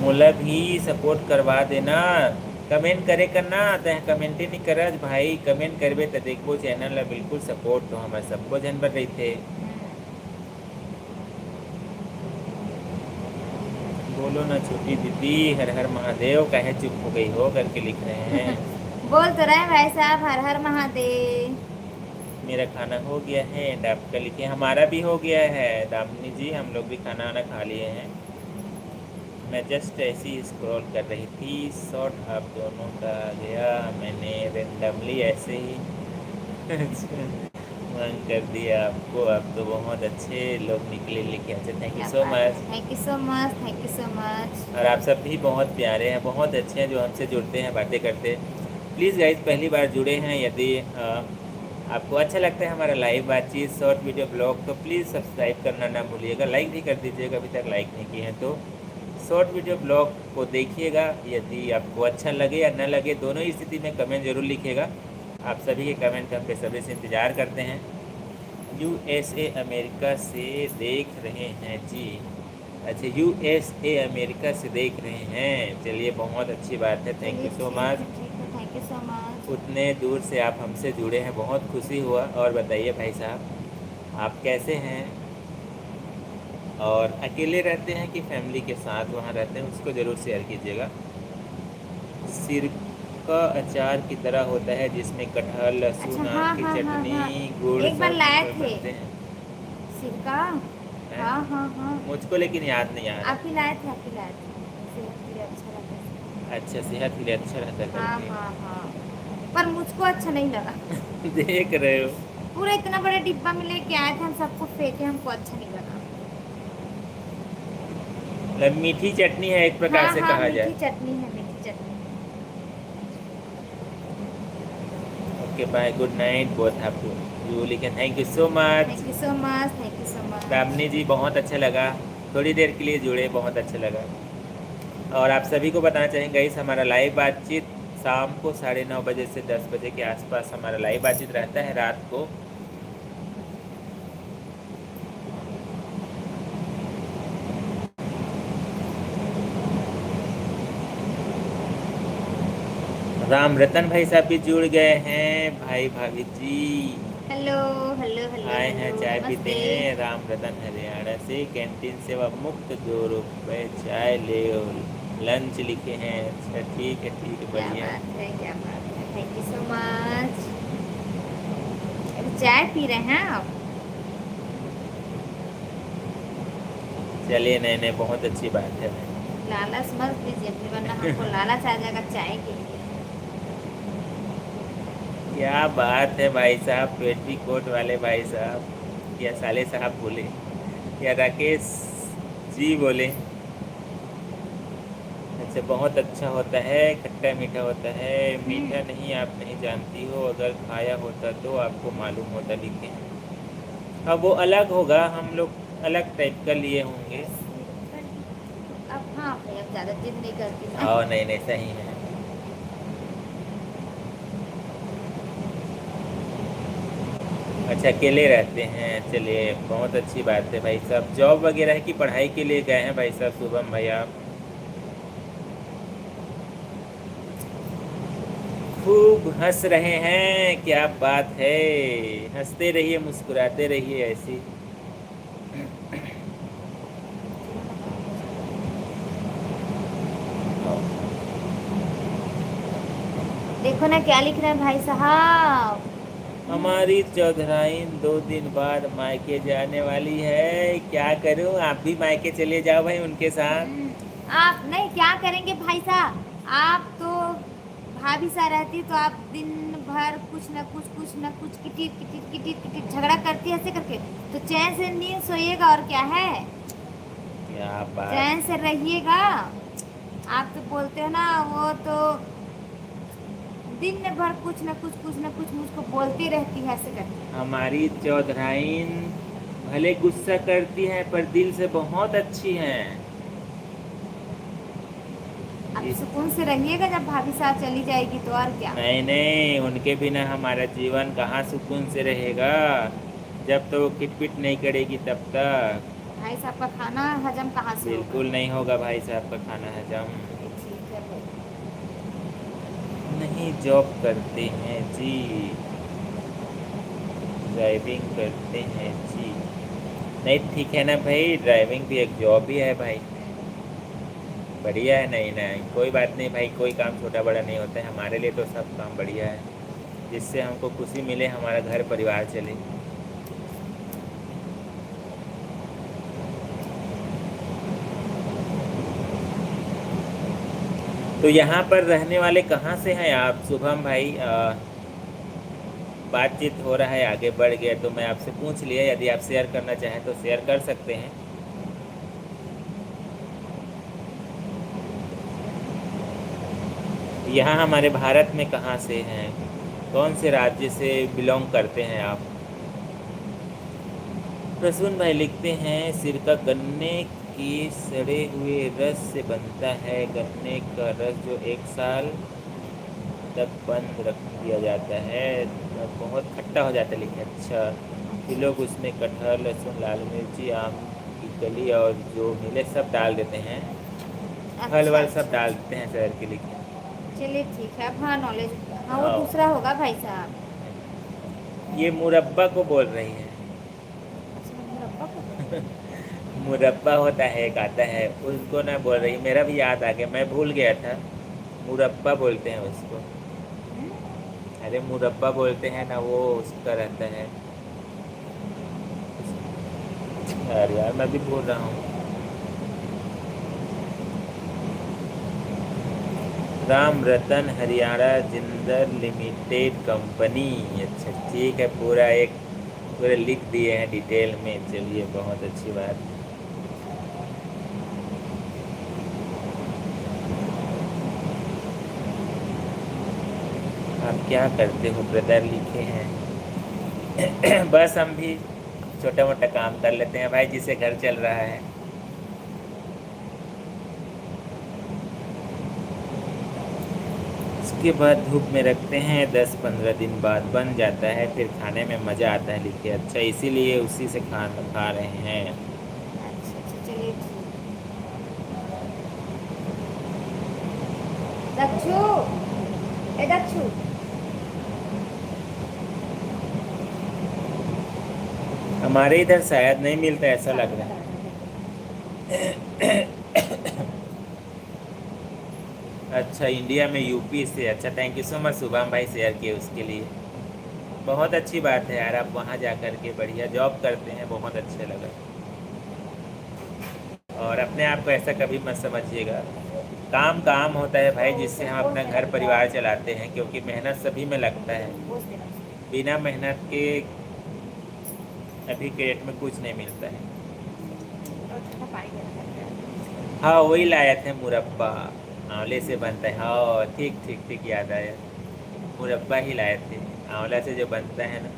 मोला भी सपोर्ट करवा देना। कमेंट करे करना तो कमेंट ही नहीं करज भाई। कमेंट करबे तो देखो चैनल ला बिल्कुल सपोर्ट तो हमारे सबको जन बर रही थे। बोलो ना छोटी दीदी, हर हर महादेव, काहे चुप हो गई हो करके लिख रहे हैं। बोल तो रहे भाई साहब, हर हर महादेव। मेरा खाना हो गया है एंड आपका लिखे हमारा भी हो गया है दामिनी जी, हम लोग भी खाना वाना खा लिए हैं। मैं जस्ट ऐसी स्क्रॉल कर रही थी, शॉट आप दोनों का आ गया, मैंने रेंडमली ऐसे ही मन कर दिया आपको। आप तो बहुत अच्छे लोग निकले लिखे। अच्छा थैंक यू क्या सो बात मच। है, thank you so much, thank you so much. और आप सब भी बहुत प्यारे हैं, बहुत अच्छे हैं जो हमसे जुड़ते हैं, बातें करते हैं। प्लीज़ गाइज पहली बार जुड़े हैं, यदि आपको अच्छा लगता है हमारा लाइव बातचीत शॉर्ट वीडियो ब्लॉग तो प्लीज़ सब्सक्राइब करना ना भूलिएगा, लाइक भी कर दीजिएगा अभी तक लाइक नहीं किए हैं तो। शॉर्ट वीडियो ब्लॉग को देखिएगा, यदि आपको अच्छा लगे या न लगे दोनों ही स्थिति में कमेंट जरूर लिखिएगा। आप सभी के कमेंट हम बेसब्री से इंतज़ार करते हैं। यूएसए अमेरिका से देख रहे हैं जी। अच्छा यूएसए अमेरिका से देख रहे हैं, चलिए बहुत अच्छी बात है, थैंक चलिए यू सो मच। ठीक है, थैंक यू सो मच। उतने दूर से आप हमसे जुड़े हैं, बहुत खुशी हुआ। और बताइए भाई साहब आप कैसे हैं? और अकेले रहते हैं कि फैमिली के साथ वहाँ रहते हैं, उसको ज़रूर शेयर कीजिएगा। सिरका अचार की तरह होता है जिसमें कटहल, अच्छा लहसुन, आम हाँ की हाँ हाँ चटनी, हाँ, गुड़ एक बार सब लाए थे बनते हैं। सिरका। हैं? हाँ हाँ हाँ। मुझको लेकिन याद नहीं आ आप ही लाए थे, आप ही लाए थे। सेहत के लिए अच्छा रहता है। रहा। अच्छा सेहत के लिए अच्छा रहता हाँ करके। हाँ हाँ, पर मुझको अच्छा नहीं लगा। देख रहे हो। पूरा इतना बड़ा डिब्बा में लेके आए थे, हम सबको फेंके, हमको अच्छा नहीं लगा। मतलब मीठी चटनी है एक प्रकार हाँ से हाँ, कहा मीठी जाए। चटनी है, मीठी चटनी है। Okay bye, good night both of you लिखे, thank you so much. Thank you so much, thank you so much. Damini ji बहुत अच्छा लगा, थोड़ी देर के लिए जुड़े, बहुत अच्छा लगा। और आप सभी को बताना चाहेंगे इस हमारा लाइव बातचीत शाम को 9:30 से 10 बजे के आसपास हमारा लाइव बातचीत रहता है रात को। राम रतन भाई साहब भी जुड़ गए हैं, भाई भाभी जी हेलो हेलो हेलो आए हैं, हेलो, चाय पीते नमस्ते। हैं। राम रतन हरियाणा से कैंटीन सेवा मुक्त, 2 रुपये चाय ले। लंच लिखे हैं। अच्छा ठीक है क्या बढ़िया। बात है, क्या बात है, थैंक यू सो मच। अभी चाय पी रहे हैं आप? चलिए नहीं नहीं बहुत अच्छी बात है। लालच मत दीजिए अपने, वरना हमको लालच आ जाएगा चाय के लिए। क्या बात है भाई साहब, पेटी कोट वाले भाई साहब, या साले साहब बोले या राकेश जी बोले। अच्छा बहुत अच्छा होता है, खट्टा मीठा होता है। मीठा नहीं आप नहीं जानती हो, अगर खाया होता तो आपको मालूम होता। लिखे अब वो अलग होगा, हम लोग अलग टाइप का लिए होंगे। अब हाँ भाई, अब ज्यादा जिद नहीं करती मैं। और नहीं नहीं सही है। अच्छा अकेले रहते हैं, चलिए बहुत अच्छी बात है भाई साहब। जॉब वगैरह की पढ़ाई के लिए गए हैं भाई साहब शुभम भाई आप? खूब हंस रहे हैं, क्या बात है। हंसते रहिए मुस्कुराते रहिए ऐसी। देखो ना क्या लिख रहे हैं भाई साहब। हमारी चौधराइन 2 दिन बाद मायके जाने वाली है, क्या करूं? आप भी मायके चले जाओ भाई उनके साथ। आप नहीं, क्या करेंगे भाई साहब? आप तो भाभी सा रहती तो आप दिन भर कुछ न कुछ किटिर किटिर किटिर किटिर झगड़ा करती ऐसे करके, तो चैन से नींद सोइएगा और क्या है। क्या बात। चैन से रहिएगा। आप तो बोलते हो ना, वो तो दिन भर कुछ न कुछ मुझको बोलती रहती है ऐसे करके। हमारी चौधराइन भले गुस्सा करती है पर दिल से बहुत अच्छी हैं। आप सुकून से रहिएगा, जब भाभी साथ चली जाएगी तो और क्या। नहीं नहीं, उनके बिना हमारा जीवन कहाँ सुकून से रहेगा। जब तो वो किटपिट नहीं करेगी तब तक। भाई साहब का खाना हजम कहाँ से होगा। बिल्कुल नहीं होगा भाई साहब का खाना हजम। ठीक है भाई। नहीं जॉब करते हैं जी, ड्राइविंग करते हैं जी। नहीं ठीक है ना भाई, ड्राइविंग भी एक जॉब ही है भाई। बढ़िया है। नहीं नहीं कोई बात नहीं भाई, कोई काम छोटा बड़ा नहीं होता है, हमारे लिए तो सब काम बढ़िया है। जिससे हमको खुशी मिले, हमारा घर परिवार चले। तो यहाँ पर रहने वाले कहाँ से हैं आप शुभम भाई? बातचीत हो रहा है, आगे बढ़ गया तो मैं आपसे पूछ लिया, यदि आप शेयर करना चाहें तो शेयर कर सकते हैं। यहाँ हमारे भारत में कहाँ से हैं, कौन से राज्य से बिलोंग करते हैं आप? प्रसून भाई लिखते हैं सिरका गन्ने के सड़े हुए रस से बनता है। गन्ने का रस जो 1 साल तक बंद रख दिया जाता है तब बहुत खट्टा हो जाता है। लिखे अच्छा, फिर लोग उसमें कटहल लहसुन लाल मिर्ची आम की कली और जो मिले सब डाल देते हैं, फल अच्छा वल सब अच्छा डाल अच्छा। देते हैं शहर के। लिखे चलिए ठीक है, अब हाँ नॉलेज। हाँ वो हाँ, दूसरा होगा भाई साहब। ये मुरब्बा को बोल रही है। अच्छा, मुरब्बा को बोल रहे हैं। मुरब्बा होता है एक आता है, उसको ना बोल रही। मेरा भी याद आ गया, मैं भूल गया था। मुरब्बा बोलते हैं उसको। अरे मुरब्बा बोलते हैं ना, वो उसका रहता है। अरे यार मैं भी भूल रहा हूँ। राम रतन हरियाणा जिंदल लिमिटेड कंपनी। अच्छा ठीक है, पूरा एक पूरे लिख दिए हैं डिटेल में। चलिए बहुत अच्छी बात। आप क्या करते हो ब्रदर? लिखे हैं बस हम भी छोटा मोटा काम कर लेते हैं भाई, जिससे घर चल रहा है। उसके बाद धूप में रखते हैं, 10-15 दिन बाद बन जाता है, फिर खाने में मज़ा आता है। लिखिए अच्छा, इसीलिए उसी से खा रहे हैं। अच्छा अच्छा, चलिए ठीक। दक्षु, ए दक्षु। हमारे इधर शायद नहीं मिलता, ऐसा लग रहा है। अच्छा, इंडिया में यूपी से। अच्छा, thank you so much Shubham भाई शेयर किए उसके लिए। बहुत अच्छी बात है यार, आप वहाँ जा कर के बढ़िया जॉब करते हैं, बहुत अच्छा लगा। और अपने आप को ऐसा कभी मत समझिएगा। काम काम होता है भाई, जिससे हम अपना घर परिवार चलाते हैं, क्योंकि मेहनत सभी में लगता है। बिना मेहनत के अभी के डेट में कुछ नहीं मिलता है। हाँ, वही लाए थे मुरब्बा, आंवले से बनता है। हाँ, ठीक ठीक ठीक, याद आया। मुरब्बा ही लाए थे, आंवला से जो बनता है ना,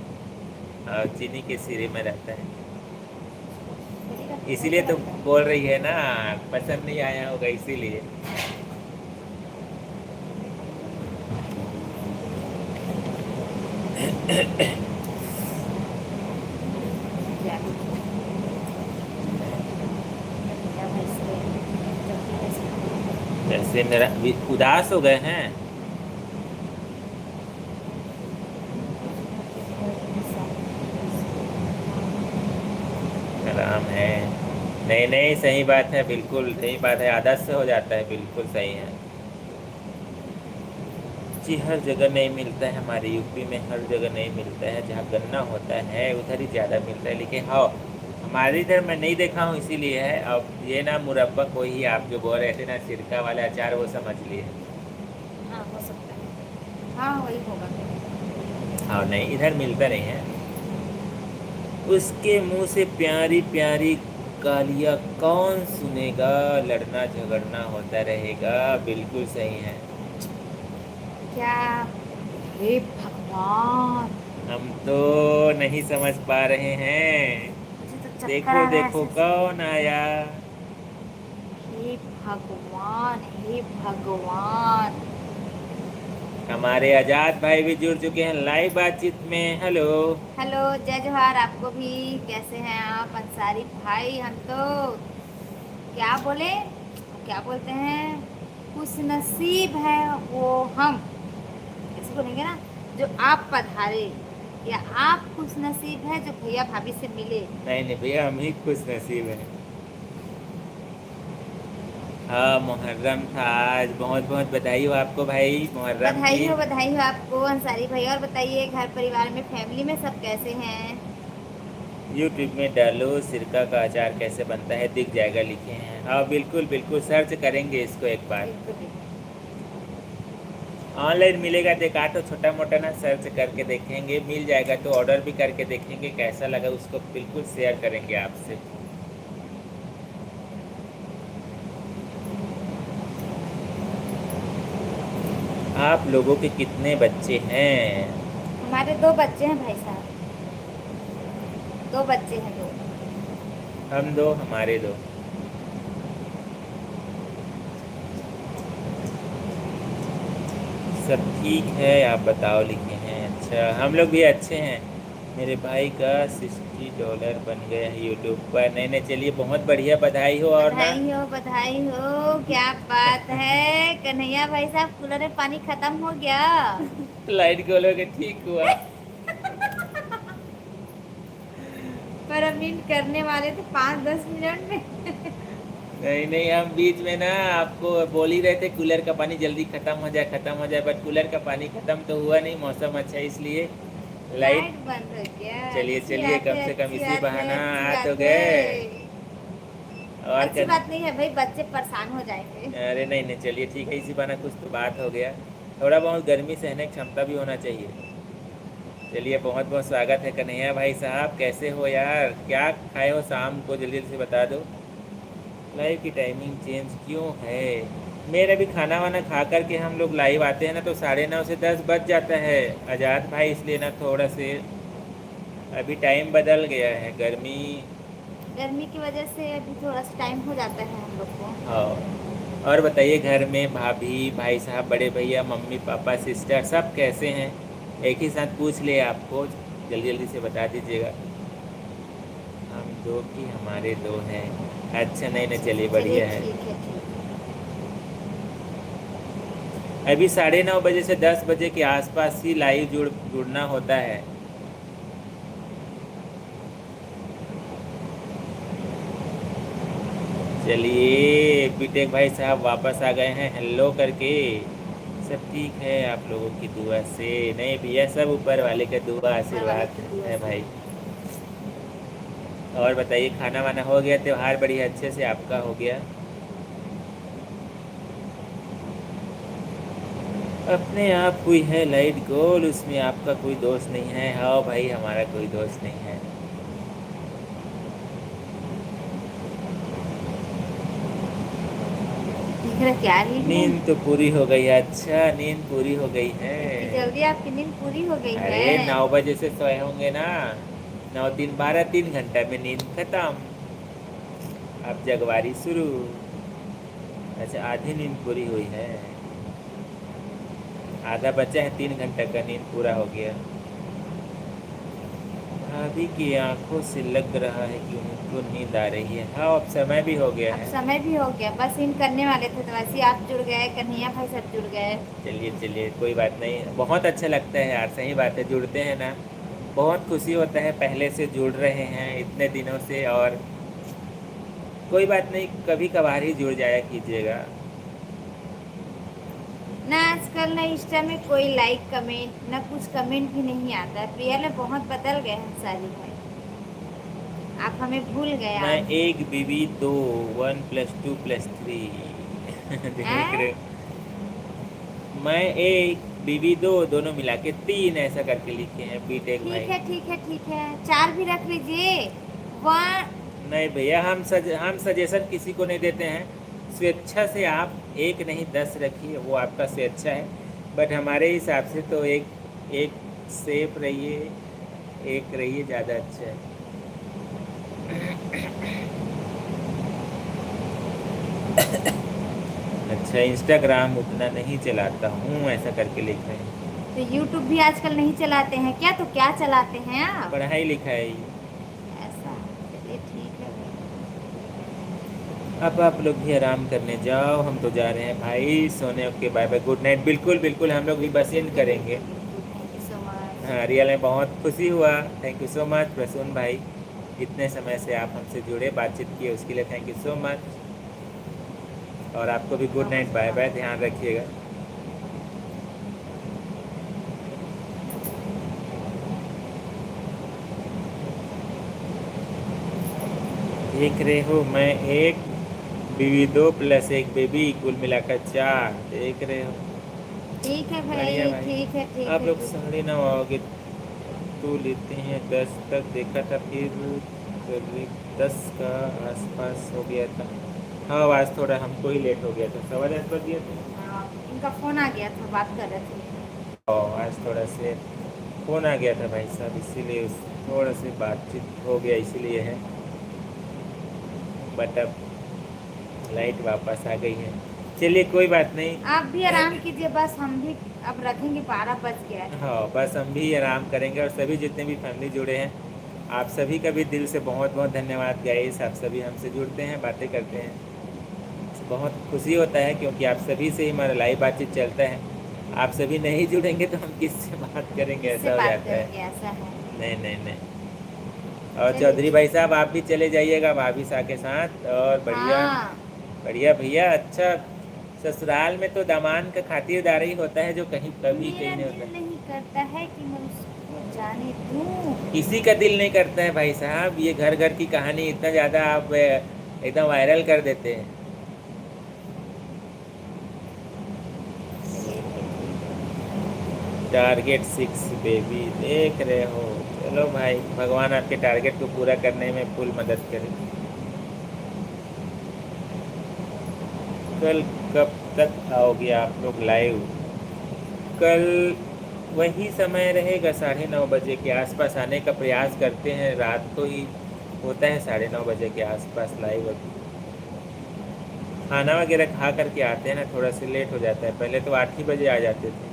और चीनी के सिरे में रहता है। इसीलिए तो बोल रही है ना, पसंद नहीं आया होगा इसीलिए। वैसे मेरा उदास हो गए हैं। आराम है। नहीं नहीं, सही बात है, बिल्कुल सही बात है, आदत से हो जाता है, बिल्कुल सही है जी। हर जगह नहीं मिलता है, हमारे यूपी में हर जगह नहीं मिलता है। जहाँ गन्ना होता है उधर ही ज़्यादा मिलता है, लेकिन हाँ, हमारे इधर मैं नहीं देखा हूँ, इसीलिए है। अब ये ना मुरब्बा को ही आप जो बोल रहे थे ना, सिरका वाला अचार, वो समझ लिए। हाँ हो सकता है, हाँ वही होगा फिर। हाँ, नहीं इधर मिलता नहीं है। उसके मुंह से प्यारी प्यारी गालियाँ कौन सुनेगा, लड़ना झगड़ना होता रहेगा, बिल्कुल सही है। क्या? हे भगवान, हम तो नहीं समझ पा रहे हैं। मुझे तो चक्कर देखो आ रहा है देखो ऐसे ऐसे। कौन आया। हे भगवान, हे भगवान। हमारे आजाद भाई भी जुड़ चुके हैं लाइव बातचीत में। हेलो। हेलो, जय जोहार आपको भी। कैसे हैं आप अंसारी भाई? हम तो क्या बोले, क्या बोलते हैं, खुश नसीब है वो हम, ऐसे बोलेंगे ना, जो आप पधारे, या आप खुश नसीब है जो भैया भाभी से मिले। नहीं नहीं भैया, हम ही खुश नसीब हैं। हाँ, मुहर्रम था आज। बहुत बहुत बधाई हो आपको भाई मुहर्रम की। बधाई हो आपको अंसारी भाई। और बताइए, घर परिवार में, फैमिली में सब कैसे हैं? यूट्यूब में डालो सिरका का अचार कैसे बनता है, दिख जाएगा, लिखे हैं। हाँ बिल्कुल बिल्कुल, सर्च करेंगे इसको एक बार। बिल्कुल बिल्कुल। ऑनलाइन मिलेगा तो एक आध तो छोटा मोटा ना सर्च करके देखेंगे, मिल जाएगा तो ऑर्डर भी करके देखेंगे, कैसा लगा उसको बिल्कुल शेयर करेंगे आपसे। आप लोगों के कितने बच्चे हैं? हमारे दो बच्चे हैं भाई साहब, दो बच्चे हैं, दो। हम दो, हमारे दो। सब ठीक है, आप बताओ, लिखे हैं। अच्छा, हम लोग भी अच्छे हैं। मेरे भाई का $60 बन गया है यूट्यूब पर। नहीं नहीं, चलिए बहुत बढ़िया, बधाई हो। और ना बधाई हो, क्या बात है कन्हैया भाई साहब, कूलर में पानी खत्म हो गया। लाइट खोलोगे ठीक हुआ। पर अब नींद करने वाले थे 5-10 मिनट में। नहीं नहीं, हम बीच में ना आपको बोल ही रहे थे कूलर का पानी जल्दी खत्म हो जाए, खत्म हो जाए, बट कूलर का पानी खत्म तो हुआ नहीं, मौसम अच्छा है इसलिए लाइट। लाइट बंद हो गया। चलिए अच्छी चलिए, बात कम है, से कम अच्छी इसी बात है, बहाना अच्छी आ तो बात गए। है। और अच्छी कर। बात नहीं है भाई, बच्चे परेशान हो जाएंगे। अरे नहीं नहीं, चलिए ठीक है, इसी बहाना कुछ तो बात हो गया। थोड़ा बहुत गर्मी सहने की क्षमता भी होना चाहिए। चलिए, बहुत बहुत स्वागत है कन्हैया भाई साहब, कैसे हो यार? क्या खाए हो शाम को, जल्दी जल्दी से बता दो। लाइव की टाइमिंग चेंज क्यों है? मेरा भी खाना वाना खा कर के हम लोग लाइव आते हैं ना, तो 9:30 से 10 बज जाता है आज़ाद भाई, इसलिए ना थोड़ा से अभी टाइम बदल गया है, गर्मी। गर्मी की वजह से अभी थोड़ा सा टाइम हो जाता है हम लोग को। हाँ। और बताइए, घर में भाभी भाई साहब, बड़े भैया, मम्मी पापा, सिस्टर, सब कैसे हैं? एक ही साथ पूछ ले आपको, जल्दी जल्दी से बता दीजिएगा। हम दो कि हमारे दो हैं? अच्छा, नहीं नहीं, चलिए चलिए बढ़िया है। ठीक है, ठीक। अभी 9:30 से 10 बजे के आसपास ही लाइव जुड़ना होता है। चलिए बीटेक भाई साहब वापस आ गए हैं हेलो करके। सब ठीक है आप लोगों की दुआ से? नहीं भैया, सब ऊपर वाले का दुआ ऊपर वाले आशीर्वाद की दुआ है से। भाई। और बताइए, खाना वाना हो गया? त्योहार बड़ी अच्छे से आपका हो गया? अपने आप हुई है लाइट गोल, उसमें आपका कोई दोष नहीं है। हाँ भाई, हमारा कोई दोष नहीं है। दिख रहा क्या रील में? नींद तो पूरी हो गई है। अच्छा, नींद पूरी हो गई है। इतनी जल्दी आपकी नींद पूरी हो गई अरे है? 9 बजे से सोए होंगे ना। 9 3 12, 3 घंटा में नींद खत्म। अब जगवारी शुरू। अच्छा, आधी नींद पूरी हुई है। आधा बचा है, 3 घंटा का नींद पूरा हो गया। भाभी की आंखों से लग रहा है कि उनको नींद आ रही है। हाँ, अब समय भी हो गया अब है। समय भी हो गया, बस इन करने वाले थे तो वैसे ही आप जुड़ गए, कन्हैया भाई सब जुड़ गए। चलिए चलिए, कोई बात नहीं। बहुत अच्छा लगता है यार, सही बात है, जुड़ते हैं ना, बहुत खुशी होता है। पहले से जुड़ रहे हैं इतने दिनों से, और कोई बात नहीं, कभी कभार ही जुड़ जाया कीजिएगा। ना आजकल ना इंस्टा में कोई लाइक कमेंट ना कुछ कमेंट भी नहीं आता। रियल में बहुत बदल गए हैं साली भाई, आप हमें भूल गए मैं आप। एक बीवी दो, 1 + 2 + 3 देख हैं? रहे? मैं एक बीवी दो, दोनों मिला के 3 ऐसा करके लिखे हैं बीटेक ठीक भाई। है ठीक है ठीक है, 4 भी रख लीजिए। वन। नहीं भैया, हम सजेशन किसी को नहीं देते हैं। स्वेच्छा से आप एक नहीं 10 रखिए, वो आपका स्वेच्छा है। बट हमारे हिसाब से तो एक एक सेफ रहिए, एक रहिए, ज़्यादा अच्छा है। अच्छा, इंस्टाग्राम उतना नहीं चलाता हूँ ऐसा करके लिख रहे हैं। तो यूट्यूब भी आजकल नहीं चलाते हैं क्या? तो क्या चलाते हैं आप? पढ़ाई लिखाई। ऐसा? चलिए ठीक है भाई। अब आप लोग भी आराम करने जाओ, हम तो जा रहे हैं भाई सोने। Okay, bye bye, good night. बिल्कुल बिल्कुल, हम लोग भी बस एंड बिल्कुल करेंगे। बिल्कुल बिल्कुल, थैंक यू सो मच। हाँ, रियल में बहुत खुशी हुआ। Thank you so much Prasoon भाई, इतने समय से आप हमसे जुड़े, बातचीत किए, उसके लिए थैंक यू सो मच। और आपको भी गुड नाइट, बाय बाय, ध्यान रखिएगा। देख रहे हो, मैं एक बीवी 2 + 1 बेबी, कुल मिलाकर 4। देख रहे हो? ठीक है बढ़िया भाई, भाई। ठीक है ठीक आप है लोग ठीक है। 9:30 आओगे तो लेते हैं 10 तक देखा था, फिर करीब 10 का आसपास हो गया था। हाँ, आज थोड़ा हमको ही लेट हो गया था, 10:15 बज गया था। हाँ, इनका फोन आ गया था, बात कर रहे थे। और आज थोड़ा से फ़ोन आ गया था भाई साहब, इसीलिए थोड़ा सी बातचीत हो गया, इसीलिए है। बट अब लाइट वापस आ गई है। चलिए कोई बात नहीं। आप भी आराम कीजिए, बस हम भी अब रखेंगे, 12 बज गया है। हाँ, बस हम भी आराम करेंगे। और सभी जितने भी फैमिली जुड़े हैं, आप सभी का भी दिल से बहुत बहुत धन्यवाद गाइस। आप सभी हमसे जुड़ते हैं, बातें करते हैं, बहुत खुशी होता है, क्योंकि आप सभी से ही हमारा लाइव बातचीत चलता है। आप सभी नहीं जुड़ेंगे तो हम किससे बात करेंगे, किससे ऐसा हो बात जाता है। करेंगे, ऐसा है। नहीं नहीं नहीं। और चलिए चौधरी भाई ठीक। साहब, आप भी चले जाइएगा भाभी साहब के साथ। और बढ़िया हाँ, बढ़िया भैया। अच्छा, ससुराल में तो दामाद का खातिरदार ही होता है, जो कहीं कभी मेरा कहीं नहीं दिल होता। नहीं करता है कि मैं उसको जाने दूं। किसी का दिल नहीं करता है भाई साहब। ये घर घर की कहानी इतना ज़्यादा आप एकदम वायरल कर देते हैं। चलिए भाई ठीक है। टारगेट 6 बेबी, देख रहे हो? चलो भाई, भगवान आपके टारगेट को पूरा करने में फुल मदद करे। कल कब तक आओगे आप लोग लाइव? कल वही समय रहेगा, 9:30 बजे के आसपास आने का प्रयास करते हैं। रात को ही होता है 9:30 बजे के आसपास लाइव। अभी खाना वगैरह खा करके आते हैं ना, थोड़ा सा लेट हो जाता है। पहले तो 8 ही बजे आ जाते थे।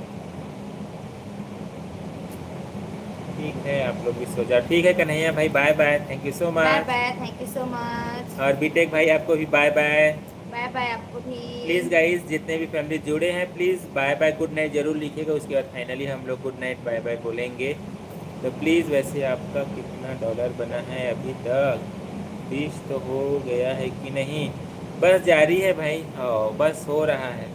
ठीक है, आप लोग भी सो जाओ। ठीक है कन्हैया भाई, bye bye, thank you so bye much. Bye, thank you so much. और बीटेक भाई, आपको भी बाय बाय। बाय बाय आपको भी। प्लीज़ गाइस, जितने भी फैमिली जुड़े हैं, please bye bye good night ज़रूर लिखिएगा। उसके बाद फाइनली हम लोग गुड नाइट बाय बाय बोलेंगे। तो प्लीज़, वैसे आपका कितना डॉलर बना है अभी तक? 20 तो हो गया है कि नहीं? बस जारी है भाई, हाँ बस हो रहा है।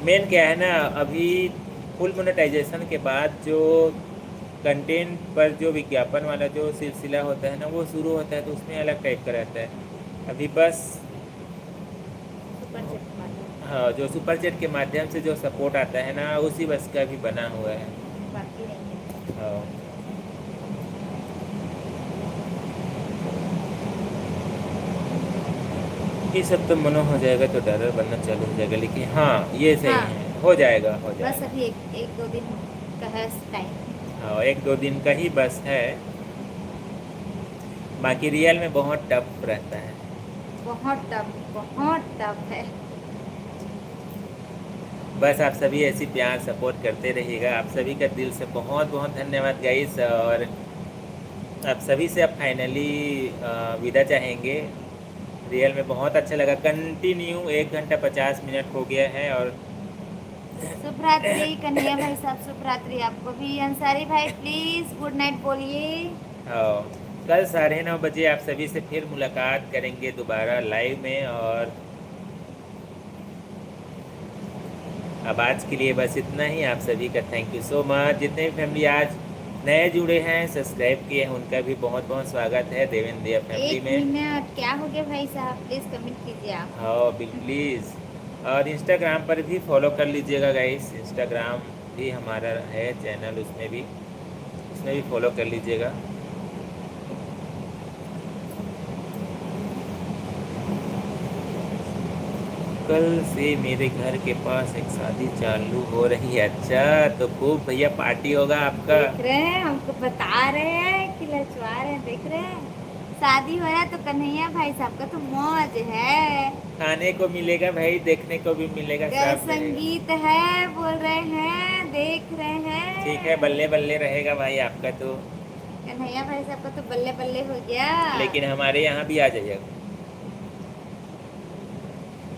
मेन क्या है ना, अभी फुल मोनेटाइजेशन के बाद जो कंटेंट पर जो विज्ञापन वाला जो सिलसिला होता है ना वो शुरू होता है, तो उसमें अलग टाइप का रहता है। अभी बस सुपर चैट के माध्यम हाँ, जो सुपर चैट के माध्यम से जो सपोर्ट आता है ना, उसी बस का भी बना हुआ है। से बाकी नहीं है। हाँ, ये सब तो मनो हो जाएगा तो डर बनना चालू हो जाएगा, लेकिन हाँ ये सही हाँ, है, हो जाएगा हो बस जाएगा। अभी एक दो दिन का है टाइम। हाँ, एक दो दिन का ही बस है, बाकी रियल में बहुत टफ रहता है। बहुत टफ है। बस आप सभी ऐसी प्यार सपोर्ट करते रहिएगा। आप सभी का दिल से बहुत बहुत धन्यवाद गाइस। और आप सभी से अब फाइनली विदा चाहेंगे। रियल में बहुत अच्छा लगा, कंटिन्यू 1 घंटा 50 मिनट हो गया है। और शुभ रात्रि कन्हैया भाई साहब, शुभ रात्रि आपको भी। अंसारी भाई प्लीज गुड नाइट बोलिए। हाँ, कल 9:30 बजे आप सभी से फिर मुलाकात करेंगे दोबारा लाइव में। और अब आज के लिए बस इतना ही। आप सभी का थैंक यू सो मच। जितने भी फैमिली आज नए जुड़े हैं, सब्सक्राइब किए हैं, उनका भी बहुत बहुत स्वागत है देवेंद्र दिया फैमिली एक में। मिनट, क्या हो गया भाई साहब, प्लीज कमेंट कीजिए आप। हाँ प्लीज़। और इंस्टाग्राम पर भी फॉलो कर लीजिएगा गाइस। इंस्टाग्राम भी हमारा है चैनल, उसमें भी फॉलो कर लीजिएगा। कल से मेरे घर के पास एक शादी चालू हो रही है। अच्छा, तो खूब भैया पार्टी होगा आपका। देख रहे हैं, हमको बता रहे हैं कि लचवा रहे हैं, देख रहे हैं। शादी हो रहा है तो कन्हैया भाई साहब का तो मौज है। खाने को मिलेगा भाई, देखने को भी मिलेगा, सब मिलेगा। संगीत है बोल रहे हैं, देख रहे हैं। ठीक है, बल्ले बल्ले रहेगा भाई आपका तो। कन्हैया भाई साहब का तो बल्ले बल्ले हो गया। लेकिन हमारे यहाँ भी आ जाइएगा।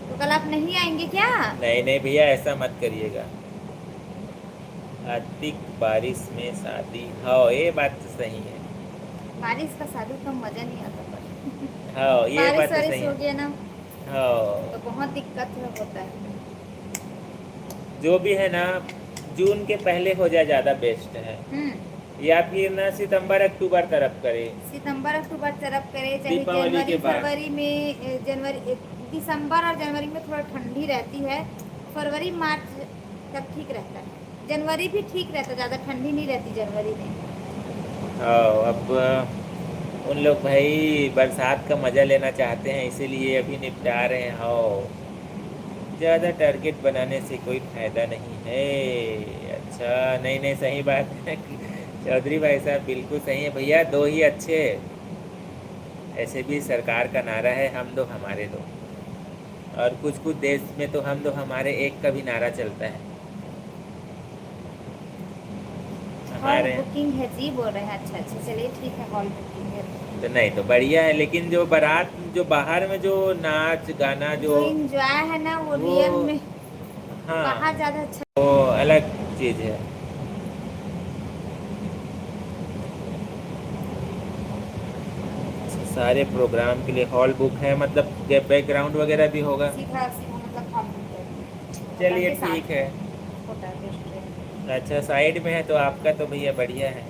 तो कल आप नहीं आएंगे क्या? नहीं नहीं भैया, ऐसा मत करिएगा। अधिक बारिश में शादी, हाँ ये बात तो सही है। बारिश का शादी का मजा नहीं आता पर। हाँ ये बारिश बात तो वारिश सही हो है। गया ना हाँ, तो बहुत दिक्कत होता है। जो भी है ना, जून के पहले हो जाए ज़्यादा बेस्ट है। या फिर ना सितंबर अक्टूबर तरफ करे। सितंबर अक्टूबर तरफ करे, चाहे दीपावली के जनवरी बाद। फरवरी में। दिसंबर और जनवरी में थोड़ा ठंडी रहती है। फरवरी मार्च तक ठीक रहता है। जनवरी भी ठीक रहता है, ज़्यादा ठंडी नहीं रहती जनवरी में। हाँ, अब उन लोग भाई बरसात का मज़ा लेना चाहते हैं, इसीलिए अभी निपटा रहे हैं। हाँ, ज़्यादा टारगेट बनाने से कोई फ़ायदा नहीं है। अच्छा, नहीं नहीं सही बात है चौधरी भाई साहब, बिल्कुल सही है भैया, दो ही अच्छे। ऐसे भी सरकार का नारा है, हम दो हमारे दो। और कुछ कुछ देश में तो हम दो हमारे एक का भी नारा चलता है। हॉल हमारे बुकिंग है जी बोल रहे हैं। अच्छा अच्छा, चलिए ठीक है, हॉल बुकिंग है। तो नहीं तो बढ़िया है, लेकिन जो बारात जो बाहर में जो नाच गाना जो इंजॉय है ना वो वो रियल में हाँ बाहर ज़्यादा अच्छा। वो अलग चीज़ है। सारे प्रोग्राम के लिए हॉल बुक है, मतलब बैकग्राउंड वगैरह भी होगा। सीधा सीधा मतलब हॉल बुक है। चलिए होटल के साथ ठीक है। Hotel restaurant. अच्छा, साइड में है तो आपका तो भैया बढ़िया है।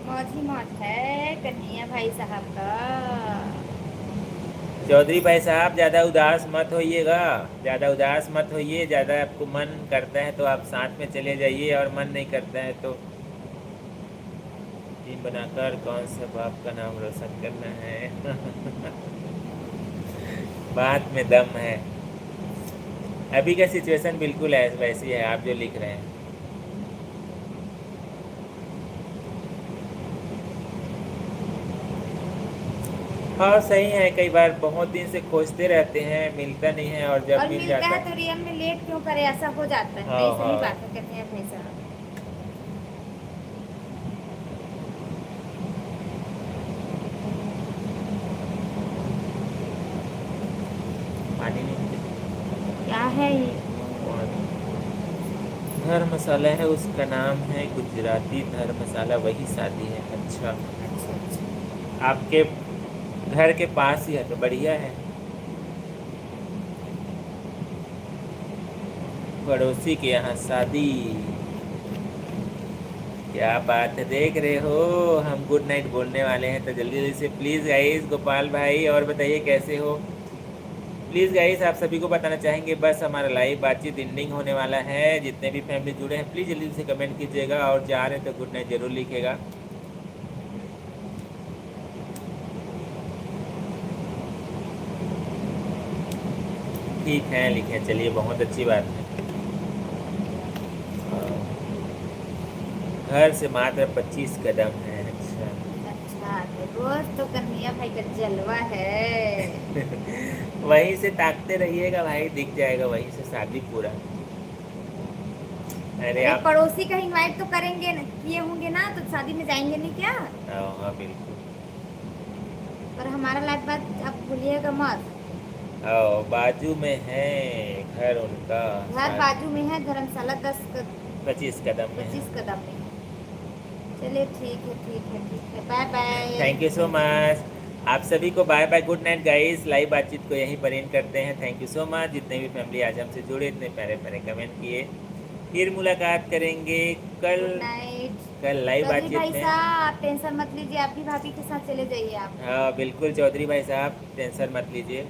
मौज ही मौज है कन्हैया भाई साहब का। चौधरी भाई साहब, ज़्यादा उदास मत होइएगा, ज़्यादा उदास मत होइए। ज़्यादा आपको मन करता है तो आप साथ में चले जाइए, और मन नहीं करता है तो टीम बनाकर कौन सा बाप का नाम रोशन करना है बात में दम है। अभी का सिचुएशन बिल्कुल है वैसी है आप जो लिख रहे हैं। हाँ सही है, कई बार बहुत दिन से खोजते रहते हैं, मिलता नहीं है, और जब और मिल मिलता जाता है तो रियल में लेट क्यों करे, ऐसा हो जाता है। हाँ, नहीं, सही हाँ। बात है कन्हैया भाई साहब। पानी नहीं। क्या है ये? धर मसाला है, उसका नाम है गुजराती धर मसाला, वही शादी है। अच्छा, अच्छा अच्छा। आपके घर के पास ही है तो बढ़िया है। पड़ोसी के यहाँ शादी, क्या बात है, देख रहे हो हम गुड नाइट बोलने वाले हैं तो जल्दी जल्दी से प्लीज़ गाइस। गोपाल भाई और बताइए कैसे हो। प्लीज़ गाइस आप सभी को बताना चाहेंगे बस हमारा लाइव बातचीत एंडिंग होने वाला है। जितने भी फैमिली जुड़े हैं प्लीज़ जल्दी से कमेंट कीजिएगा और जा रहे हैं तो गुड नाइट ज़रूर लिखेगा। ठीक है लिखें, चलिए बहुत अच्छी बात है। घर से मात्र 25 कदम है। अच्छा अच्छा तो रोज तो कन्हैया भाई का जलवा है। वहीं से ताकते रहिएगा भाई, दिख जाएगा वहीं से शादी पूरा। अरे अरे आप पड़ोसी का इनवाइट तो करेंगे किए होंगे ना, तो शादी में जाएंगे नहीं क्या? हाँ बिल्कुल। पर हमारा लाइफ बात आप भूलिएगा मत। आओ बाजू में है घर उनका, घर बाजू में है, धर्मशाला 25 कदम में है। 25 कदम में। चलिए ठीक है ठीक है ठीक है, bye bye. Thank you so much. आप सभी को bye bye, good night guys. Live बातचीत को यहीं पर एंड करते हैं। थैंक यू सो मच जितने भी फैमिली आज हमसे जुड़े, इतने प्यारे प्यारे कमेंट किए। फिर मुलाकात करेंगे कल। Good night. कल लाइव चौधरी बातचीत भाई में। साहब आप टेंशन मत लीजिए, आप भी भाभी के साथ चले जाइए आप। हाँ बिल्कुल चौधरी भाई साहब टेंशन मत लीजिए।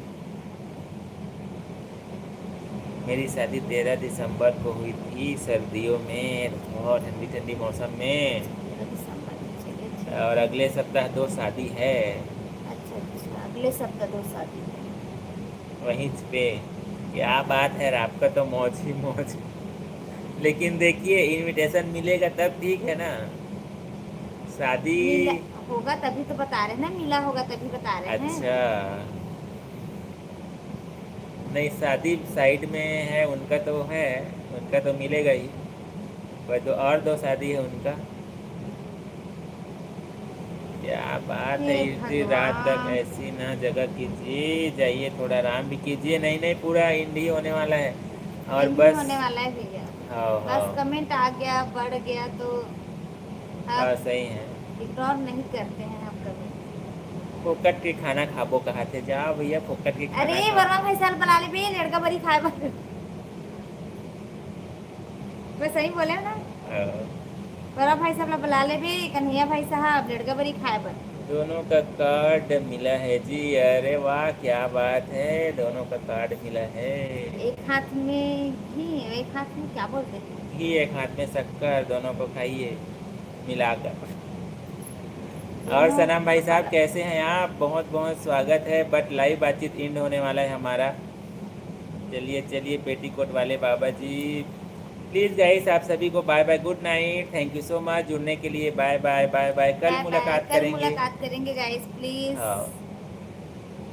मेरी शादी 13 दिसंबर को हुई थी सर्दियों में, बहुत ठंडी ठंडी मौसम में। 13 दिसंबर में, चलिए ठीक। और अगले सप्ताह 2 शादी है अच्छा अच्छा, अगले सप्ताह 2 शादी है। वहीं पे। क्या बात है, आपका तो मौज ही मौज। लेकिन देखिए इनविटेशन मिलेगा तब ठीक है ना, शादी। मिला होगा तभी तो बता रहे हैं ना, मिला होगा तभी बता रहे हैं। अच्छा नहीं, शादी साइड में है उनका तो है, उनका तो मिलेगा ही, पर तो और 2 शादी है उनका। क्या बात है, हे इतनी रात तक भगवान। ऐसी ना जगह कीजिए, जाइए थोड़ा आराम भी कीजिए। नहीं नहीं पूरा इंडी होने वाला है और नहीं बस। होने वाला है भैया। हाँ हाँ बस कमेंट आ गया बढ़ गया तो हाँ अब सही है। इग्नोर नहीं करते हैं हम कभी। फोकट के खाना खाबो कहा थे, जाओ भैया फोकट के खाना अरे खाओ। वर्मा भाई साल बना ले भैया, लड़का बड़ी खाए बन। मैं सही बोले ना? हाँ। वर्मा भाई साहब ला बुला ले भी, कन्हैया भाई साहब लड़का बड़ी खाए बन। दोनों का कार्ड मिला है जी, अरे वाह क्या बात है, दोनों का कार्ड मिला है। एक हाथ में घी, एक हाथ में क्या बोलते हैं? घी एक हाथ में शक्कर, दोनों को खाइए मिलाकर। और दोनों सनाम भाई साहब अलग। कैसे हैं आप, बहुत बहुत स्वागत है। बट लाइव बातचीत एंड होने वाला है हमारा। चलिए चलिए पेटीकोट वाले बाबा जी, प्लीज़ गाइस आप सभी को bye bye, good night. Thank you so much जुड़ने के लिए, बाय बाय बाय बाय। कल बाय बाय, मुलाकात कल करेंगे। मुलाकात करेंगे गाइस प्लीज। हाँ